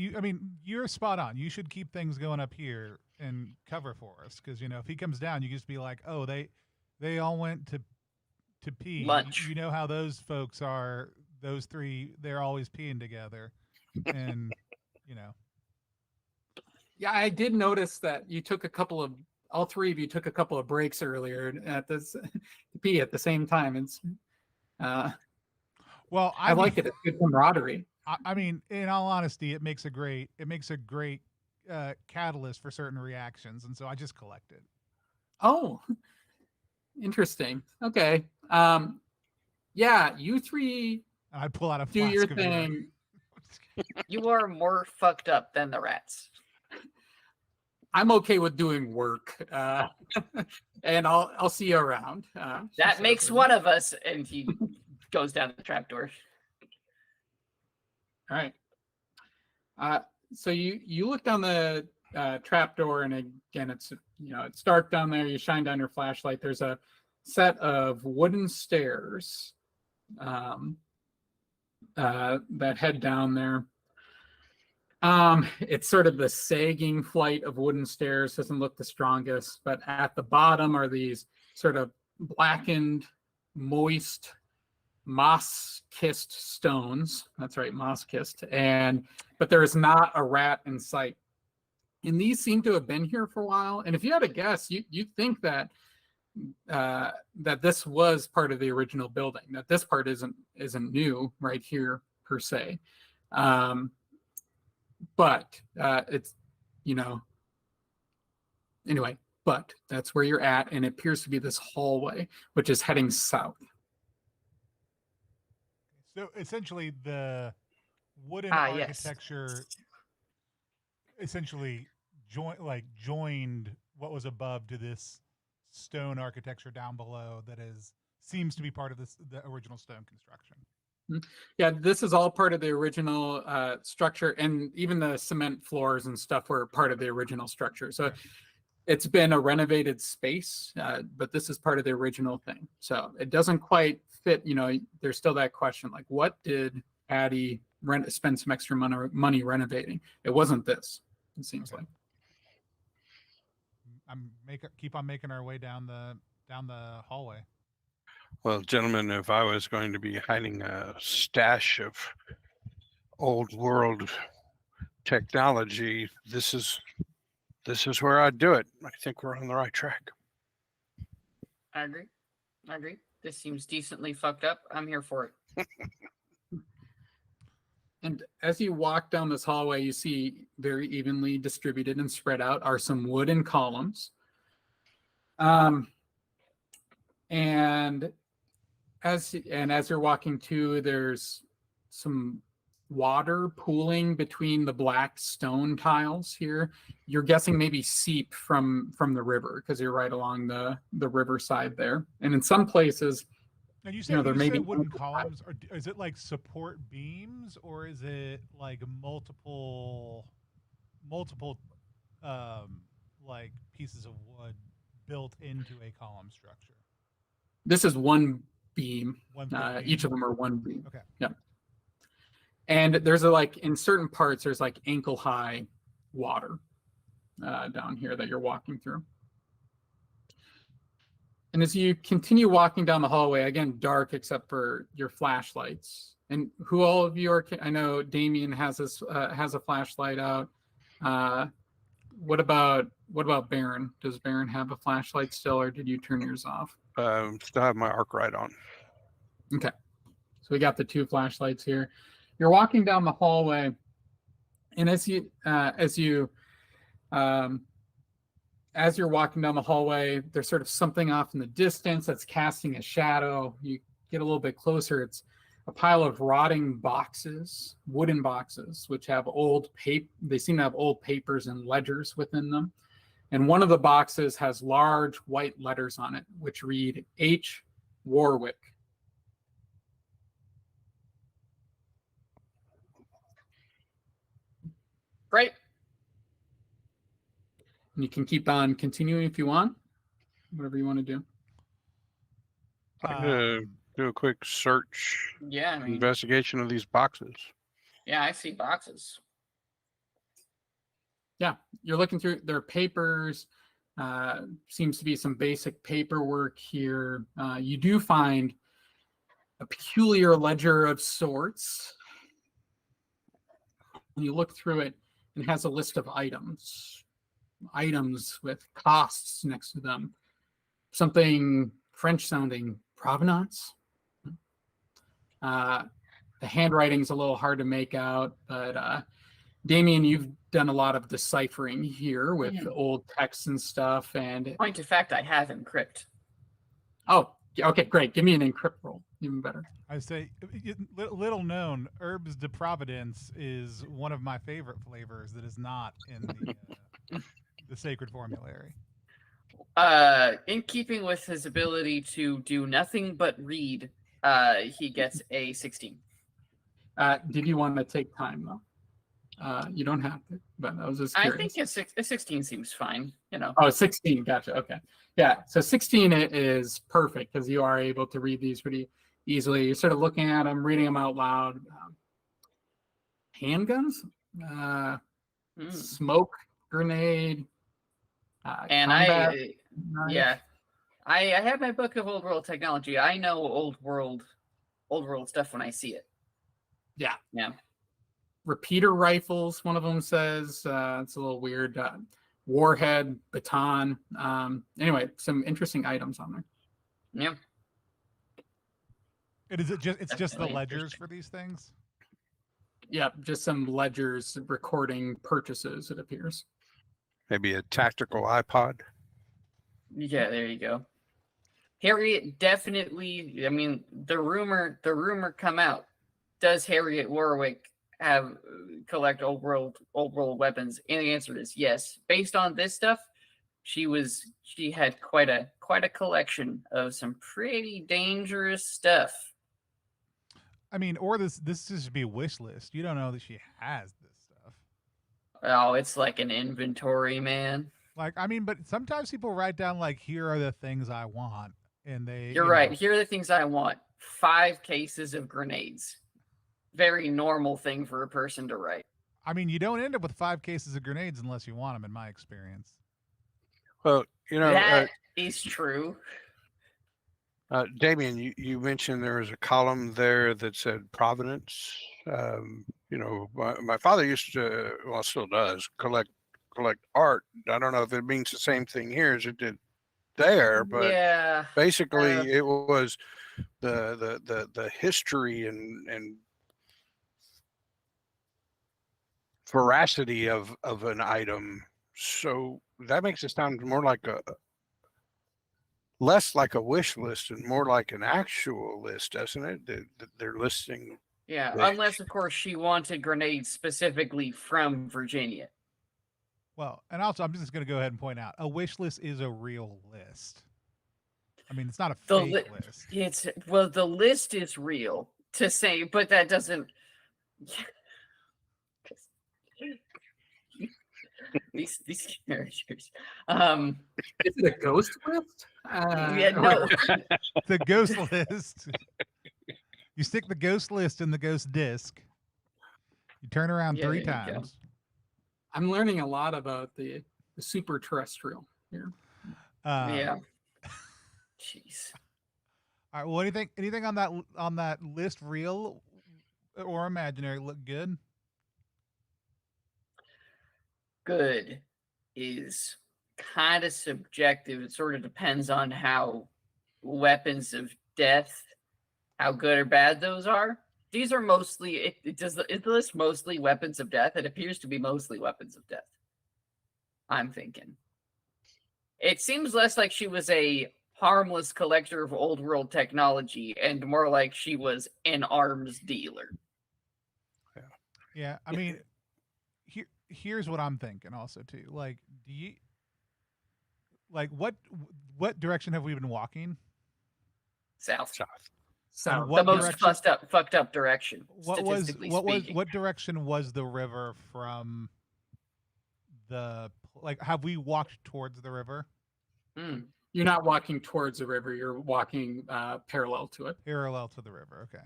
Speaker 1: You're spot on. You should keep things going up here and cover for us, because if he comes down, you just be like, oh, they all went to pee.
Speaker 4: Lunch.
Speaker 1: You know how those folks are. Those three, they're always peeing together, and
Speaker 2: Yeah, I did notice that you took all three of you took a couple of breaks earlier at this to pee at the same time. It's
Speaker 1: well,
Speaker 2: I like it. It's good camaraderie.
Speaker 1: I mean, in all honesty, it makes a great catalyst for certain reactions, and so I just collect it.
Speaker 2: Oh, interesting. Okay. Yeah, you three.
Speaker 1: I pull out a
Speaker 2: do your thing.
Speaker 4: You are more fucked up than the rats.
Speaker 2: I'm okay with doing work, and I'll see you around.
Speaker 4: That makes one of us, and he goes down the trapdoor.
Speaker 2: All right. So you look down the trapdoor, and again, it's it's dark down there. You shine down your flashlight. There's a set of wooden stairs that head down there. It's sort of the sagging flight of wooden stairs, doesn't look the strongest, but at the bottom are these sort of blackened, moist, moss-kissed stones. That's right, moss-kissed. But there is not a rat in sight. And these seem to have been here for a while. And if you had a guess, you'd think that that this was part of the original building, that this part isn't new right here per se. But it's, anyway, but that's where you're at, and it appears to be this hallway, which is heading south.
Speaker 1: So essentially, the wooden
Speaker 4: Yes.
Speaker 1: architecture essentially joined what was above to this stone architecture down below that seems to be part of the original stone construction.
Speaker 2: Yeah, this is all part of the original structure, and even the cement floors and stuff were part of the original structure. So it's been a renovated space, but this is part of the original thing. So it doesn't quite fit. There's still that question, like, what did Patty spend some extra money renovating? It wasn't this, it seems like.
Speaker 1: Keep on making our way down the hallway.
Speaker 3: Well, gentlemen, if I was going to be hiding a stash of old world technology, this is where I'd do it. I think we're on the right track.
Speaker 4: I agree. This seems decently fucked up. I'm here for it.
Speaker 2: And as you walk down this hallway, you see very evenly distributed and spread out are some wooden columns. And as you're walking too, there's some water pooling between the black stone tiles here. You're guessing maybe seep from the river, because you're right along the riverside there. And in some places,
Speaker 1: and you said,
Speaker 2: there may be
Speaker 1: wooden columns, or is it like support beams, or is it like multiple like pieces of wood built into a column structure?
Speaker 2: This is one beam.
Speaker 1: Beam.
Speaker 2: Each of them are one beam.
Speaker 1: Okay.
Speaker 2: Yeah. And there's in certain parts, there's like ankle high water down here that you're walking through. And as you continue walking down the hallway, again, dark except for your flashlights. And who all of you are? I know Damien has a flashlight out. What about Baron? Does Baron have a flashlight still, or did you turn yours off?
Speaker 3: Still have my arc light on.
Speaker 2: Okay, so we got the two flashlights here. You're walking down the hallway, and as you're walking down the hallway, there's sort of something off in the distance that's casting a shadow. You get a little bit closer. It's a pile of rotting boxes, wooden boxes, which have old paper. They seem to have old papers and ledgers within them. And one of the boxes has large white letters on it, which read H. Warwick.
Speaker 4: Great.
Speaker 2: And you can keep on continuing if you want, whatever you want to do.
Speaker 3: I'm gonna do a quick search.
Speaker 4: Yeah,
Speaker 3: investigation of these boxes.
Speaker 4: Yeah, I see boxes.
Speaker 2: Yeah, you're looking through their papers. Seems to be some basic paperwork here. You do find a peculiar ledger of sorts. When you look through it, it has a list of items with costs next to them. Something French sounding, provenance. The handwriting's a little hard to make out, but Damien, you've done a lot of deciphering here with old texts and stuff. And
Speaker 4: point of fact, I have encrypt.
Speaker 2: Oh, okay, great. Give me an encrypt roll, even better.
Speaker 1: I say, little known, herbs de Providence is one of my favorite flavors that is not in the sacred formulary.
Speaker 4: In keeping with his ability to do nothing but read, he gets a 16.
Speaker 2: Did you want to take time though? You don't have to, but I was just curious.
Speaker 4: I think a 16 seems fine,
Speaker 2: Oh, 16, gotcha, okay. Yeah, so 16 is perfect because you are able to read these pretty easily. You're sort of looking at them, reading them out loud. Handguns, smoke grenade,
Speaker 4: and
Speaker 2: combat
Speaker 4: knife. I have my book of old world technology. I know old world stuff when I see it.
Speaker 2: Yeah.
Speaker 4: Yeah.
Speaker 2: Repeater rifles, one of them says. It's a little weird. Warhead, baton. Anyway, some interesting items on there.
Speaker 4: Yeah.
Speaker 1: And it's just the ledgers for these things?
Speaker 2: Yeah, just some ledgers recording purchases, it appears.
Speaker 3: Maybe a tactical iPod.
Speaker 4: Yeah, there you go. Harriet definitely. I mean, the rumor come out. Does Harriet Warwick have collect old world weapons? And the answer is yes. Based on this stuff, she had quite a collection of some pretty dangerous stuff.
Speaker 1: I mean, or this should be a wish list. You don't know that she has this stuff.
Speaker 4: Oh, it's like an inventory, man.
Speaker 1: Like, I mean, but sometimes people write down like, here are the things I want, and
Speaker 4: You're right. Here are the things I want. 5 cases of grenades. Very normal thing for a person to write.
Speaker 1: I mean, you don't end up with 5 cases of grenades unless you want them, in my experience.
Speaker 3: Well,
Speaker 4: that is true.
Speaker 3: Damien, you mentioned there was a column there that said Providence. My father used to, well, still does, collect art. I don't know if it means the same thing here as it did there, but
Speaker 4: yeah,
Speaker 3: basically it was the history and veracity of an item. So that makes it sound more like less like a wish list and more like an actual list, doesn't it? They're listing.
Speaker 4: Yeah, unless of course she wanted grenades specifically from Virginia.
Speaker 1: Well, and also I'm just going to go ahead and point out, a wish list is a real list. I mean, it's not a fake list.
Speaker 4: The list is real to say, but that doesn't. these characters.
Speaker 2: Is it a ghost list?
Speaker 4: Yeah, no.
Speaker 1: The ghost list. You stick the ghost list in the ghost disc. You turn around 3 times.
Speaker 2: I'm learning a lot about the super terrestrial here.
Speaker 4: Yeah. Jeez.
Speaker 1: All right. Well, anything on that list, real or imaginary, look good?
Speaker 4: Good is kind of subjective. It sort of depends on how weapons of death, how good or bad those are. These are mostly, is the list mostly weapons of death? It appears to be mostly weapons of death. I'm thinking. It seems less like she was a harmless collector of old world technology and more like she was an arms dealer.
Speaker 1: Yeah. I mean, here's what I'm thinking also too. Like, what direction have we been walking?
Speaker 4: South.
Speaker 2: So
Speaker 4: the most fucked up direction.
Speaker 1: What direction was the river from have we walked towards the river?
Speaker 2: You're not walking towards the river, you're walking parallel to it.
Speaker 1: Parallel to the river, okay.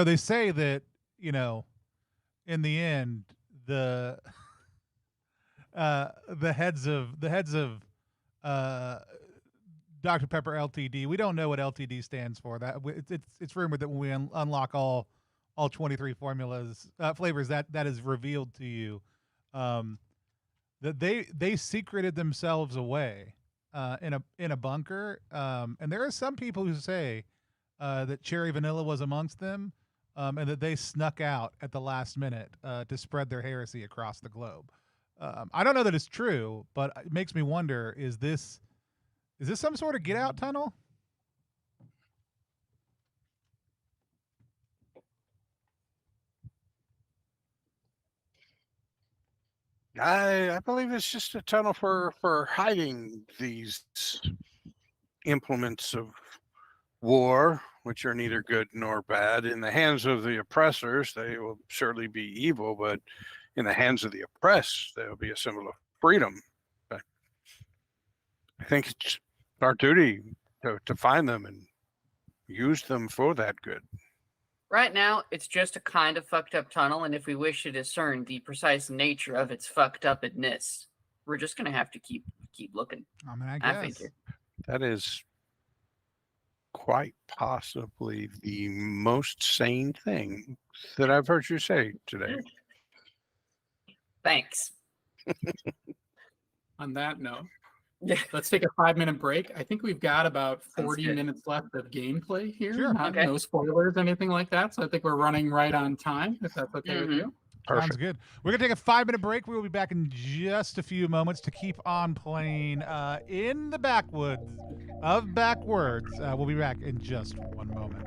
Speaker 1: They say that, in the end, the heads of Dr. Pepper LTD. We don't know what LTD stands for. That it's rumored that when we unlock all 23 flavors, that is revealed to you, that they secreted themselves away in a bunker. And there are some people who say that Cherry Vanilla was amongst them, and that they snuck out at the last minute to spread their heresy across the globe. I don't know that it's true, but it makes me wonder: is this some sort of get out tunnel?
Speaker 3: I believe it's just a tunnel for hiding these implements of war, which are neither good nor bad. In the hands of the oppressors, they will surely be evil, but in the hands of the oppressed, they will be a symbol of freedom. But I think it's our duty to find them and use them for that good.
Speaker 4: Right now, it's just a kind of fucked up tunnel, and if we wish to discern the precise nature of its fucked upness, we're just going to have to keep looking.
Speaker 1: I mean, I guess.
Speaker 3: That is quite possibly the most sane thing that I've heard you say today.
Speaker 4: Thanks.
Speaker 2: On that note, let's take a 5-minute break. I think we've got about 40 minutes left of gameplay here.
Speaker 1: Sure.
Speaker 2: No spoilers, anything like that. So I think we're running right on time, if that's okay with you.
Speaker 3: Perfect.
Speaker 1: Sounds good. We're going to take a 5-minute break. We will be back in just a few moments to keep on playing in the backwoods of Backwards. We'll be back in just one moment.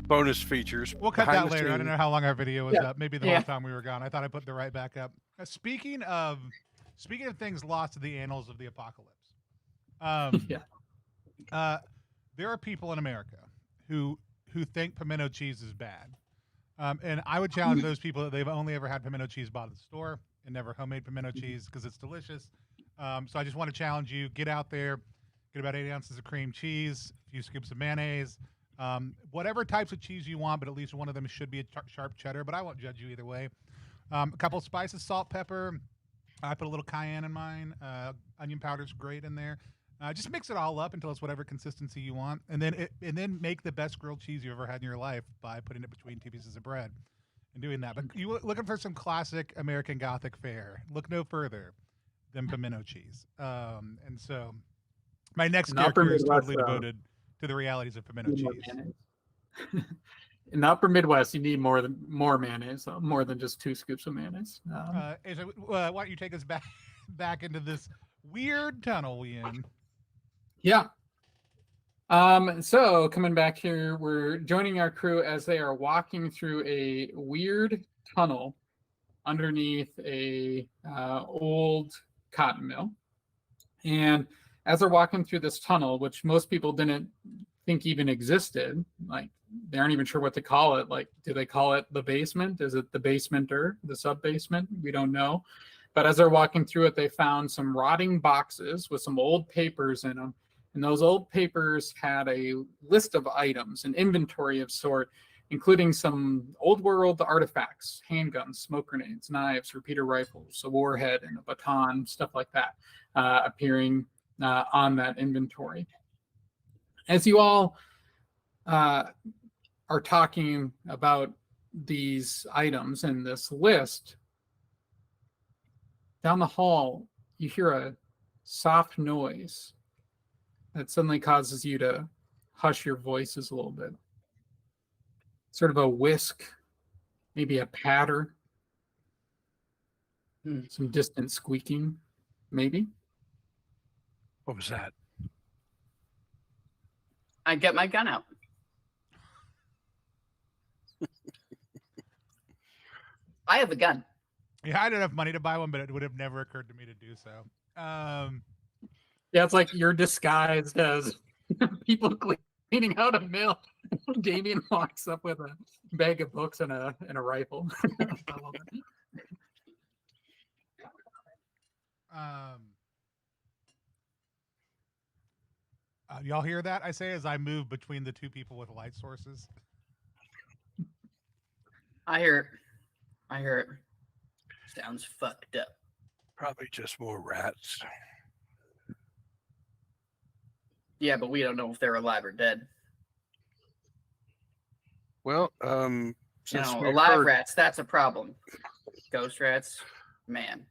Speaker 3: Bonus features.
Speaker 1: We'll cut
Speaker 3: behind
Speaker 1: that
Speaker 3: the
Speaker 1: later. I don't
Speaker 3: scenes.
Speaker 1: know how long our video was
Speaker 2: Yeah.
Speaker 1: up. Maybe the
Speaker 4: Yeah.
Speaker 1: whole time we were gone. I thought I put the right back up. Speaking of things lost to the annals of the apocalypse,
Speaker 2: Yeah.
Speaker 1: there are people in America who think pimento cheese is bad, and I would challenge those people that they've only ever had pimento cheese bought at the store and never homemade pimento cheese because it's delicious. So I just want to challenge you: get out there, get about 8 ounces of cream cheese, a few scoops of mayonnaise. Whatever types of cheese you want, but at least one of them should be a sharp cheddar, but I won't judge you either way. A couple of spices, salt, pepper. I put a little cayenne in mine. Onion powder's great in there. Just mix it all up until it's whatever consistency you want, and then make the best grilled cheese you've ever had in your life by putting it between 2 pieces of bread and doing that. But you looking for some classic American Gothic fare, look no further than pimento cheese. And so my next character is totally devoted to the realities of pimento cheese.
Speaker 2: In the upper Midwest, you need more mayonnaise, more than just 2 scoops of mayonnaise.
Speaker 1: Why don't you take us back into this weird tunnel we in?
Speaker 2: Yeah. So coming back here, we're joining our crew as they are walking through a weird tunnel underneath a old cotton mill. And as they're walking through this tunnel, which most people didn't think even existed, like they aren't even sure what to call it. Like, do they call it the basement? Is it the basement or the sub-basement? We don't know. But as they're walking through it, they found some rotting boxes with some old papers in them. And those old papers had a list of items, an inventory of sort, including some old world artifacts, handguns, smoke grenades, knives, repeater rifles, a warhead, and a baton, stuff like that, appearing on that inventory. As you all are talking about these items in this list, down the hall, you hear a soft noise that suddenly causes you to hush your voices a little bit. Sort of a whisk, maybe a patter, some distant squeaking, maybe.
Speaker 3: What was that?
Speaker 4: I get my gun out. I have a gun.
Speaker 1: Yeah, I had enough money to buy one, but it would have never occurred to me to do so.
Speaker 2: Yeah, it's like you're disguised as people cleaning out a mill. Damien walks up with a bag of books and a rifle. I love it.
Speaker 1: Y'all hear that? I say as I move between the 2 people with light sources.
Speaker 4: I hear it. Sounds fucked up.
Speaker 3: Probably just more rats.
Speaker 4: Yeah, but we don't know if they're alive or dead.
Speaker 3: Well,
Speaker 4: alive rats, that's a problem. Ghost rats, man.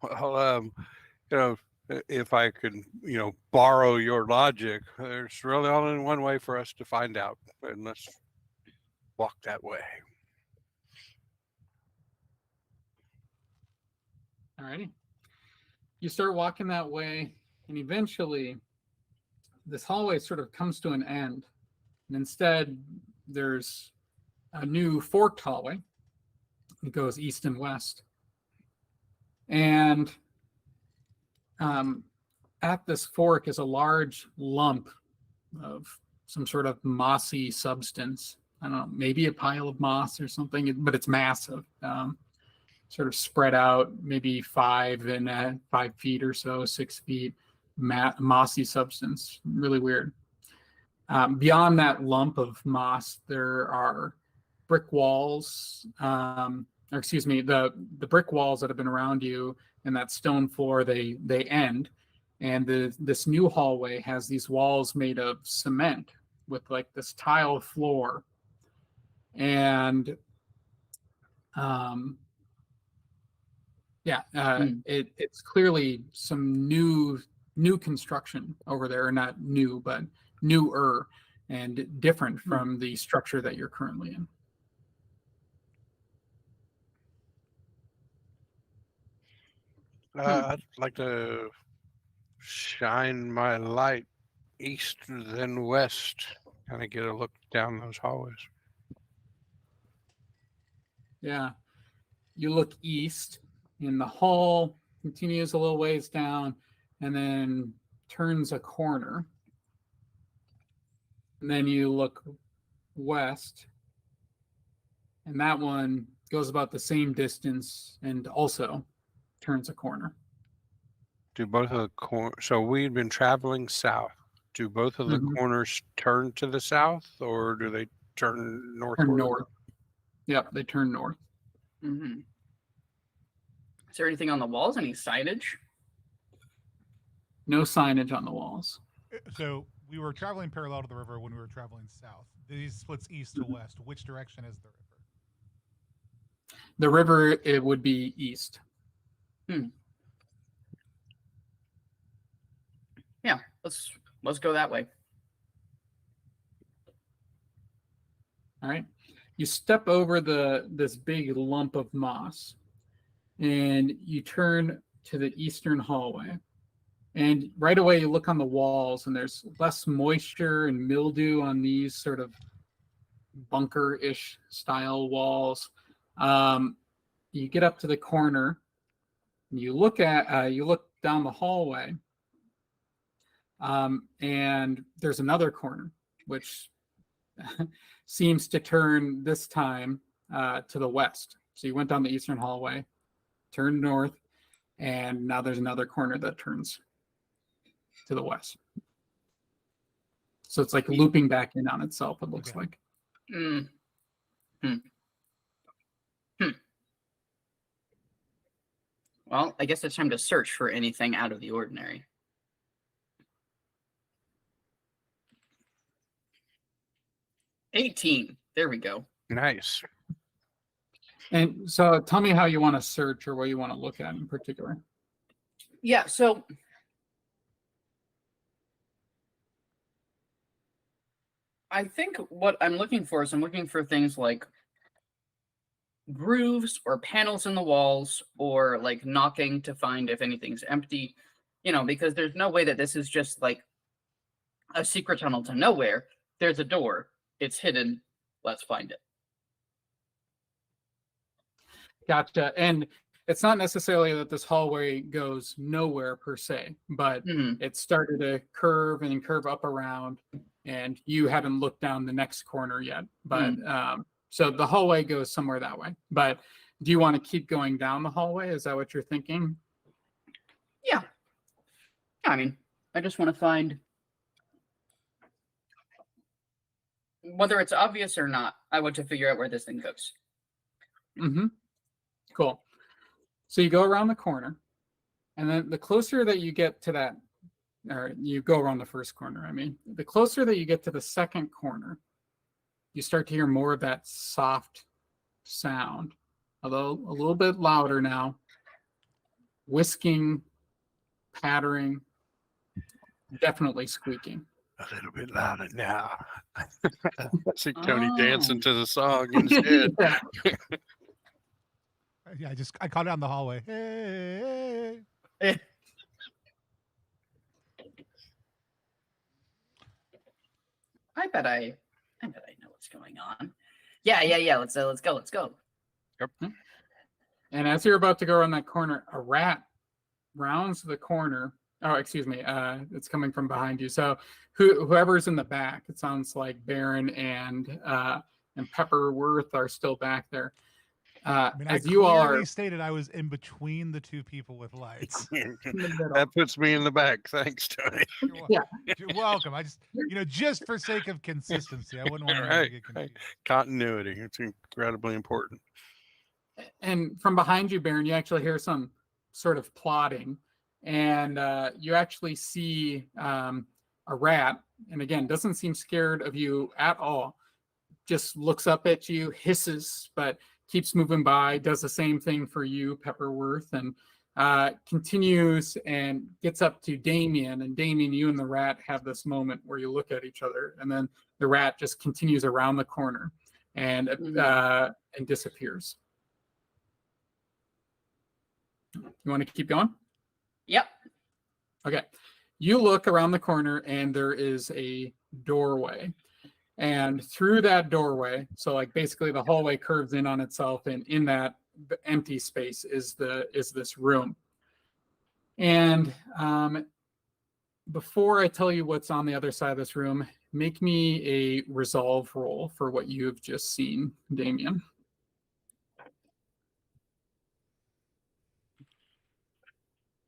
Speaker 3: Well, if I could, borrow your logic, there's really only one way for us to find out, and let's walk that way.
Speaker 2: Alrighty. You start walking that way, and eventually this hallway sort of comes to an end. And instead, there's a new forked hallway. It goes east and west. And at this fork is a large lump of some sort of mossy substance. I don't know, maybe a pile of moss or something, but it's massive. Sort of spread out, maybe 5 feet or so, 6 feet, mossy substance. Really weird. Beyond that lump of moss, there are brick walls, the brick walls that have been around you and that stone floor, they end. And this new hallway has these walls made of cement with like this tile floor. And it's clearly some new construction over there, not new, but newer and different from the structure that you're currently in.
Speaker 3: I'd like to shine my light east then west, kind of get a look down those hallways.
Speaker 2: Yeah. You look east, and the hall continues a little ways down and then turns a corner. And then you look west, and that one goes about the same distance and also turns a corner.
Speaker 3: Do both of the so we've been traveling south. Do both of the corners turn to the south, or do they turn northward?
Speaker 2: Turn north. Yep, they turn north.
Speaker 4: Mm-hmm. Is there anything on the walls? Any signage?
Speaker 2: No signage on the walls.
Speaker 1: So we were traveling parallel to the river when we were traveling south. These splits east to west. Which direction is the river?
Speaker 2: The river, it would be east.
Speaker 4: Yeah, let's go that way.
Speaker 2: All right. You step over this big lump of moss, and you turn to the eastern hallway. And right away you look on the walls, and there's less moisture and mildew on these sort of bunker-ish style walls. You get up to the corner, and you look down the hallway, and there's another corner, which seems to turn this time to the west. So you went down the eastern hallway, turned north, and now there's another corner that turns to the west. So it's like looping back in on itself, it looks like.
Speaker 4: Well, I guess it's time to search for anything out of the ordinary. $18. There we go.
Speaker 3: Nice.
Speaker 2: And so tell me how you want to search or what you want to look at in particular.
Speaker 4: Yeah, so I think what I'm looking for is I'm looking for things like grooves or panels in the walls, or like knocking to find if anything's empty, because there's no way that this is just like a secret tunnel to nowhere. There's a door. It's hidden. Let's find it.
Speaker 2: Gotcha. And it's not necessarily that this hallway goes nowhere per se, but it started to curve and curve up around, and you haven't looked down the next corner yet. But so the hallway goes somewhere that way. But do you want to keep going down the hallway? Is that what you're thinking?
Speaker 4: Yeah. I mean, I just want to find, whether it's obvious or not, I want to figure out where this thing goes.
Speaker 2: Cool. So you go around the corner, and then the closer that you get to that, or you go around the first corner, the closer that you get to the second corner, you start to hear more of that soft sound, although a little bit louder now. Whisking, pattering, definitely squeaking.
Speaker 3: A little bit louder now. I see Tony dancing to the song instead.
Speaker 1: Yeah, I called down the hallway. Hey.
Speaker 4: I bet I know what's going on. Yeah. Let's go.
Speaker 3: Yep.
Speaker 2: And as you're about to go around that corner, a rat rounds the corner. Oh, excuse me. It's coming from behind you. So whoever's in the back, it sounds like Baron and Pepperworth are still back there.
Speaker 1: I clearly stated I was in between the two people with lights.
Speaker 3: That puts me in the back. Thanks, Tony.
Speaker 1: You're welcome. I just, just for sake of consistency, I wouldn't want to get confused.
Speaker 3: Continuity. It's incredibly important.
Speaker 2: And from behind you, Baron, you actually hear some sort of plotting, and you actually see a rat, and again, doesn't seem scared of you at all. Just looks up at you, hisses, but keeps moving by, does the same thing for you, Pepperworth, and continues and gets up to Damien. And Damien, you and the rat have this moment where you look at each other, and then the rat just continues around the corner and disappears. You want to keep going?
Speaker 4: Yep.
Speaker 2: Okay. You look around the corner and there is a doorway. And through that doorway, so like basically the hallway curves in on itself, and in that empty space is this room. And before I tell you what's on the other side of this room, make me a resolve roll for what you have just seen, Damien.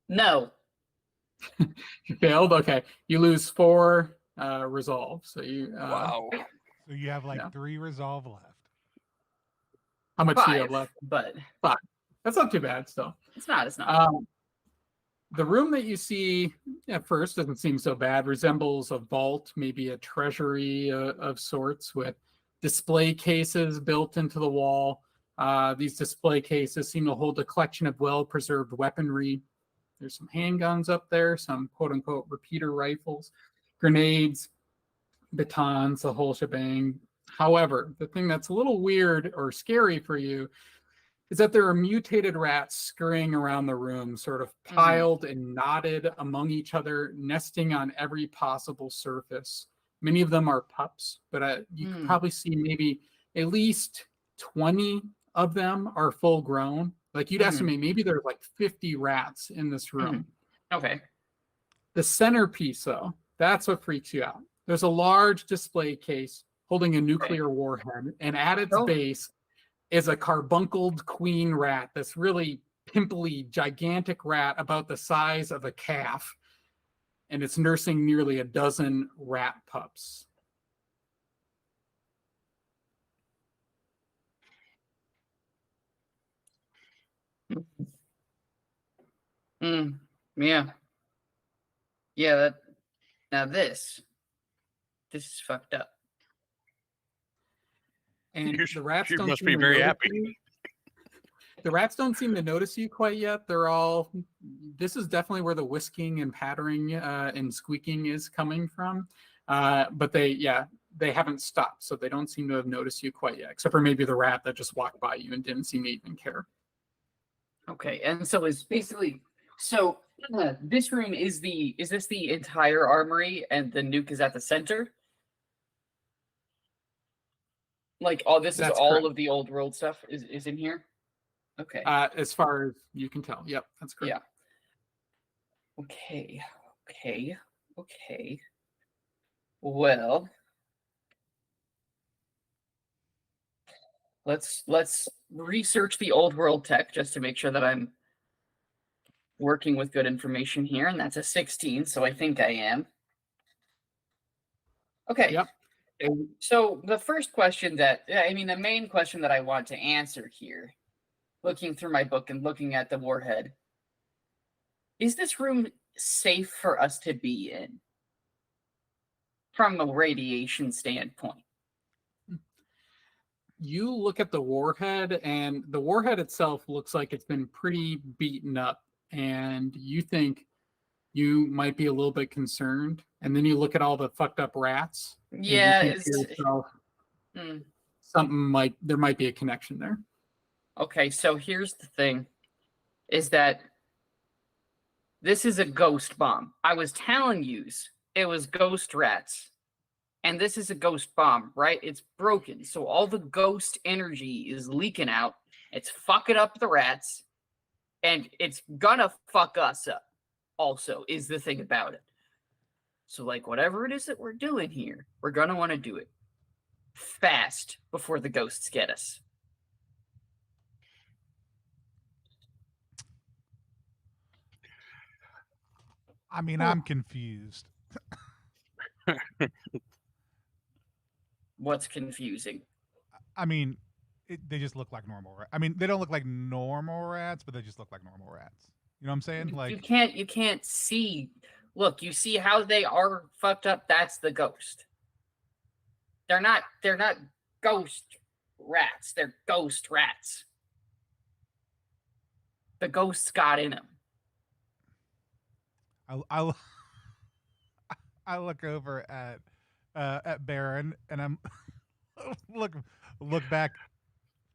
Speaker 4: No.
Speaker 2: You failed. Okay, you lose 4 resolve. So you
Speaker 3: Wow.
Speaker 1: So you have like 3 resolve left.
Speaker 2: How much
Speaker 4: 5,
Speaker 2: do you have left?
Speaker 4: But
Speaker 2: 5. That's not too bad still.
Speaker 4: It's not.
Speaker 2: The room that you see at first doesn't seem so bad. Resembles a vault, maybe a treasury of sorts, with display cases built into the wall. These display cases seem to hold a collection of well-preserved weaponry. There's some handguns up there, some quote-unquote repeater rifles, grenades, batons, the whole shebang. However, the thing that's a little weird or scary for you is that there are mutated rats scurrying around the room, sort of piled and knotted among each other, nesting on every possible surface. Many of them are pups, but you can probably see maybe at least 20 of them are full grown. Like you'd estimate maybe there's like 50 rats in this room.
Speaker 4: Okay.
Speaker 2: The centerpiece, though, that's what freaks you out. There's a large display case holding a nuclear warhead, and at its base is a carbuncled queen rat, this really pimply, gigantic rat about the size of a calf, and it's nursing nearly a dozen rat pups.
Speaker 4: Yeah. Yeah, now this is fucked up.
Speaker 2: And the rats
Speaker 3: you
Speaker 2: don't
Speaker 3: must
Speaker 2: seem
Speaker 3: be
Speaker 2: to
Speaker 3: very
Speaker 2: notice
Speaker 3: happy.
Speaker 2: you. The rats don't seem to notice you quite yet. This is definitely where the whisking and pattering and squeaking is coming from. But they haven't stopped, so they don't seem to have noticed you quite yet, except for maybe the rat that just walked by you and didn't seem to even care.
Speaker 4: Okay, and so it's basically this room is this the entire armory, and the nuke is at the center? Like this is all of the old world stuff is in here? Okay.
Speaker 2: As far as you can tell. Yep, that's correct.
Speaker 4: Yeah. Okay. Well, let's research the old world tech just to make sure that I'm working with good information here, and that's a 16, so I think I am. Okay.
Speaker 2: Yep.
Speaker 4: So the first question the main question that I want to answer here, looking through my book and looking at the warhead, is this room safe for us to be in from a radiation standpoint?
Speaker 2: You look at the warhead, and the warhead itself looks like it's been pretty beaten up, and you think you might be a little bit concerned. And then you look at all the fucked up rats.
Speaker 4: Yeah,
Speaker 2: there might be a connection there.
Speaker 4: Okay, so here's the thing, is that this is a ghost bomb. I was telling yous it was ghost rats. And this is a ghost bomb, right? It's broken. So all the ghost energy is leaking out. It's fucking up the rats. And it's gonna fuck us up also, is the thing about it. So like whatever it is that we're doing here, we're gonna want to do it fast before the ghosts get us.
Speaker 1: I mean, I'm confused.
Speaker 4: What's confusing?
Speaker 1: I mean, they just look like normal rats. I mean, they don't look like normal rats, but they just look like normal rats. You know what I'm saying? Like
Speaker 4: you can't see. Look, you see how they are fucked up? That's the ghost. They're not ghost rats. They're ghost rats. The ghosts got in them.
Speaker 1: I look over at Baron, and I'm look back.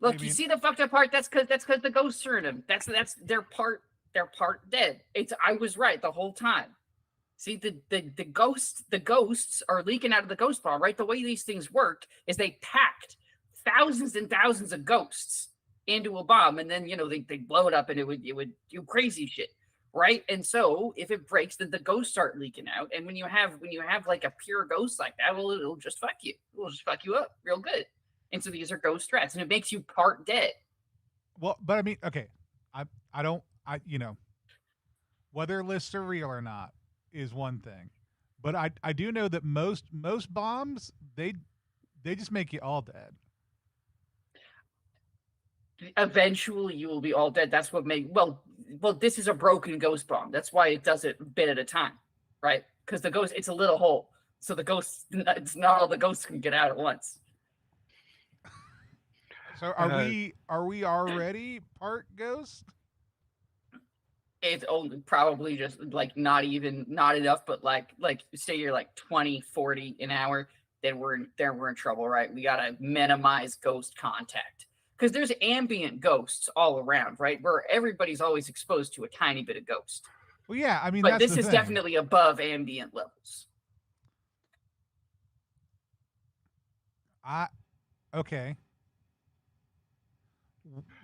Speaker 4: Look, you see the fucked up part? That's because the ghosts are in him. That's their part they're part dead. I was right the whole time. See, the ghosts are leaking out of the ghost bomb, right? The way these things work is they packed thousands and thousands of ghosts into a bomb, and then they blow it up, and it would do crazy shit, right? And so if it breaks, then the ghosts start leaking out, and when you have like a pure ghost like that, well, it'll just fuck you. It'll just fuck you up real good. And so these are ghost threats, and it makes you part dead.
Speaker 1: Well, but I mean, okay, whether lists are real or not is one thing, but I do know that most bombs they just make you all dead.
Speaker 4: Eventually, you will be all dead. That's what this is a broken ghost bomb. That's why it does it a bit at a time, right? Because the ghost, it's a little hole, so the ghosts, it's not all the ghosts can get out at once.
Speaker 1: So are we already part ghost?
Speaker 4: It's only probably just like not enough, but like say you're like 20, 40 an hour, then we're in trouble, right? We gotta minimize ghost contact. Because there's ambient ghosts all around, right? Where everybody's always exposed to a tiny bit of ghost.
Speaker 1: Well, yeah, I mean,
Speaker 4: but this is definitely above ambient levels.
Speaker 1: Okay.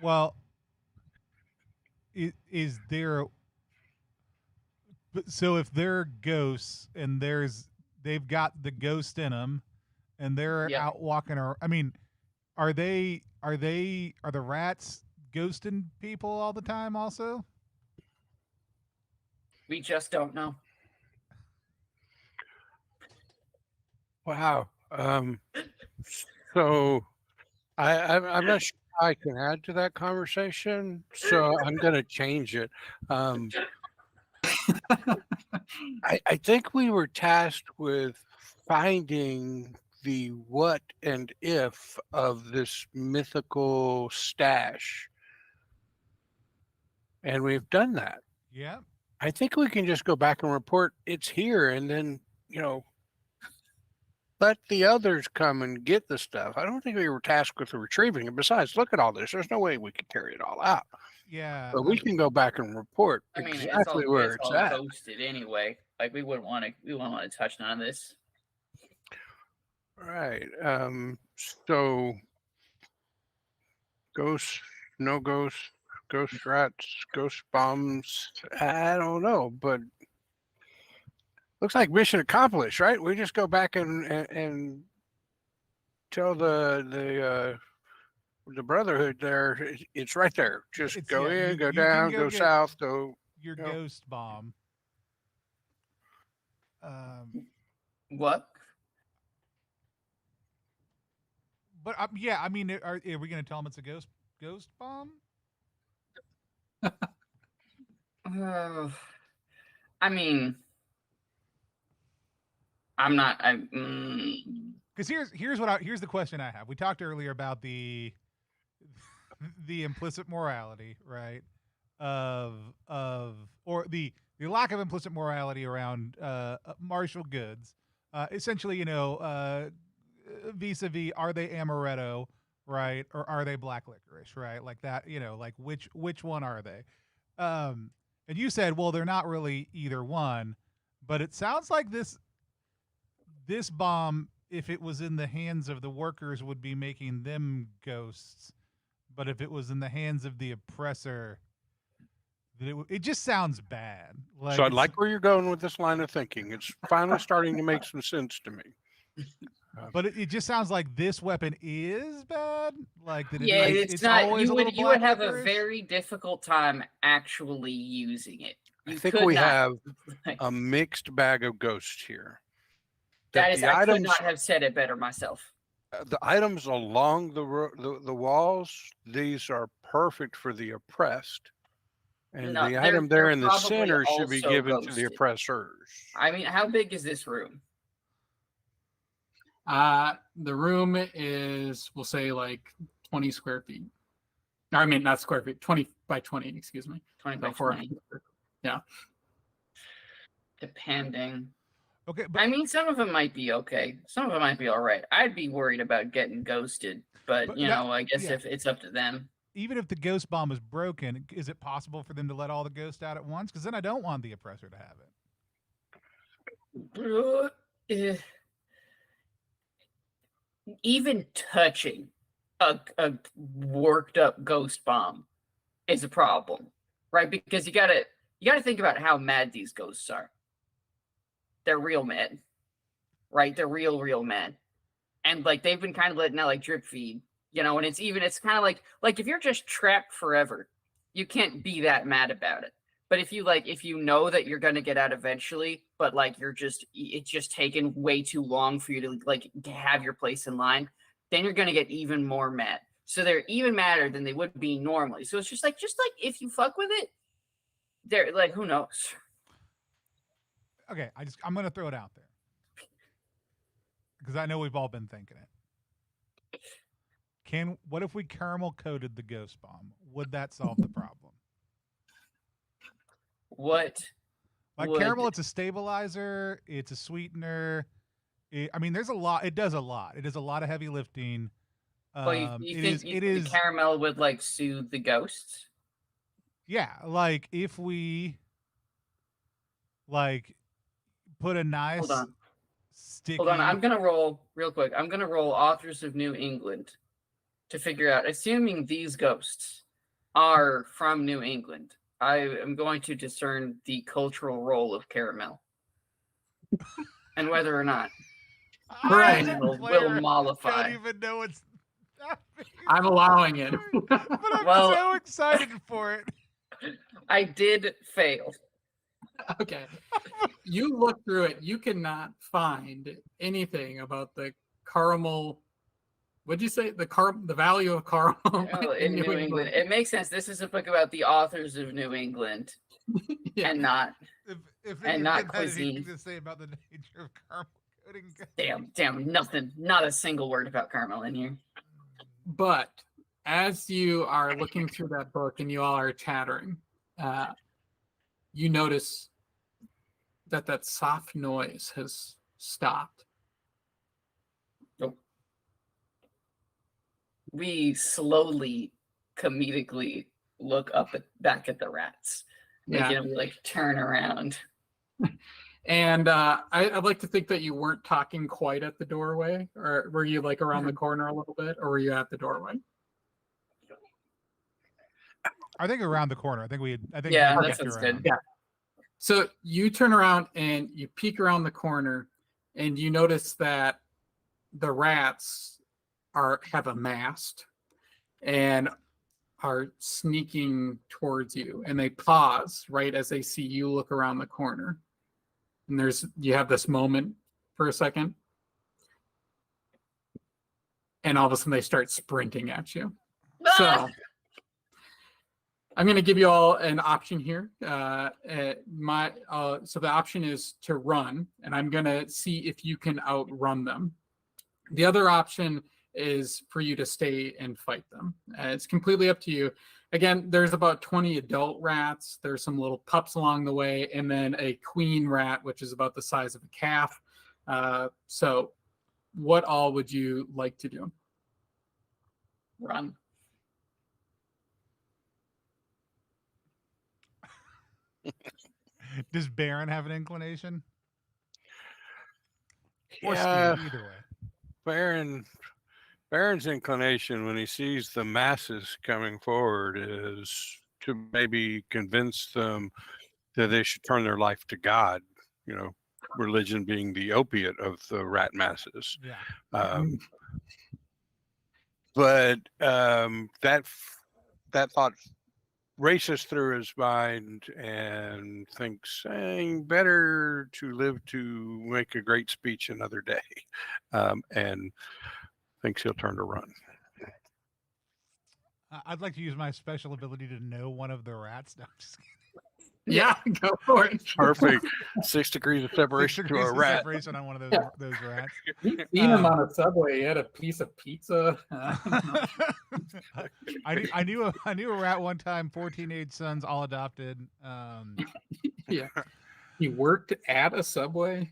Speaker 1: Well, is there? So if they're ghosts and they've got the ghost in them, and they're out walking around. I mean, are the rats ghosting people all the time? Also,
Speaker 4: we just don't know.
Speaker 3: Wow. So I'm not sure I can add to that conversation, so I'm going to change it. I think we were tasked with finding the what and if of this mythical stash, and we've done that.
Speaker 1: Yeah.
Speaker 3: I think we can just go back and report it's here, and then let the others come and get the stuff. I don't think we were tasked with retrieving it. Besides, look at all this. There's no way we could carry it all out.
Speaker 1: Yeah.
Speaker 3: But we can go back and report exactly where it's at.
Speaker 4: Ghosted anyway. Like we wouldn't want to touch none of this.
Speaker 3: Right. So ghosts, no ghosts, ghost rats, ghost bombs. I don't know, but looks like mission accomplished, right? We just go back and tell the Brotherhood there, it's right there. Just go in, go down, go south, go.
Speaker 1: Your ghost bomb.
Speaker 4: What?
Speaker 1: But yeah, I mean, are we going to tell them it's a ghost bomb?
Speaker 4: I mean, I'm not.
Speaker 1: Because here's the question I have. We talked earlier about the implicit morality, right? Or the lack of implicit morality around martial goods. Essentially, vis-a-vis, are they amaretto, right, or are they black licorice, right? Like that, like which one are they? And you said, well, they're not really either one, but it sounds like this bomb, if it was in the hands of the workers, would be making them ghosts, but if it was in the hands of the oppressor, it just sounds bad.
Speaker 3: So I like where you're going with this line of thinking. It's finally starting to make some sense to me.
Speaker 1: But it just sounds like this weapon is bad. Like that.
Speaker 4: Yeah, it's not. You would have a very difficult time actually using it.
Speaker 3: I think we have a mixed bag of ghosts here.
Speaker 4: I could not have said it better myself.
Speaker 3: The items along the walls, these are perfect for the oppressed. And the item there in the center should be given to the oppressors.
Speaker 4: I mean, how big is this room?
Speaker 2: The room is, we'll say, like 20 square feet. I mean, not square feet, 20 by 20, excuse me.
Speaker 4: 20 by 20.
Speaker 2: Yeah.
Speaker 4: Depending.
Speaker 1: Okay.
Speaker 4: But I mean, some of them might be okay. Some of them might be all right. I'd be worried about getting ghosted, but I guess if it's up to them.
Speaker 1: even if the ghost bomb is broken, is it possible for them to let all the ghosts out at once? Because then I don't want the oppressor to have
Speaker 4: it. Even touching a worked up ghost bomb is a problem, right? Because you gotta think about how mad these ghosts are. They're real mad, right? They're real mad, and like they've been kind of letting out like drip feed, you know. And it's kind of like if you're just trapped forever, you can't be that mad about it. But if you know that you're gonna get out eventually, but like it's just taken way too long for you to like have your place in line, then you're gonna get even more mad. So they're even madder than they would be normally. So it's just like if you fuck with it, they're like, who knows?
Speaker 1: Okay, I'm gonna throw it out there because I know we've all been thinking it. What if we caramel coated the ghost bomb? Would that solve the problem?
Speaker 4: What?
Speaker 1: Like caramel, it's a stabilizer, it's a sweetener. There's a lot. It does a lot. It does a lot of heavy lifting.
Speaker 4: You think the caramel would like soothe the ghosts?
Speaker 1: Yeah, like if we like put a nice
Speaker 4: Hold on.
Speaker 1: sticky.
Speaker 4: Hold on, I'm gonna roll real quick. I'm gonna roll Authors of New England to figure out, assuming these ghosts are from New England, I am going to discern the cultural role of caramel and whether or not will mollify.
Speaker 1: I don't even know what's happening.
Speaker 2: I'm allowing it.
Speaker 1: But I'm so excited for it.
Speaker 4: I did fail.
Speaker 2: Okay. You look through it, you cannot find anything about the caramel. What'd you say? The value of caramel
Speaker 4: in New England. It makes sense. This is a book about the authors of New England,
Speaker 1: yeah.
Speaker 4: and not
Speaker 1: not
Speaker 4: cuisine.
Speaker 1: To say about the nature of caramel coating.
Speaker 4: Damn, nothing. Not a single word about caramel in here.
Speaker 2: But as you are looking through that book and you all are chattering, you notice that soft noise has stopped.
Speaker 4: We slowly, comedically look back at the rats. We turn around.
Speaker 2: And I'd like to think that you weren't talking quite at the doorway, or were you like around the corner a little bit, or were you at the doorway?
Speaker 1: I think around the corner. I think
Speaker 4: that sounds good.
Speaker 2: Yeah. So you turn around and you peek around the corner, and you notice that the rats have amassed and are sneaking towards you, and they pause right as they see you look around the corner. And you have this moment for a second, and all of a sudden they start sprinting at you. So I'm going to give you all an option here. So the option is to run, and I'm going to see if you can outrun them. The other option is for you to stay and fight them. It's completely up to you. Again, there's about 20 adult rats. There's some little pups along the way, and then a queen rat, which is about the size of a calf. So what all would you like to do?
Speaker 4: Run.
Speaker 1: Does Baron have an inclination? Or
Speaker 3: Yeah,
Speaker 1: Steve, either way.
Speaker 3: Baron's inclination when he sees the masses coming forward is to maybe convince them that they should turn their life to God, religion being the opiate of the rat masses.
Speaker 1: Yeah.
Speaker 3: But that thought races through his mind and thinks, better to live to make a great speech another day, and thinks he'll turn to run.
Speaker 1: I'd like to use my special ability to know one of the rats. No, I'm just kidding.
Speaker 2: Yeah, go for it.
Speaker 3: Perfect. 6 degrees of separation to a rat.
Speaker 1: Separation on one of those rats.
Speaker 2: You've seen him on a subway. He had a piece of pizza.
Speaker 1: I knew a rat one time. 4 teenage sons, all adopted.
Speaker 2: Yeah, he worked at a subway.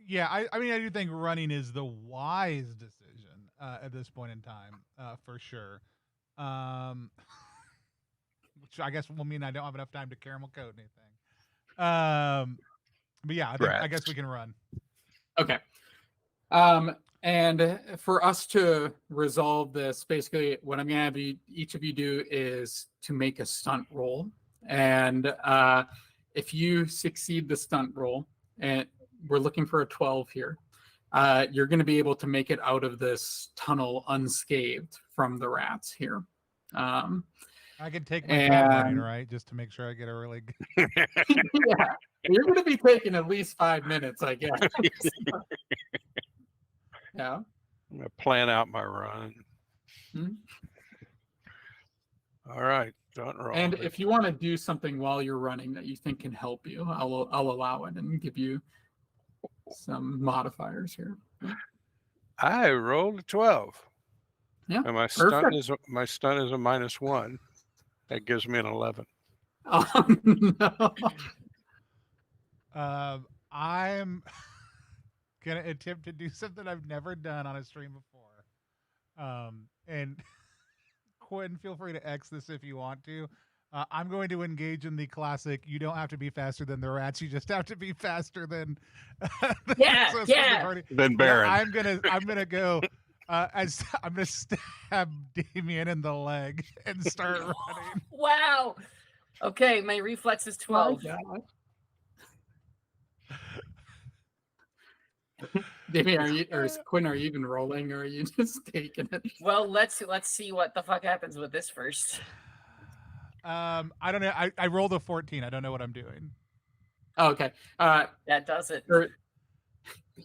Speaker 1: Yeah, I do think running is the wise decision. at this point in time, for sure. Which I guess will mean I don't have enough time to caramel coat anything. But yeah, I guess we can run.
Speaker 2: Okay. And for us to resolve this, basically what I'm going to have each of you do is to make a stunt roll. And if you succeed the stunt roll, and we're looking for a 12 here, you're going to be able to make it out of this tunnel unscathed from the rats here.
Speaker 1: I can take my time running, right? Just to make sure I get a really good...
Speaker 2: Yeah, you're going to be taking at least 5 minutes, I guess. Yeah.
Speaker 3: I'm going to plan out my run. All right. Don't roll.
Speaker 2: And if you want to do something while you're running that you think can help you, I'll allow it and give you some modifiers here.
Speaker 3: I rolled a 12.
Speaker 2: Yeah.
Speaker 3: And my stunt is a -1. That gives me an 11.
Speaker 2: Oh no.
Speaker 1: I'm gonna attempt to do something I've never done on a stream before. And Quinn, feel free to X this if you want to. I'm going to engage in the classic, you don't have to be faster than the rats, you just have to be faster than
Speaker 3: Then Baron.
Speaker 1: I'm gonna go I'm gonna stab Damien in the leg and start running.
Speaker 4: Wow. Okay, my reflex is 12.
Speaker 2: Damien, Quinn, are you even rolling, or are you just taking it?
Speaker 4: Well, let's see what the fuck happens with this first.
Speaker 1: I don't know. I rolled a 14. I don't know what I'm doing.
Speaker 2: Oh, okay.
Speaker 4: That does it.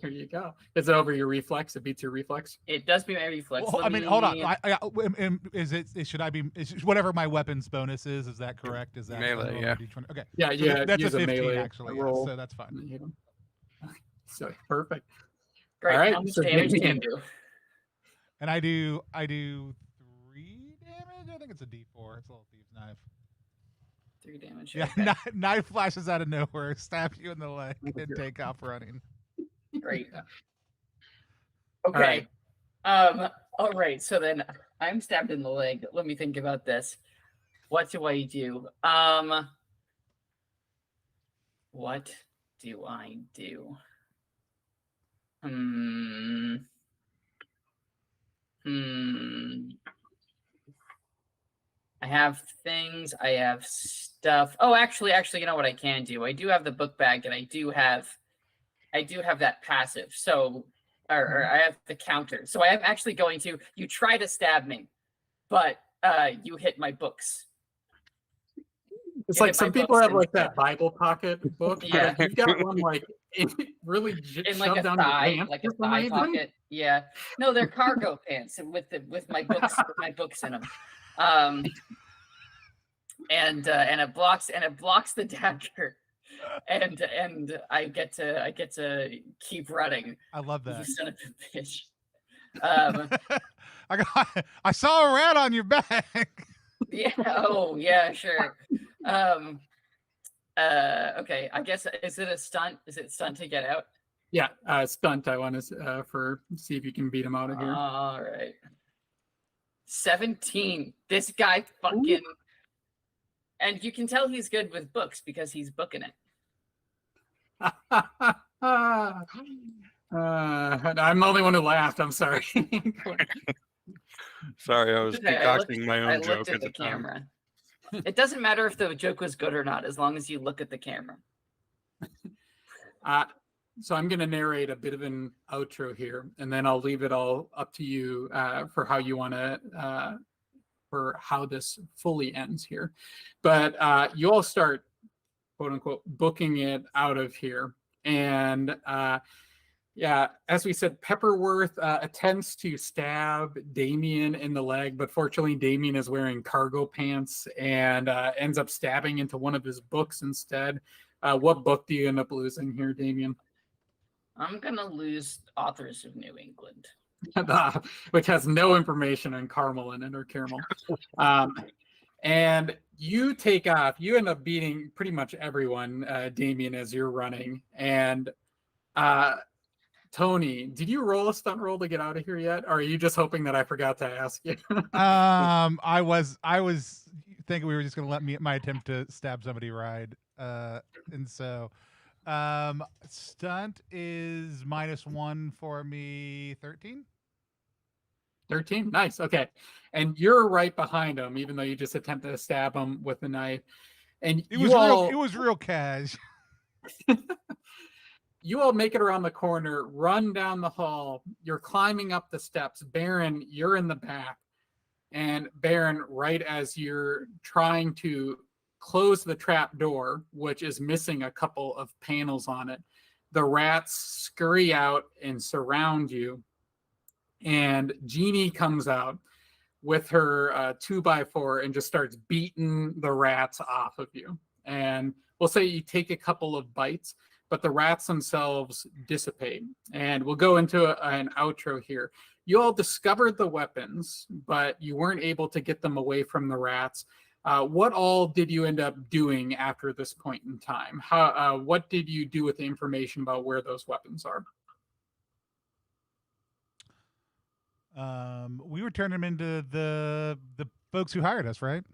Speaker 2: Here you go. Is it over your reflex? It beats your reflex?
Speaker 4: It does beat my reflex.
Speaker 1: Well, I mean, hold on. Should I be? Whatever my weapons bonus is that correct? Is that
Speaker 3: melee? Yeah.
Speaker 1: Okay.
Speaker 2: Yeah.
Speaker 1: So that's
Speaker 2: use
Speaker 1: a 15
Speaker 2: melee
Speaker 1: actually.
Speaker 2: roll.
Speaker 1: So that's fine.
Speaker 2: So perfect.
Speaker 4: Great.
Speaker 2: All right.
Speaker 4: How much
Speaker 2: So
Speaker 4: damage can you do?
Speaker 1: And I do 3 damage. I think it's a D4. It's a little thieves knife.
Speaker 4: 3 damage.
Speaker 1: Yeah.
Speaker 4: Okay.
Speaker 1: Knife flashes out of nowhere, stabs you in the leg, and take off running.
Speaker 4: Great. Okay. All right. So then I'm stabbed in the leg. Let me think about this. What do I do? What do I do? I have things. I have stuff. Oh, actually, you know what I can do? I do have the book bag, and I do have that passive. So, or I have the counter. So I am actually going to. You try to stab me, but you hit my books.
Speaker 2: It's like some people have like that Bible pocket book.
Speaker 4: Yeah.
Speaker 2: You've got one like really
Speaker 4: in like a
Speaker 2: down
Speaker 4: thigh,
Speaker 2: your pants
Speaker 4: like a thigh pocket. Yeah. No, they're cargo pants with my books in them. And it blocks the dagger. And I get to keep running.
Speaker 1: I love that.
Speaker 4: You son of a bitch.
Speaker 1: I saw a rat on your back.
Speaker 4: Yeah. Oh, yeah. Sure. Okay. I guess is it a stunt? Is it stunt to get out?
Speaker 2: Yeah. Stunt. I want to see if you can beat him out of here.
Speaker 4: All right. 17. This guy fucking. Ooh. And you can tell he's good with books because he's booking it.
Speaker 2: I'm the only one who laughed. I'm sorry.
Speaker 3: Sorry, I was concocting my own joke
Speaker 4: at the camera. It doesn't matter if the joke was good or not, as long as you look at the camera.
Speaker 2: So I'm going to narrate a bit of an outro here, and then I'll leave it all up to you for how you want to, for how this fully ends here. But you all start, quote unquote, booking it out of here. And yeah, as we said, Pepperworth attempts to stab Damien in the leg, but fortunately Damien is wearing cargo pants and ends up stabbing into one of his books instead. What book do you end up losing here, Damien?
Speaker 4: I'm going to lose Authors of New England.
Speaker 2: Which has no information on caramel in it or caramel. And you take off. You end up beating pretty much everyone, Damien, as you're running. And Tony, did you roll a stunt roll to get out of here yet? Or are you just hoping that I forgot to ask you?
Speaker 1: I was thinking we were just gonna let my attempt to stab somebody ride. And so stunt is -1 for me, 13.
Speaker 2: 13. Nice. Okay. And you're right behind him, even though you just attempted to stab him with a knife. And
Speaker 1: it was real cash.
Speaker 2: You all make it around the corner, run down the hall. You're climbing up the steps. Baron, you're in the back. And Baron, right as you're trying to close the trap door, which is missing a couple of panels on it, the rats scurry out and surround you. And Jeannie comes out with her 2x4 and just starts beating the rats off of you. And we'll say you take a couple of bites, but the rats themselves dissipate. And we'll go into an outro here. You all discovered the weapons, but you weren't able to get them away from the rats. What all did you end up doing after this point in time? What did you do with the information about where those weapons are?
Speaker 1: We were turning them into the folks who hired us, right?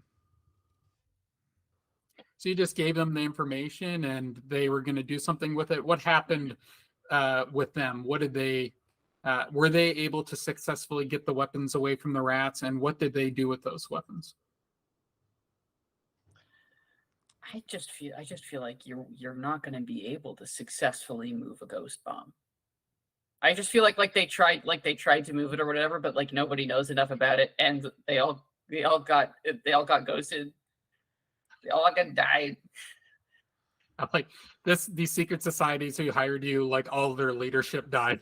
Speaker 2: So you just gave them the information and they were going to do something with it. What happened with them? What did they, were they able to successfully get the weapons away from the rats? And what did they do with those weapons?
Speaker 4: I just feel like you're not going to be able to successfully move a ghost bomb. I just feel like they tried to move it or whatever, but like nobody knows enough about it, and they all got ghosted. They all got died.
Speaker 2: Like these secret societies who hired you, like all their leadership died,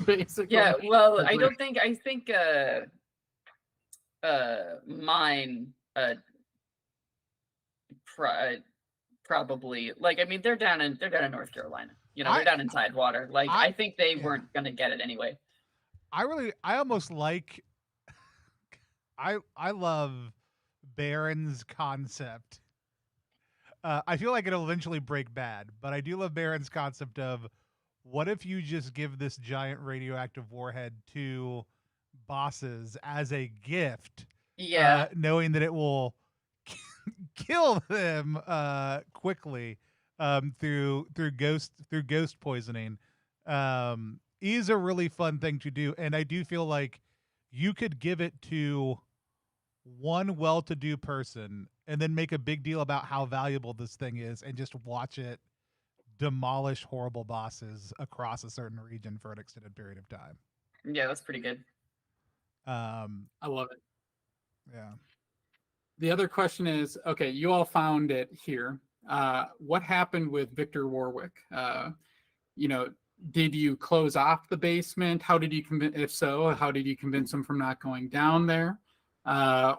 Speaker 2: basically.
Speaker 4: Yeah, well, I think mine probably, like, I mean, they're down in North Carolina. You know, they're down in Tidewater. Like, I think they weren't gonna get it anyway.
Speaker 1: I almost like. I love Baron's concept. I feel like it'll eventually break bad, but I do love Baron's concept of what if you just give this giant radioactive warhead to bosses as a gift, knowing that it will kill them quickly through ghost poisoning. Is a really fun thing to do, and I do feel like you could give it to one well-to-do person and then make a big deal about how valuable this thing is and just watch it demolish horrible bosses across a certain region for an extended period of time.
Speaker 4: Yeah, that's pretty good.
Speaker 2: I love it.
Speaker 1: Yeah.
Speaker 2: The other question is, okay, you all found it here. What happened with Victor Warwick? You know, did you close off the basement? How did you convince, if so, how did you convince him from not going down there?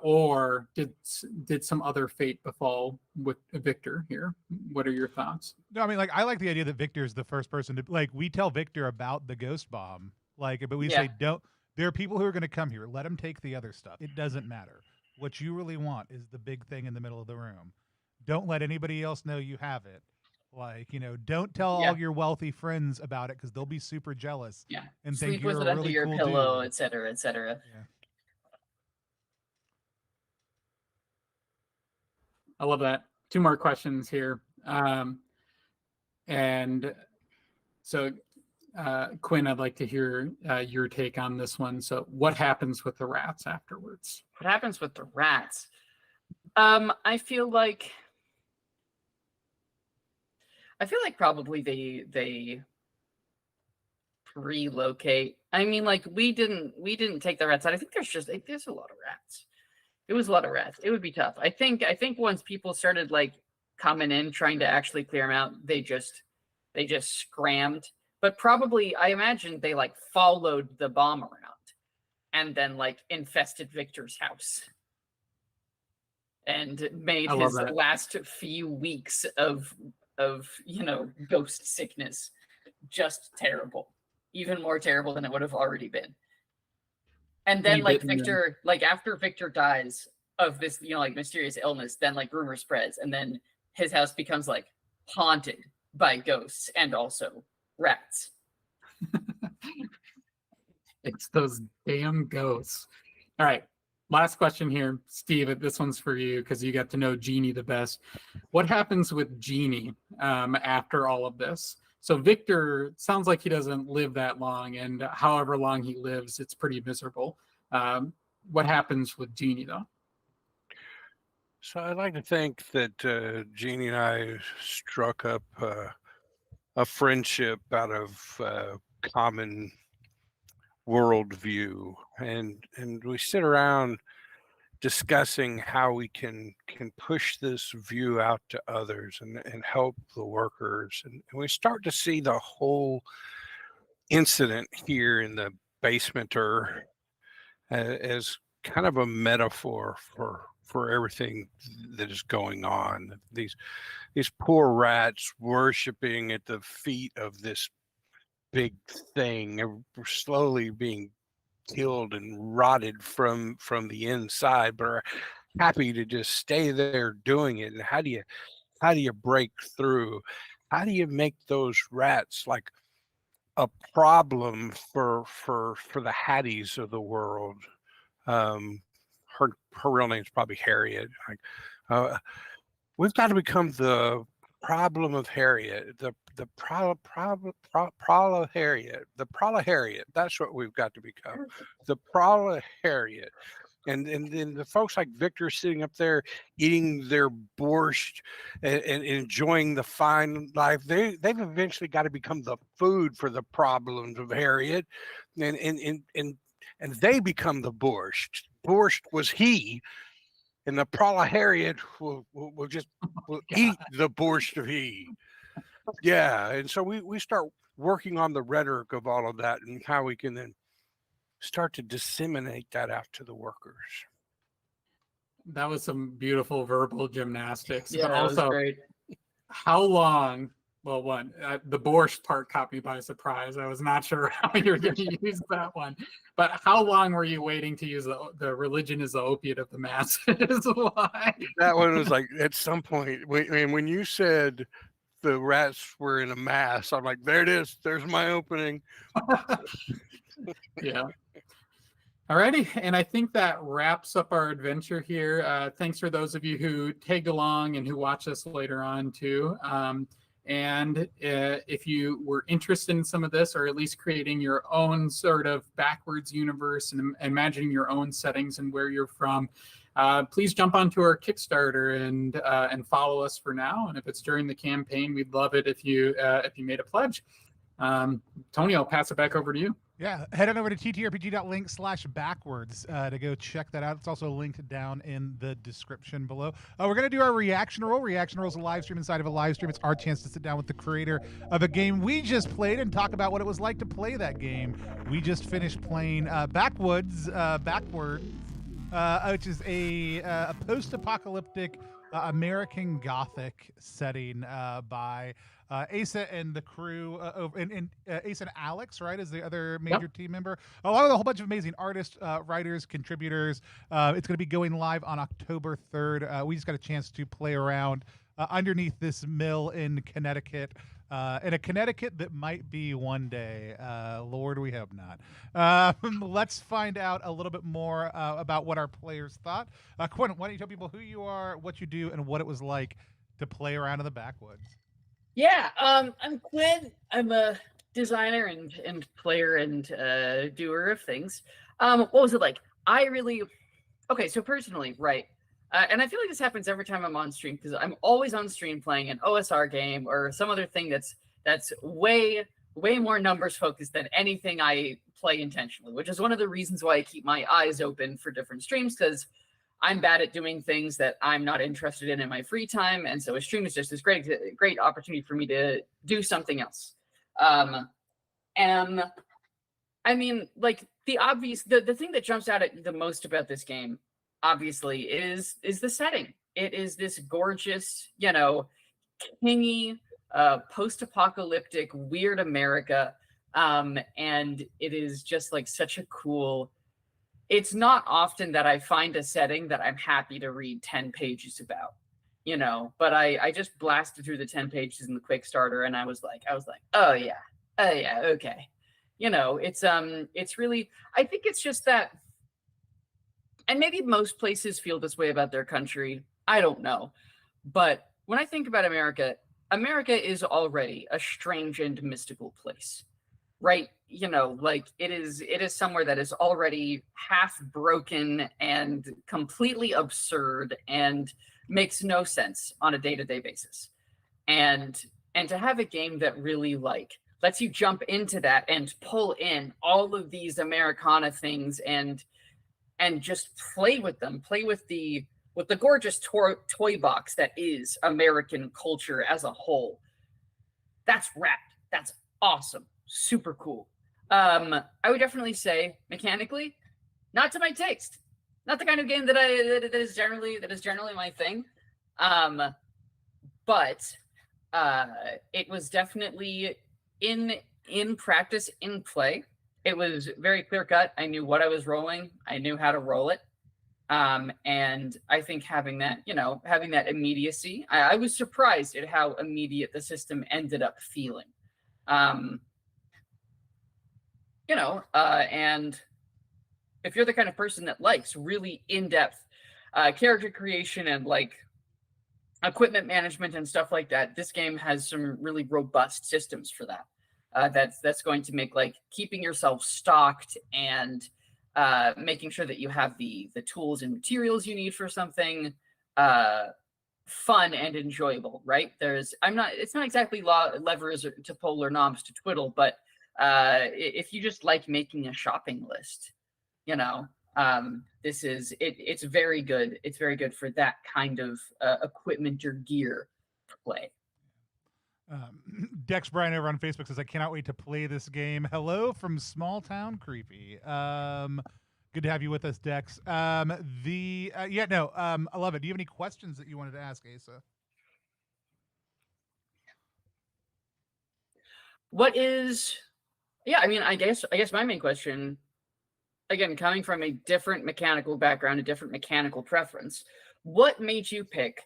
Speaker 2: Or did some other fate befall with Victor here? What are your thoughts?
Speaker 1: No, I mean, like, I like the idea that Victor is the first person to, like, we tell Victor about the ghost bomb, like, but we say, don't, there are people who are going to come here. Let them take the other stuff. It doesn't matter. What you really want is the big thing in the middle of the room. Don't let anybody else know you have it. Like, you know, don't tell all your wealthy friends about it because they'll be super jealous.
Speaker 4: Yeah.
Speaker 1: And
Speaker 4: Sleep
Speaker 1: think you're
Speaker 4: with
Speaker 1: a
Speaker 4: it under
Speaker 1: really
Speaker 4: your
Speaker 1: cool
Speaker 4: pillow,
Speaker 1: dude.
Speaker 4: etc., etc.
Speaker 1: Yeah.
Speaker 2: I love that. 2 more questions here. And so, Quinn, I'd like to hear your take on this one. So what happens with the rats afterwards?
Speaker 4: What happens with the rats? I feel like probably they relocate. I mean, like, we didn't take the rats out. I think there's a lot of rats. It was a lot of rats. It would be tough. I think once people started like coming in trying to actually clear them out, they just scrammed. But probably, I imagine they like followed the bomb around and then like infested Victor's house and made his last few weeks of ghost sickness just terrible, even more terrible than it would have already been. And then like Victor, like after Victor dies of this, like mysterious illness, then like rumor spreads, and then his house becomes like haunted by ghosts and also rats.
Speaker 2: ghosts. Those damn ghosts. All right. Last question here, Steve. This one's for you because you got to know Jeannie the best. What happens with Jeannie after all of this? So Victor sounds like he doesn't live that long, and however long he lives, it's pretty miserable. What happens with Jeannie, though?
Speaker 3: So I'd like to think that Jeannie and I struck up a friendship out of common worldview, and we sit around discussing how we can push this view out to others and help the workers, and we start to see the whole incident here in the basementer as kind of a metaphor for everything that is going on. These poor rats worshiping at the feet of this big thing, slowly being killed and rotted from the inside, but are happy to just stay there doing it. And how do you break through? How do you make those rats like a problem for the Hatties of the world? Her real name's probably Harriet. We've got to become the problem of Harriet, the Harriet, the Harriet. That's what we've got to become, the Harriet. And then the folks like Victor sitting up there eating their borscht and enjoying the fine life, they've eventually got to become the food for the problems of Harriet, and they become the borscht. Borscht was he, and the Harriet will eat the borscht of he. Yeah, and so we start working on the rhetoric of all of that and how we can then start to disseminate that out to the workers.
Speaker 2: That was some beautiful verbal gymnastics.
Speaker 4: Yeah,
Speaker 2: but also,
Speaker 4: great.
Speaker 2: How long? Well, the borscht part caught me by surprise. I was not sure how you were going to use that one. But how long were you waiting to use the religion is the opiate of the masses? Why?
Speaker 3: That one was like, at some point, when you said the rats were in a mass, I'm like, there it is. There's my opening.
Speaker 2: Yeah. Alrighty, and I think that wraps up our adventure here. Thanks for those of you who tagged along and who watch us later on too. And if you were interested in some of this, or at least creating your own sort of backwards universe and imagining your own settings and where you're from, please jump onto our Kickstarter and follow us for now. And if it's during the campaign, we'd love it if you made a pledge. Tony, I'll pass it back over to you.
Speaker 1: Yeah, head on over to ttrpg.link/backwards to go check that out. It's also linked down in the description below. We're going to do our reaction roll. Reaction roll is a live stream inside of a live stream. It's our chance to sit down with the creator of a game we just played and talk about what it was like to play that game. We just finished playing Backwards, which is a post-apocalyptic American Gothic setting by Asa and the crew and Asa and Alex, right, is the other major team member, along with a whole bunch of amazing artists, writers, contributors. It's going to be going live on October 3rd. We just got a chance to play around underneath this mill in Connecticut, in a Connecticut that might be one day. Lord, we hope not. Let's find out a little bit more about what our players thought. Quinn, why don't you tell people who you are, what you do, and what it was like to play around in the backwoods?
Speaker 4: Yeah, I'm Quinn. I'm a designer and player and doer of things. What was it like? Okay, so personally, right, and I feel like this happens every time I'm on stream because I'm always on stream playing an OSR game or some other thing that's way more numbers focused than anything I play intentionally, which is one of the reasons why I keep my eyes open for different streams, because I'm bad at doing things that I'm not interested in my free time. And so a stream is just this great opportunity for me to do something else. And I mean, like the thing that jumps out at the most about this game, obviously, is the setting. It is this gorgeous, kingy, post-apocalyptic, weird America. And it is just like such a cool. It's not often that I find a setting that I'm happy to read 10 pages about, but I just blasted through the 10 pages in the quick starter and I was like, oh yeah, okay. You know, it's really, I think it's just that, and maybe most places feel this way about their country. I don't know. But when I think about America, America is already a strange and mystical place, right? You know, like it is somewhere that is already half broken and completely absurd and makes no sense on a day-to-day basis. And to have a game that really like lets you jump into that and pull in all of these Americana things and just play with them, play with the gorgeous toy box that is American culture as a whole. That's rad. That's awesome. Super cool. I would definitely say mechanically, not to my taste. Not the kind of game that is generally my thing. But it was definitely in practice, in play. It was very clear cut. I knew what I was rolling. I knew how to roll it. And I think having that immediacy, I was surprised at how immediate the system ended up feeling. And if you're the kind of person that likes really in-depth character creation and like equipment management and stuff like that, this game has some really robust systems for that. That's going to make like keeping yourself stocked and making sure that you have the tools and materials you need for something fun and enjoyable, right? It's not exactly levers to pull or knobs to twiddle, but if you just like making a shopping list, it's very good. It's very good for that kind of equipment or gear play.
Speaker 1: Dex Bryan over on Facebook says, I cannot wait to play this game. Hello from Small Town Creepy. Good to have you with us, Dex. I love it. Do you have any questions that you wanted to ask, Asa?
Speaker 4: I guess my main question, again, coming from a different mechanical background, a different mechanical preference, what made you pick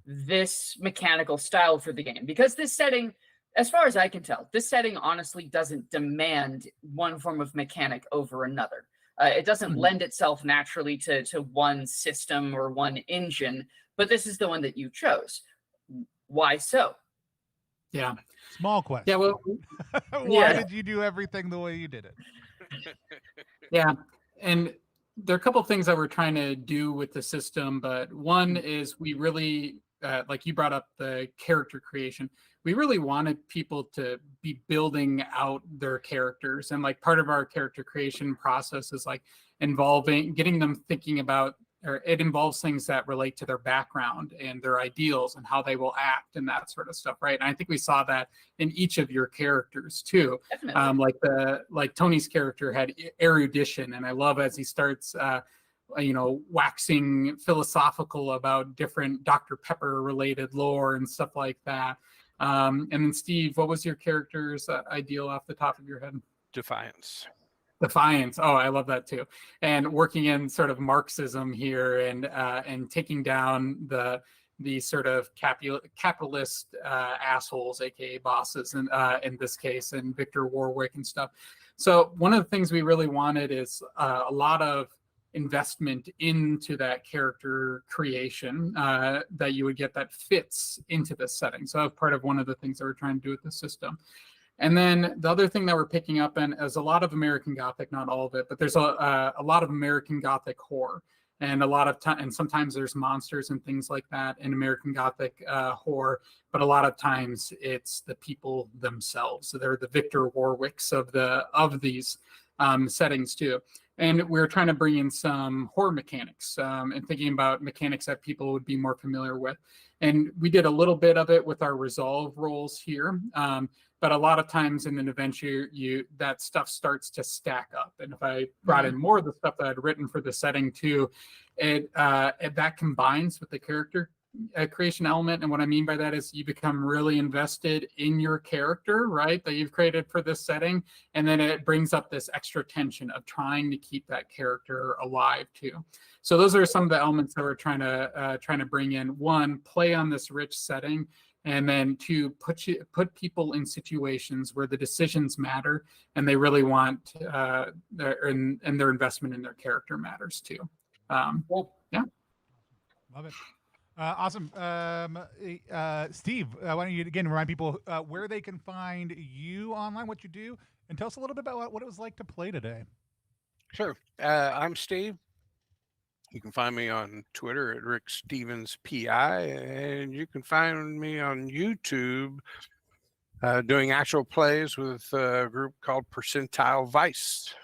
Speaker 4: this mechanical style for the game? Because this setting, as far as I can tell, this setting honestly doesn't demand one form of mechanic over another. It doesn't lend itself naturally to one system or one engine, but this is the one that you chose. Why so?
Speaker 2: Yeah.
Speaker 1: Small question.
Speaker 2: Yeah, well,
Speaker 1: why did you do everything the way you did it?
Speaker 2: Yeah. And there are a couple of things that we're trying to do with the system, but one is we really, like you brought up the character creation, we really wanted people to be building out their characters. And like part of our character creation process is like getting them thinking about, or it involves things that relate to their background and their ideals and how they will act and that sort of stuff, right? And I think we saw that in each of your characters too. Like Tony's character had erudition, and I love as he starts waxing philosophical about different Dr. Pepper related lore and stuff like that. And then Steve, what was your character's ideal off the top of your head?
Speaker 3: Defiance.
Speaker 2: Oh, I love that too. And working in sort of Marxism here and taking down the sort of capitalist assholes, aka bosses, in this case, and Victor Warwick and stuff. So one of the things we really wanted is a lot of investment into that character creation that you would get that fits into this setting. So that's part of one of the things that we're trying to do with the system. And then the other thing that we're picking up in is a lot of American Gothic, not all of it, but there's a lot of American Gothic horror, and and sometimes there's monsters and things like that in American Gothic horror, but a lot of times it's the people themselves. So they're the Victor Warwicks of these settings too. And we're trying to bring in some horror mechanics and thinking about mechanics that people would be more familiar with. And we did a little bit of it with our resolve rolls here. But a lot of times in an adventure, that stuff starts to stack up. And if I brought in more of the stuff that I'd written for the setting too, that combines with the character creation element. And what I mean by that is you become really invested in your character, right, that you've created for this setting. And then it brings up this extra tension of trying to keep that character alive too. So those are some of the elements that we're trying to bring in. One, play on this rich setting, and then to put people in situations where the decisions matter and they really want their investment in their character matters too. Yeah.
Speaker 1: Love it. Awesome. Steve, why don't you again remind people where they can find you online, what you do, and tell us a little bit about what it was like to play today.
Speaker 3: Sure. I'm Steve. You can find me on Twitter at Rick Stevens PI, and you can find me on YouTube doing actual plays with a group called Percentile Vice.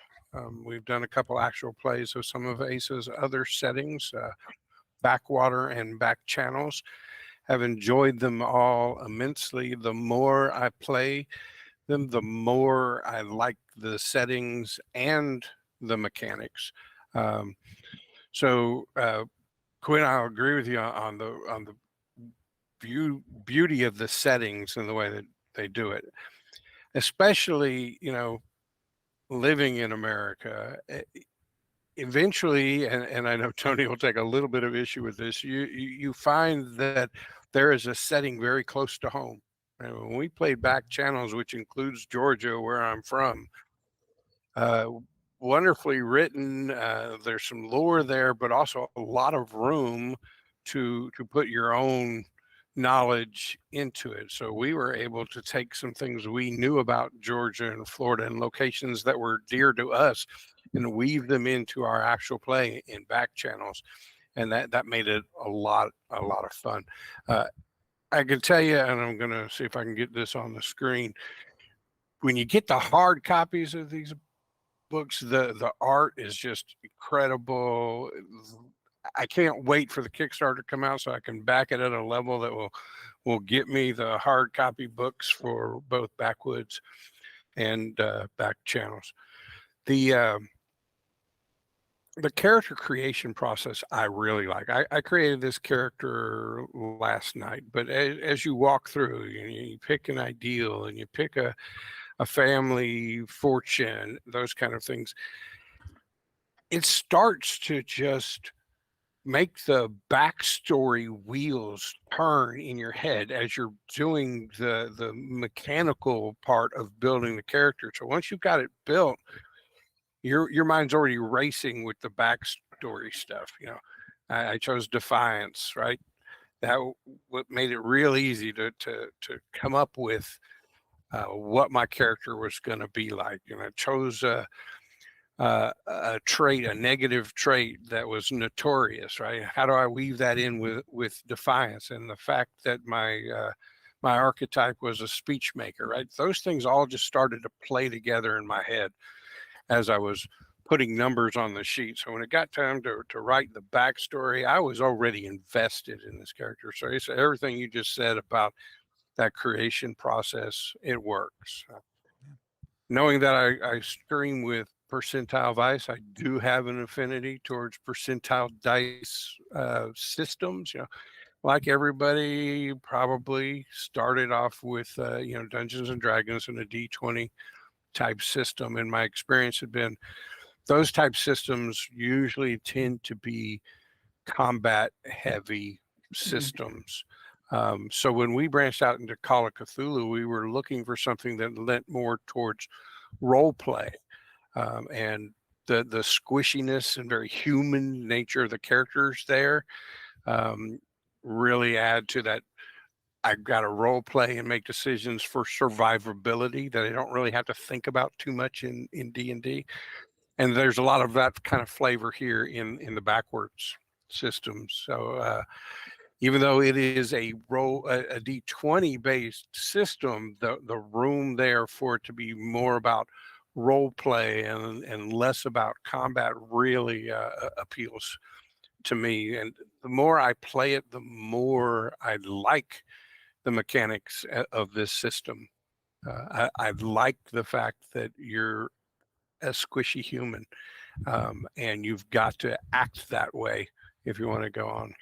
Speaker 3: We've done a couple actual plays of some of Ace's other settings, Backwater and Back Channels. Have enjoyed them all immensely. The more I play them, the more I like the settings and the mechanics. So Quinn, I'll agree with you on the beauty of the settings and the way that they do it, especially, you know, living in America. Eventually, and I know Tony will take a little bit of issue with this, you find that there is a setting very close to home. And when we played Back Channels, which includes Georgia, where I'm from, wonderfully written. There's some lore there, but also a lot of room to put your own knowledge into it. So we were able to take some things we knew about Georgia and Florida and locations that were dear to us and weave them into our actual play in Back Channels. And that made it a lot of fun. I can tell you, and I'm going to see if I can get this on the screen. When you get the hard copies of these books, the art is just incredible. I can't wait for the Kickstarter to come out so I can back it at a level that will get me the hard copy books for both Backwoods and Back Channels. The character creation process I really like. I created this character last night, but as you walk through, you pick an ideal and you pick a family fortune, those kind of things. It starts to just make the backstory wheels turn in your head as you're doing the mechanical part of building the character. So once you've got it built, your mind's already racing with the backstory stuff. You know, I chose Defiance, right? That what made it real easy to come up with what my character was going to be like. And I chose a trait, a negative trait that was notorious, right? How do I weave that in with Defiance and the fact that my archetype was a speech maker, right? Those things all just started to play together in my head as I was putting numbers on the sheet. So when it got time to write the backstory, I was already invested in this character. So it's everything you just said about that creation process, it works. Knowing that I stream with Percentile Vice, I do have an affinity towards percentile dice systems. You know, like everybody probably started off with Dungeons and Dragons and a D20 type system. And my experience had been those type systems usually tend to be combat heavy systems. So when we branched out into Call of Cthulhu, we were looking for something that lent more towards role play, and the squishiness and very human nature of the characters there really add to that. I've got to role play and make decisions for survivability that I don't really have to think about too much in D&D. And there's a lot of that kind of flavor here in the Backwards systems. So even though it is a D20 based system, the room there for it to be more about role play and less about combat really appeals to me. And the more I play it, the more I like the mechanics of this system. I like the fact that you're a squishy human, and you've got to act that way if you want to go on.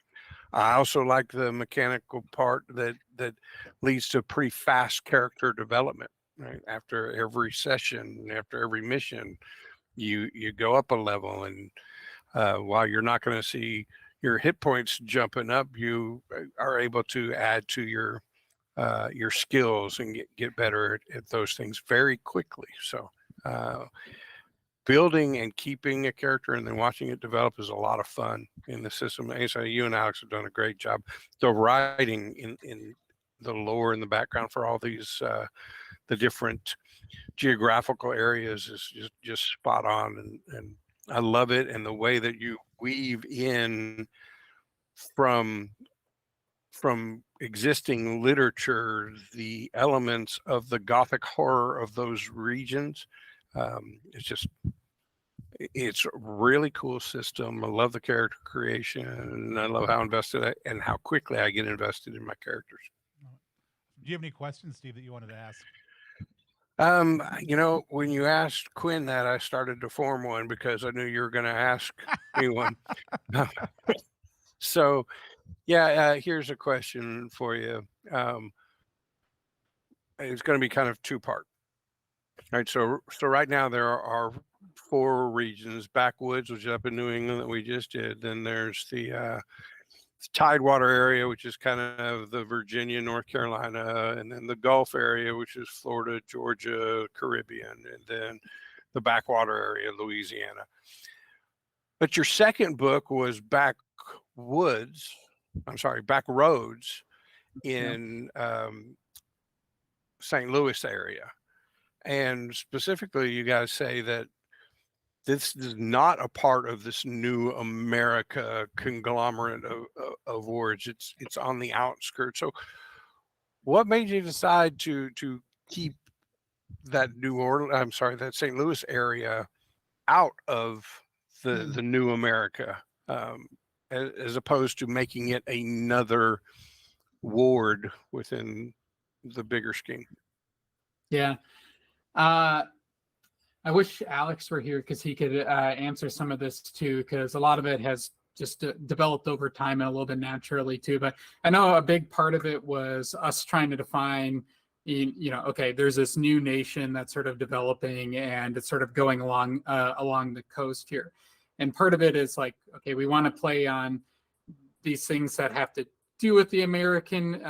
Speaker 3: I also like the mechanical part that leads to pretty fast character development. Right? After every session, after every mission, you go up a level, and while you're not going to see your hit points jumping up, you are able to add to your your skills and get better at those things very quickly. So building and keeping a character and then watching it develop is a lot of fun in the system. And so you and Alex have done a great job. The writing in the lore and the background for all these the different geographical areas is just spot on, and I love it. And the way that you weave in from existing literature the elements of the Gothic horror of those regions. It's a really cool system. I love the character creation, and I love how invested and how quickly I get invested in my characters.
Speaker 1: Do you have any questions, Steve, that you wanted to ask?
Speaker 3: When you asked Quinn that, I started to form one because I knew you were going to ask me one. So, here's a question for you. It's going to be kind of two-part. All right, so right now there are 4 regions: Backwoods, which is up in New England that we just did. Then there's the Tidewater area, which is kind of the Virginia, North Carolina, and then the Gulf area, which is Florida, Georgia, Caribbean, and then the Backwater area, Louisiana. But your second book was Backroads in St. Louis area. And specifically, you guys say that this is not a part of this new America conglomerate of words. It's on the outskirts. So what made you decide to keep that that St. Louis area out of the new America, as opposed to making it another ward within the bigger scheme?
Speaker 2: Yeah. I wish Alex were here because he could answer some of this too, because a lot of it has just developed over time and a little bit naturally too. But I know a big part of it was us trying to define, okay, there's this new nation that's sort of developing and it's sort of going along the coast here. And part of it is like, okay, we want to play on these things that have to do with the American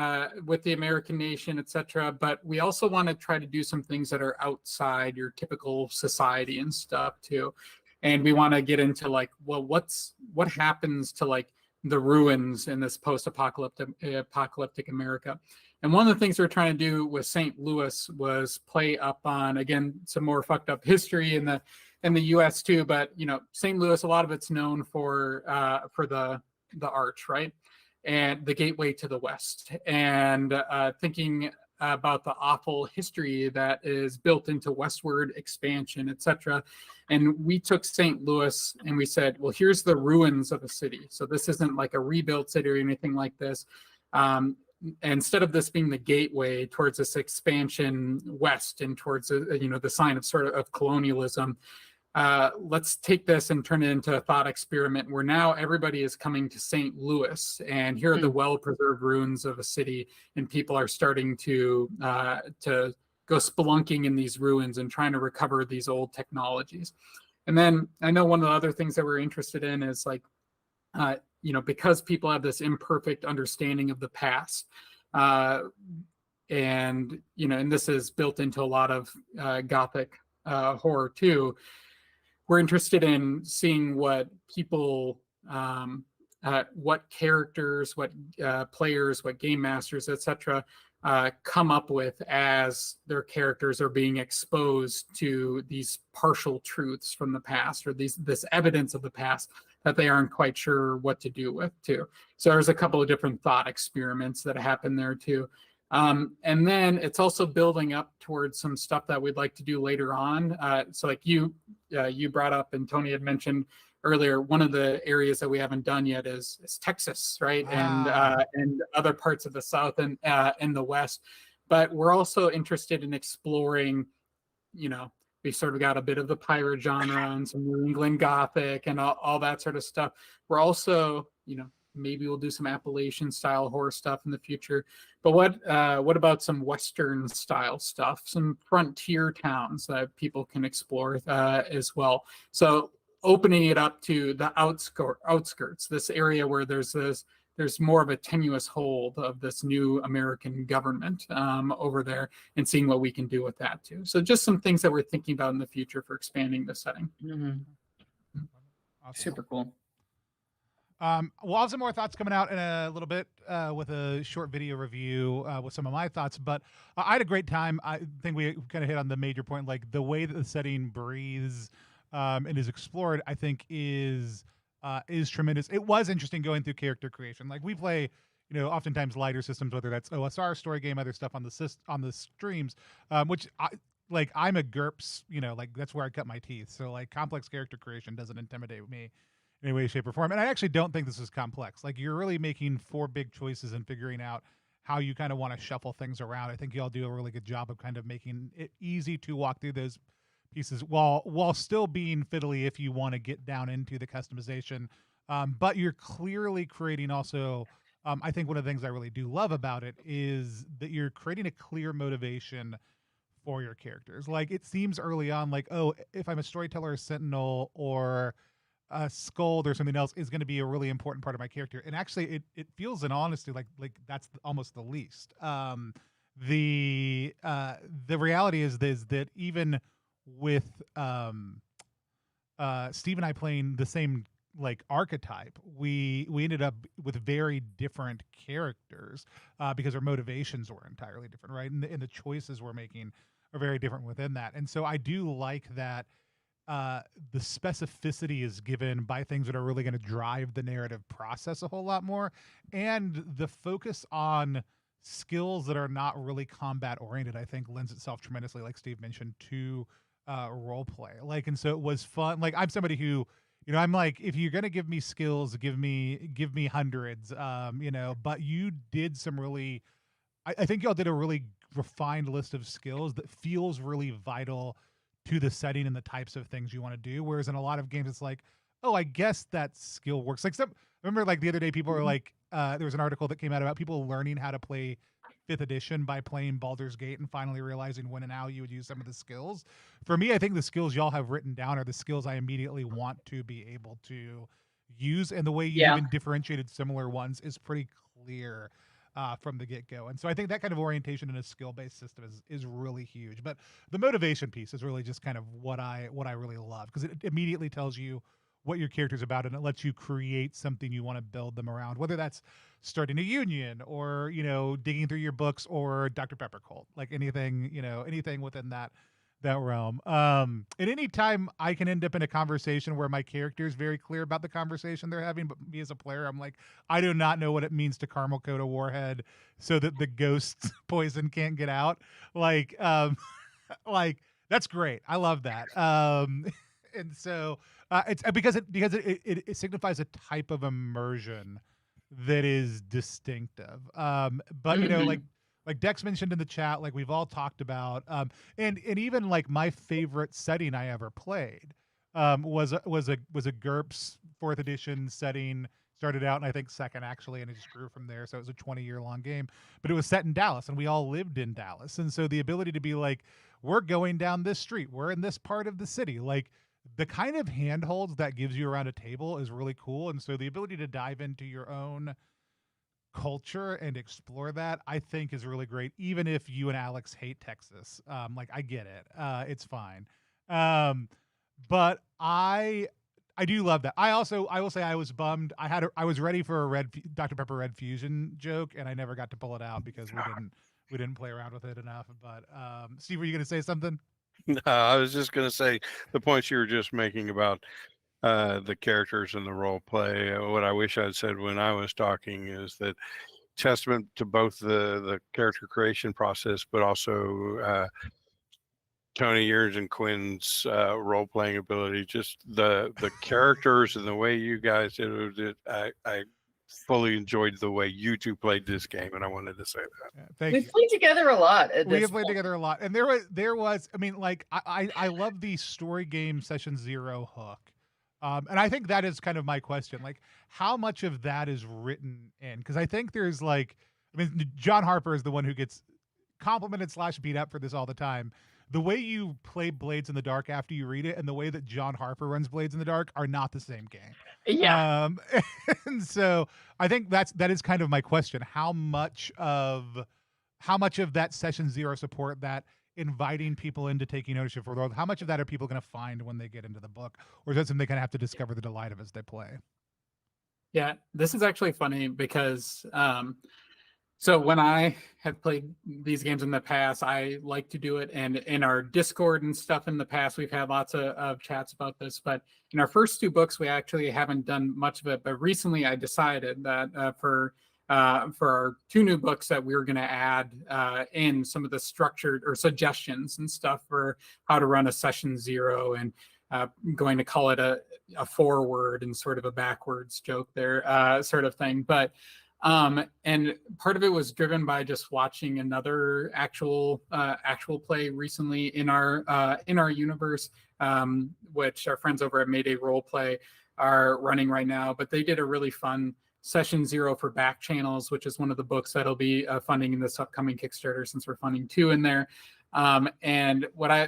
Speaker 2: nation, etc. But we also want to try to do some things that are outside your typical society and stuff too. And we want to get into like, well, what happens to like the ruins in this post-apocalyptic America? And one of the things we're trying to do with St. Louis was play up on, again, some more fucked up history in the U.S. too. But St. Louis, a lot of it's known for the arch, right? And the gateway to the West, and thinking about the awful history that is built into westward expansion, etc. And we took St. Louis and we said, well, here's the ruins of a city. So this isn't like a rebuilt city or anything like this. Instead of this being the gateway towards this expansion west and towards the sign of sort of colonialism, let's take this and turn it into a thought experiment where now everybody is coming to St. Louis, and here are the well-preserved ruins of a city, and people are starting to go spelunking in these ruins and trying to recover these old technologies. And then I know one of the other things that we're interested in is like, because people have this imperfect understanding of the past, and this is built into a lot of Gothic horror too. We're interested in seeing what people, what characters, what players, what game masters, etc., come up with as their characters are being exposed to these partial truths from the past, or this evidence of the past that they aren't quite sure what to do with too. So there's a couple of different thought experiments that happen there too. And then it's also building up towards some stuff that we'd like to do later on. So like you brought up, and Tony had mentioned earlier, one of the areas that we haven't done yet is Texas, right? Wow. And other parts of the South and the West. But we're also interested in exploring, we sort of got a bit of the pirate genre and some New England Gothic and all that sort of stuff. We're also, maybe we'll do some Appalachian style horror stuff in the future. But what about some Western style stuff, some frontier towns that people can explore as well? So opening it up to the outskirts, this area where there's this there's more of a tenuous hold of this new American government over there, and seeing what we can do with that too. So just some things that we're thinking about in the future for expanding the setting.
Speaker 4: Mm-hmm.
Speaker 1: Awesome.
Speaker 4: Super cool.
Speaker 1: We'll have some more thoughts coming out in a little bit with a short video review with some of my thoughts, but I had a great time. I think we kind of hit on the major point, like the way that the setting breathes and is explored, I think is tremendous. It was interesting going through character creation. Like we play, oftentimes lighter systems, whether that's OSR, story game, other stuff on the streams, which I'm a GURPS, like that's where I cut my teeth. So like complex character creation doesn't intimidate me in any way, shape, or form. And I actually don't think this is complex. Like you're really making 4 big choices and figuring out how you kind of want to shuffle things around. I think y'all do a really good job of kind of making it easy to walk through those pieces while still being fiddly if you want to get down into the customization. But you're clearly creating also, I think one of the things I really do love about it is that you're creating a clear motivation for your characters. Like it seems early on like, oh, if I'm a storyteller, a sentinel, or a scold or something else is going to be a really important part of my character. And actually it feels in honesty like that's almost the least. The reality is that even with Steve and I playing the same like archetype, we ended up with very different characters because our motivations were entirely different, right? And the choices we're making are very different within that. And so I do like that the specificity is given by things that are really going to drive the narrative process a whole lot more, and the focus on skills that are not really combat oriented, I think lends itself tremendously, like Steve mentioned, to role play. Like, and so it was fun. Like I'm somebody who, I'm like, if you're going to give me skills, give me hundreds, but you did some really, I think y'all did a really refined list of skills that feels really vital to the setting and the types of things you want to do. Whereas in a lot of games, it's like, oh, I guess that skill works. Like remember like the other day, people were like, there was an article that came out about people learning how to play 5th edition by playing Baldur's Gate and finally realizing when and how you would use some of the skills. For me, I think the skills y'all have written down are the skills I immediately want to be able to use. And the way you even differentiated similar ones is pretty clear from the get-go. And so I think that kind of orientation in a skill-based system is really huge. But the motivation piece is really just kind of what I really love, because it immediately tells you what your character's about, and it lets you create something you want to build them around, whether that's starting a union or, digging through your books or Dr. Pepper cult, like anything within that realm. And anytime I can end up in a conversation where my character is very clear about the conversation they're having, but me as a player, I'm like, I do not know what it means to caramel coat a warhead so that the ghost's poison can't get out. Like, like that's great. I love that. And so it's because it signifies a type of immersion that is distinctive. But like Dex mentioned in the chat, like we've all talked about, and even like my favorite setting I ever played was a GURPS 4th edition setting. Started out, and I think 2nd actually, and it just grew from there. So it was a 20-year long game, but it was set in Dallas, and we all lived in Dallas. And so the ability to be like, we're going down this street, we're in this part of the city, like the kind of handholds that gives you around a table is really cool. And so the ability to dive into your own culture and explore that, I think, is really great, even if you and Alex hate Texas. Like I get it, it's fine. But I do love that. I will say I was bummed. I was ready for a Dr. Pepper Red Fusion joke, and I never got to pull it out because we didn't play around with it enough. But Steve, were you going to say something?
Speaker 3: No, I was just going to say the points you were just making about the characters and the role play. What I wish I'd said when I was talking is that testament to both the character creation process, but also Tony, yours and Quinn's role playing ability. Just the characters and the way you guys did it. I fully enjoyed the way you two played this game, and I wanted to say that.
Speaker 1: Yeah,
Speaker 4: We've played together a lot.
Speaker 1: We have played together a lot, and there was. I mean, like I love the story game session 0 hook. And I think that is kind of my question, like how much of that is written in? Because I think there's like, I mean, John Harper is the one who gets complimented / beat up for this all the time. the way you play Blades in the Dark after you read it and the way that John Harper runs Blades in the Dark are not the same game.
Speaker 4: Yeah.
Speaker 1: And so I think that is kind of my question. How much of that session 0 support, that inviting people into taking ownership for the world, how much of that are people going to find when they get into the book, or is that something they kind of have to discover the delight of as they play?
Speaker 2: Yeah, this is actually funny because so when I have played these games in the past, I like to do it, and in our Discord and stuff in the past, we've had lots of chats about this. But in our first 2 books, we actually haven't done much of it. But recently, I decided that for our 2 new books that we were going to add in some of the structured or suggestions and stuff for how to run a session 0, and going to call it a forward and sort of a backwards joke there, sort of thing. But and part of it was driven by just watching another actual play recently in our universe, which our friends over at Mayday Roleplay are running right now. But they did a really fun session 0 for back channels, which is one of the books that'll be funding in this upcoming Kickstarter, since we're funding 2 in there. And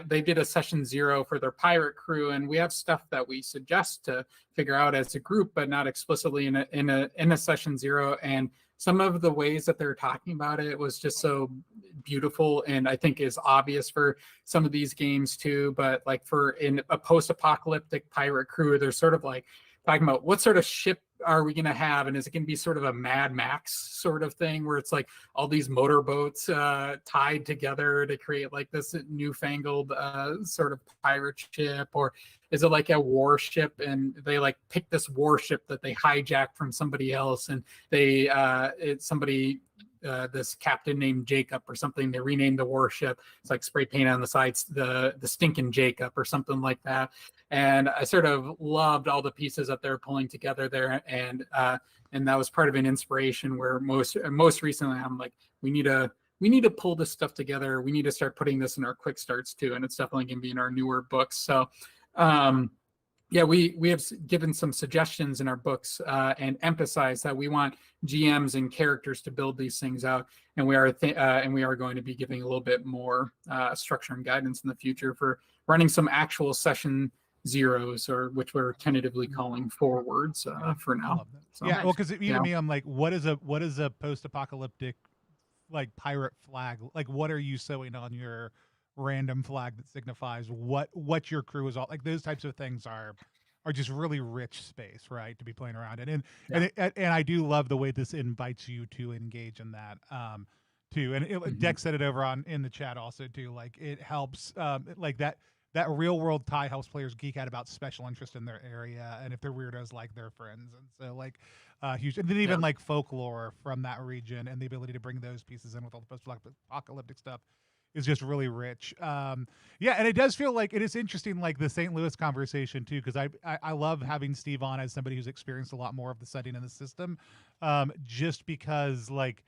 Speaker 2: they did a session 0 for their pirate crew, and we have stuff that we suggest to figure out as a group, but not explicitly in a session 0. And some of the ways that they're talking about it was just so beautiful, and I think is obvious for some of these games too. But like in a post-apocalyptic pirate crew, they're sort of like talking about what sort of ship are we going to have, and is it going to be sort of a Mad Max sort of thing where it's like all these motorboats tied together to create like this newfangled sort of pirate ship, or is it like a warship and they like pick this warship that they hijacked from somebody else, and this captain named Jacob or something, they renamed the warship. It's like spray paint on the sides, the stinking Jacob or something like that. And I sort of loved all the pieces that they're pulling together there, and that was part of an inspiration where most recently I'm like, we need to pull this stuff together. We need to start putting this in our quick starts too, and it's definitely going to be in our newer books. So yeah, we have given some suggestions in our books and emphasized that we want GMs and characters to build these things out, and we are going to be giving a little bit more structure and guidance in the future for running some actual session 0s, or which we're tentatively calling forwards for now.
Speaker 1: So, yeah, well, because even me, I'm like, what is a post-apocalyptic like pirate flag? Like, what are you sewing on your random flag that signifies what your crew is all like? Those types of things are just really rich space, right, to be playing around in. And I do love the way this invites you to engage in that too. And Dex said it over in the chat also too. Like, it helps like that real world tie helps players geek out about special interest in their area, and if they're weirdos, like their friends. And so like huge, and then even like folklore from that region, and the ability to bring those pieces in with all the post-apocalyptic stuff is just really rich. And it does feel like it is interesting, like the St. Louis conversation too, because I love having Steve on as somebody who's experienced a lot more of the setting and the system, just because like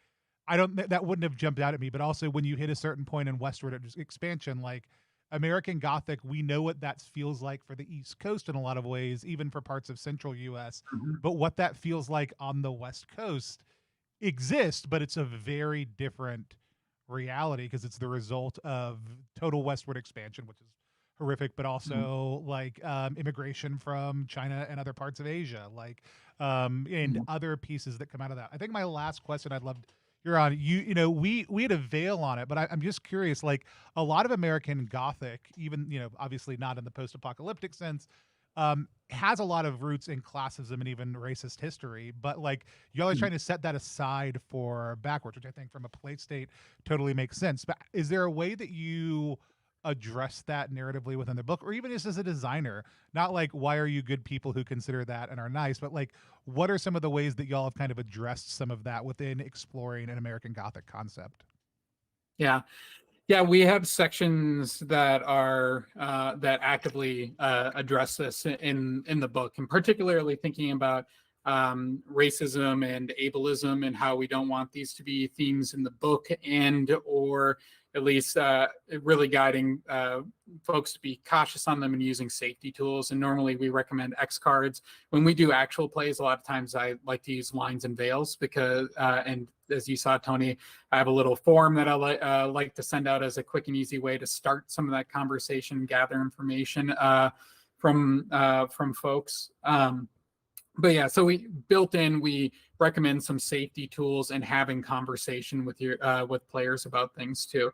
Speaker 1: that wouldn't have jumped out at me. But also when you hit a certain point in westward expansion, like American Gothic, we know what that feels like for the East Coast in a lot of ways, even for parts of central US. But what that feels like on the West Coast exists, but it's a very different reality because it's the result of total westward expansion, which is horrific, but also like immigration from China and other parts of Asia, like and other pieces that come out of that. I think my last question I'd love you're on, you know, we had a veil on it, but I'm just curious, like a lot of American Gothic, even, you know, obviously not in the post-apocalyptic sense, has a lot of roots in classism and even racist history, but like y'all are trying to set that aside for backwards, which I think from a play state totally makes sense. But is there a way that you address that narratively within the book, or even just as a designer? Not like, why are you good people who consider that and are nice, but like, what are some of the ways that y'all have kind of addressed some of that within exploring an American Gothic concept?
Speaker 2: Yeah, we have sections that are that actively address this in the book, and particularly thinking about racism and ableism and how we don't want these to be themes in the book and or at least really guiding folks to be cautious on them and using safety tools. And normally we recommend X cards. When we do actual plays, a lot of times I like to use lines and veils because, and as you saw, Tony, I have a little form that I like to send out as a quick and easy way to start some of that conversation, gather information from folks. But yeah, so we recommend some safety tools and having conversation with with players about things too.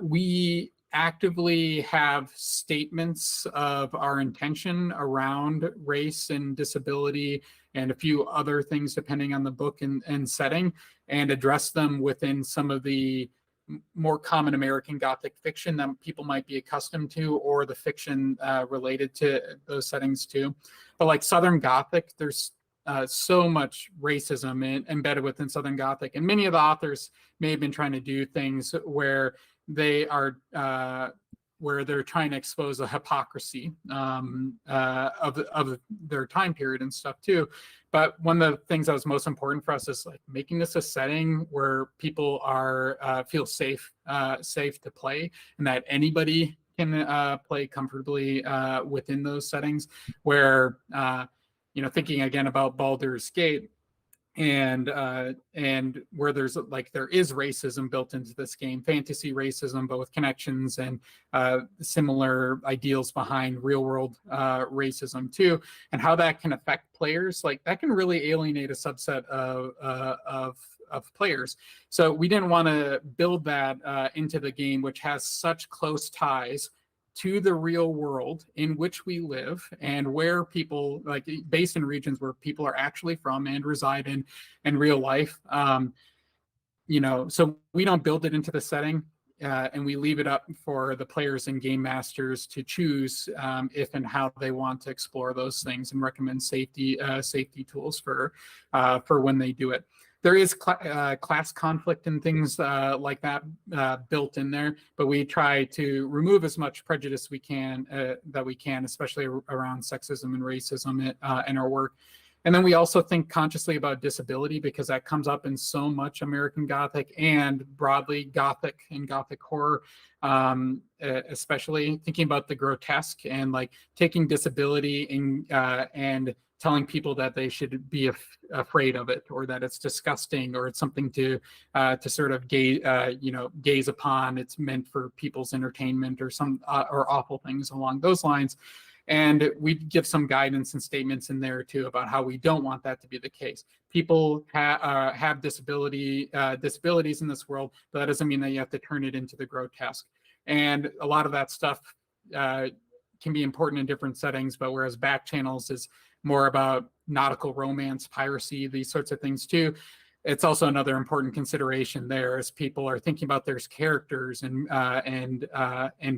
Speaker 2: We actively have statements of our intention around race and disability and a few other things depending on the book and setting, and address them within some of the more common American Gothic fiction that people might be accustomed to, or the fiction related to those settings too. But like Southern Gothic, there's so much racism embedded within Southern Gothic, and many of the authors may have been trying to do things where they are where they're trying to expose a hypocrisy of their time period and stuff too. But one of the things that was most important for us is like making this a setting where people are feel safe to play, and that anybody can play comfortably within those settings. Where thinking again about Baldur's Gate, and where there is racism built into this game, fantasy racism, but with connections and similar ideals behind real world racism too, and how that can affect players, like that can really alienate a subset of players. So we didn't want to build that into the game, which has such close ties to the real world in which we live, and where people, like based in regions where people are actually from and reside in real life. So we don't build it into the setting, and we leave it up for the players and game masters to choose if and how they want to explore those things, and recommend safety tools for when they do it. There is class conflict and things like that built in there, but we try to remove as much prejudice we can, especially around sexism and racism in our work. And then we also think consciously about disability, because that comes up in so much American Gothic and broadly Gothic and Gothic horror, especially thinking about the grotesque and like taking disability and telling people that they should be afraid of it, or that it's disgusting, or it's something to sort of gaze upon. It's meant for people's entertainment, or or awful things along those lines. And we give some guidance and statements in there too about how we don't want that to be the case. People have disabilities in this world, but that doesn't mean that you have to turn it into the grotesque. And a lot of that stuff can be important in different settings, but whereas Back Channels is more about nautical romance, piracy, these sorts of things too, it's also another important consideration there, as people are thinking about their characters and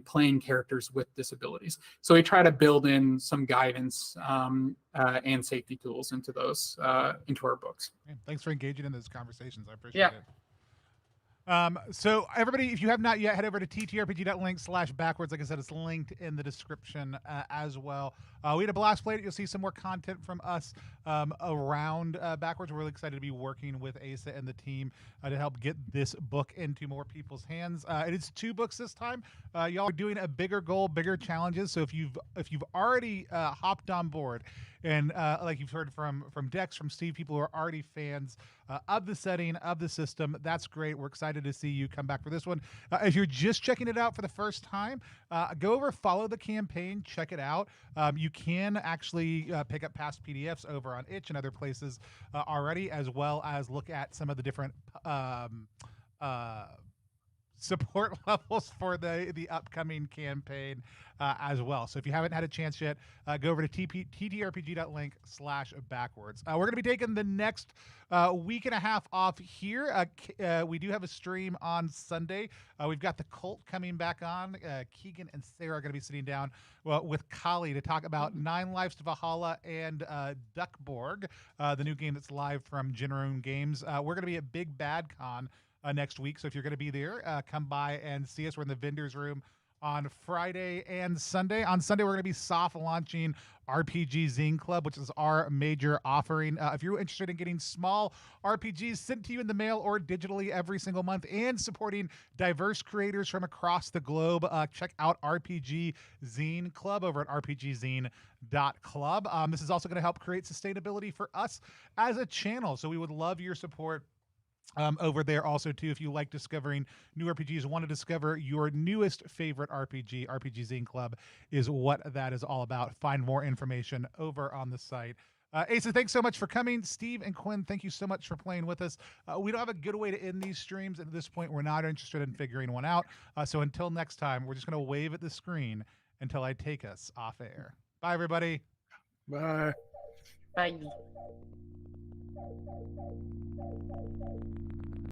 Speaker 2: playing characters with disabilities. So we try to build in some guidance and safety tools into those into our books.
Speaker 1: Thanks for engaging in those conversations. I appreciate it. So everybody, if you have not yet, head over to ttrpg.link/backwards. Like I said, it's linked in the description as well. We had a blast playing it. You'll see some more content from us around Backwards. We're really excited to be working with Asa and the team to help get this book into more people's hands. It is 2 books this time. Y'all are doing a bigger goal, bigger challenges. So if you've already hopped on board, and like you've heard from Dex, from Steve, people who are already fans of the setting, of the system, that's great. We're excited to see you come back for this one. If you're just checking it out for the first time, go over, follow the campaign, check it out. You can actually pick up past PDFs over on Itch and other places already, as well as look at some of the different support levels for the upcoming campaign as well. So if you haven't had a chance yet, go over to ttrpg.link/backwards. We're going to be taking the next week and a half off here. We do have a stream on Sunday. We've got the Cult coming back on. Keegan and Sarah are going to be sitting down with Kali to talk about 9 Lives to Valhalla and Duckborg, the new game that's live from Genroom Games. We're going to be at Big Bad Con next week. So if you're going to be there, come by and see us. We're in the vendors room on Friday and Sunday. On Sunday, we're going to be soft launching RPG Zine Club, which is our major offering. If you're interested in getting small RPGs sent to you in the mail or digitally every single month and supporting diverse creators from across the globe, check out RPG Zine Club over at rpgzine.club. This is also going to help create sustainability for us as a channel, so we would love your support over there also too. If you like discovering new RPGs, want to discover your newest favorite RPG Zine Club is what that is all about. Find more information over on the site. Asa, thanks so much for coming. Steve and Quinn, thank you so much for playing with us. We don't have a good way to end these streams. At this point, we're not interested in figuring one out. So until next time, we're just going to wave at the screen until I take us off air. Bye, everybody.
Speaker 3: Bye.
Speaker 4: Bye.